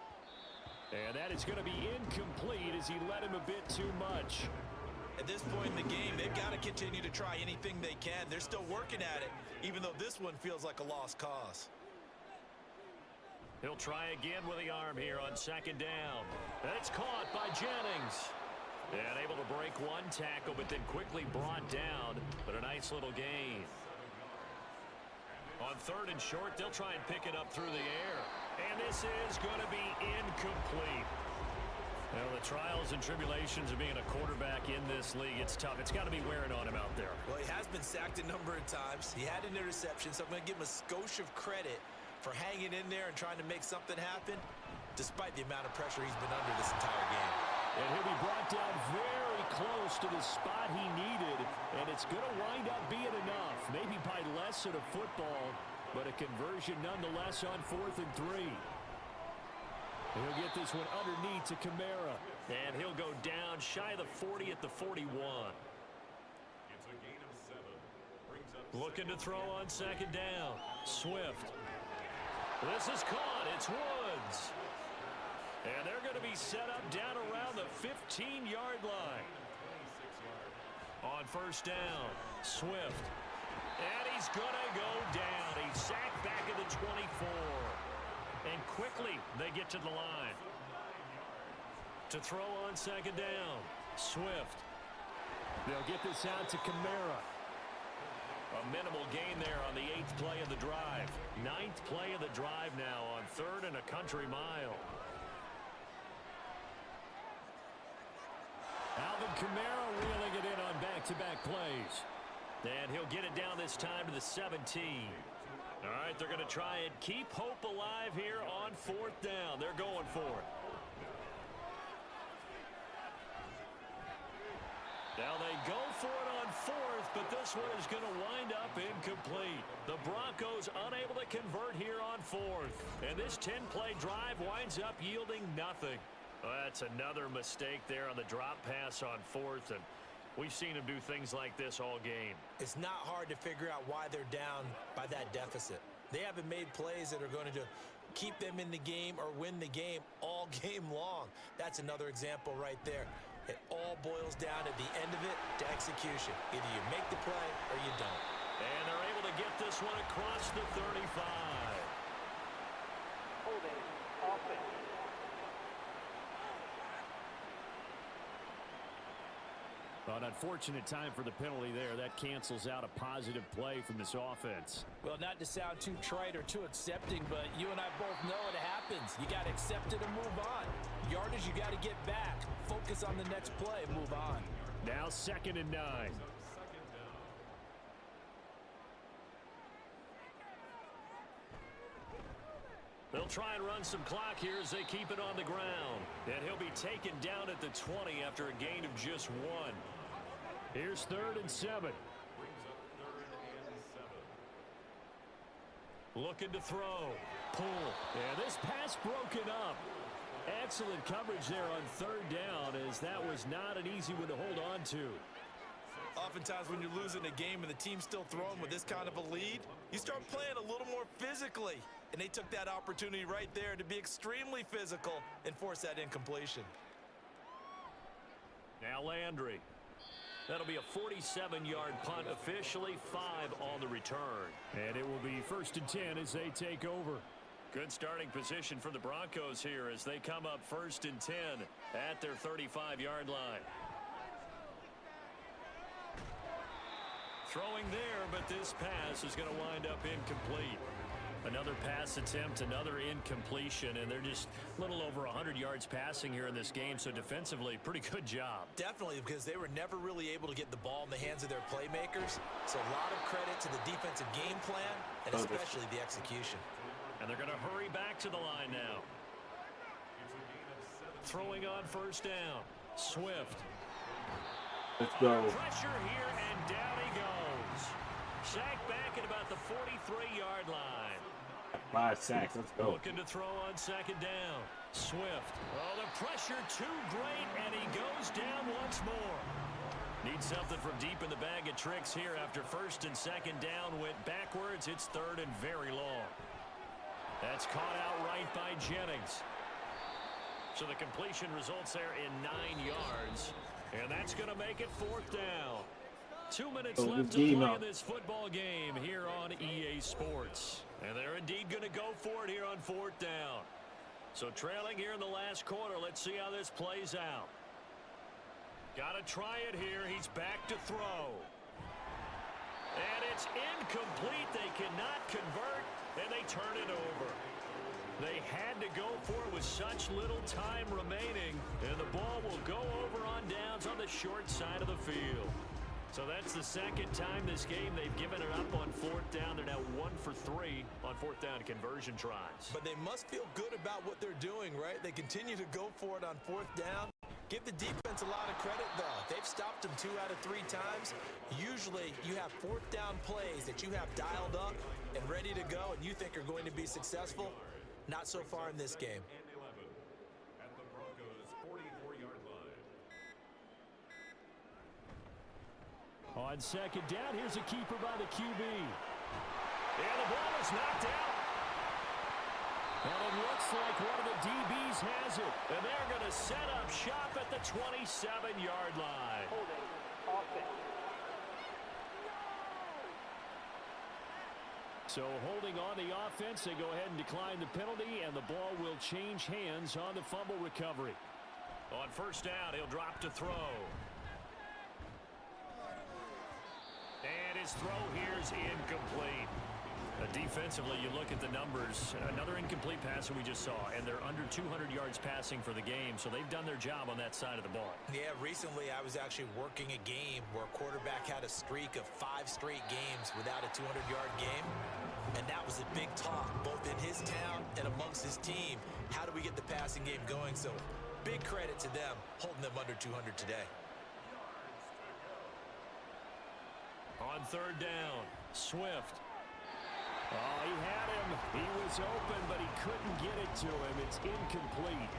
And that is going to be incomplete as he let him a bit too much. At this point in the game, they've got to continue to try anything they can. They're still working at it, even though this one feels like a lost cause. He'll try again with the arm here on 2nd down. That's caught by Jennings. And able to break 1 tackle, but then quickly brought down. But a nice little gain. On 3rd and short, they'll try and pick it up through the air. And this is going to be incomplete. Well, the trials and tribulations of being a quarterback in this league, it's tough. It's got to be wearing on him out there. Well, he has been sacked a number of times. He had an interception, so I'm going to give him a skosh of credit for hanging in there and trying to make something happen, despite the amount of pressure he's been under this entire game. And he'll be brought down very close to the spot he needed, and it's going to wind up being enough. Maybe by less than a football, but a conversion nonetheless on 4th and 3. He'll get this one underneath to Kamara. And he'll go down shy of the 40 at the 41. It's a gain of 7. Brings up Looking to throw on 2nd down. Swift. This is caught. It's Woods. And they're going to be set up down around the 15-yard line. On 1st down, Swift. And he's going to go down. He's sacked back at the 24. And quickly, they get to the line. To throw on 2nd down, Swift. They'll get this out to Kamara. A minimal gain there on the 8th play of the drive. 9th play of the drive now on 3rd and a country mile. Alvin Kamara reeling it in on back-to-back plays. And he'll get it down this time to the 17. All right, they're going to try and keep hope alive here on 4th down. They're going for it. Now they go for it on 4th, but this one is going to wind up incomplete. The Broncos unable to convert here on 4th. And this 10-play drive winds up yielding nothing. Well, that's another mistake there on the drop pass on 4th, and we've seen him do things like this all game. It's not hard to figure out why they're down by that deficit. They haven't made plays that are going to keep them in the game or win the game all game long. That's another example right there. It all boils down at the end of it to execution. Either you make the play or you don't. And they're able to get this one across the 35. Holding. Offense. Well, an unfortunate time for the penalty there. That cancels out a positive play from this offense. Well, not to sound too trite or too accepting, but you and I both know it happens. You got to accept it and move on. Yardage, you got to get back. Focus on the next play and move on. Now 2nd and 9. They'll try and run some clock here as they keep it on the ground. And he'll be taken down at the 20 after a gain of just 1. Here's 3rd and 7. Looking to throw. Pull. And this pass broken up. Excellent coverage there on 3rd down, as that was not an easy one to hold on to. Oftentimes when you're losing a game and the team's still throwing with this kind of a lead, you start playing a little more physically. And they took that opportunity right there to be extremely physical and force that incompletion. Now Landry. That'll be a 47-yard punt, officially 5 on the return. And it will be 1st and 10 as they take over. Good starting position for the Broncos here as they come up 1st and 10 at their 35-yard line. Throwing there, but this pass is going to wind up incomplete. Another pass attempt, another incompletion, and they're just a little over 100 yards passing here in this game, so defensively, pretty good job. Definitely, because they were never really able to get the ball in the hands of their playmakers, so a lot of credit to the defensive game plan, and especially the execution. And they're going to hurry back to the line now. Throwing on 1st down. Swift. Let's go. Pressure here, and down he goes. Sacked back at about the 43-yard line. 5 sacks. Let's go. Looking to throw on 2nd down. Swift. Oh, the pressure too great, and he goes down once more. Needs something from deep in the bag of tricks here after 1st and 2nd down went backwards. It's 3rd and very long. That's caught outright by Jennings. So the completion results there in 9 yards. And that's going to make it 4th down. 2 minutes left to play in this football game here on EA Sports. And they're indeed going to go for it here on 4th down. So trailing here in the last quarter, let's see how this plays out. Got to try it here. He's back to throw. And it's incomplete. They cannot convert, and they turn it over. They had to go for it with such little time remaining, and the ball will go over on downs on the short side of the field. So that's the 2nd time this game they've given it up on 4th down. They're now 1 for 3 on 4th down conversion tries. But they must feel good about what they're doing, right? They continue to go for it on 4th down. Give the defense a lot of credit, though. They've stopped them 2 out of 3 times. Usually, you have 4th down plays that you have dialed up and ready to go, and you think are going to be successful. Not so far in this game. At the Broncos' 44-yard line. On 2nd down, here's a keeper by the QB. And the ball is knocked out. And it looks like one of the DBs has it. And they're going to set up shop at the 27-yard line. Holding. Offense. So holding on the offense, they go ahead and decline the penalty, and the ball will change hands on the fumble recovery. On 1st down, he'll drop to throw. And his throw here is incomplete. Defensively, you look at the numbers. Another incomplete pass that we just saw, and they're under 200 yards passing for the game, so they've done their job on that side of the ball. Yeah, recently I was actually working a game where a quarterback had a streak of 5 straight games without a 200-yard game, and that was a big talk, both in his town and amongst his team. How do we get the passing game going? So big credit to them, holding them under 200 today. On 3rd down, Swift. Oh, he had him. He was open, but he couldn't get it to him. It's incomplete.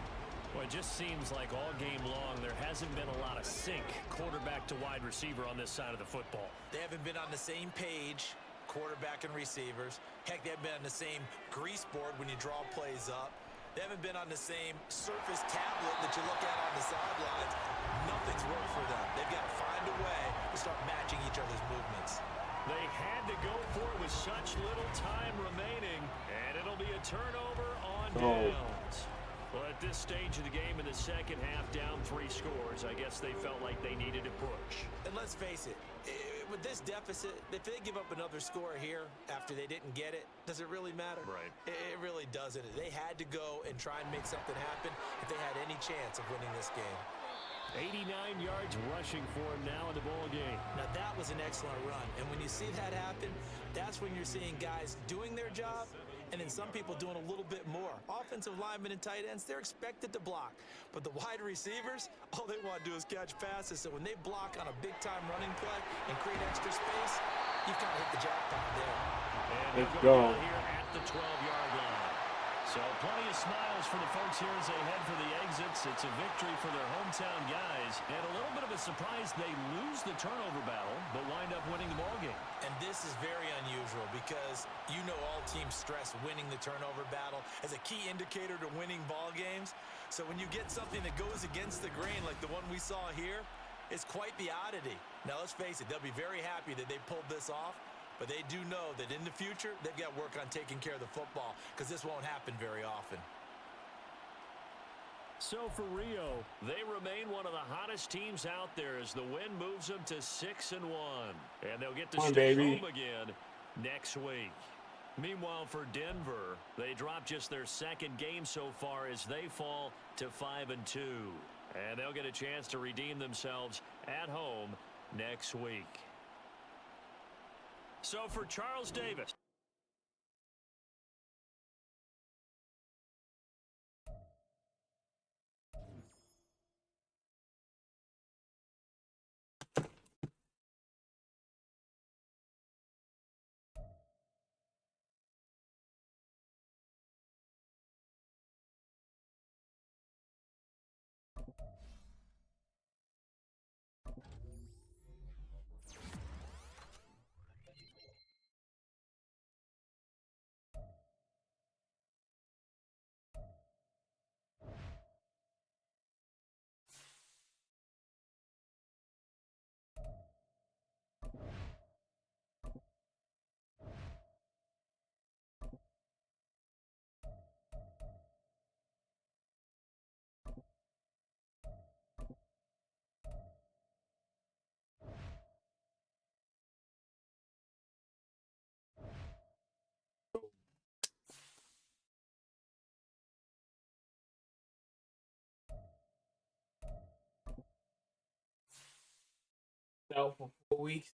Well, it just seems like all game long there hasn't been a lot of sync quarterback to wide receiver on this side of the football. They haven't been on the same page, quarterback and receivers. Heck, they haven't been on the same grease board when you draw plays up. They haven't been on the same surface tablet that you look at on the sidelines. Nothing's worked for them. They've got to find a way to start matching each other's movements. They had to go for it with such little time remaining, and it'll be a turnover on downs. Well, at this stage of the game in the second half, down 3 scores, I guess they felt like they needed to push. And let's face it, with this deficit, if they give up another score here after they didn't get it, does it really matter? Right. It really doesn't. They had to go and try and make something happen if they had any chance of winning this game. 89 yards rushing for him now in the ball game. Now, that was an excellent run. And when you see that happen, that's when you're seeing guys doing their job and then some people doing a little bit more. Offensive linemen and tight ends, they're expected to block. But the wide receivers, all they want to do is catch passes. So when they block on a big-time running play and create extra space, you've kind of hit the jackpot there. And let's go. Here at the 12-yard line. So plenty of smiles for the folks here as they head for the exits. It's a victory for their hometown guys. And a little bit of a surprise, they lose the turnover battle, but wind up winning the ballgame. And this is very unusual because you know all teams stress winning the turnover battle as a key indicator to winning ball games. So when you get something that goes against the grain like the one we saw here, it's quite the oddity. Now let's face it, they'll be very happy that they pulled this off. But they do know that in the future, they've got work on taking care of the football because this won't happen very often. So for Rio, they remain one of the hottest teams out there as the win moves them to 6-1. And they'll get to stay home again next week. Meanwhile, for Denver, they dropped just their second game so far as they fall to 5-2. And they'll get a chance to redeem themselves at home next week. So for Charles Davis. Out for 4 weeks.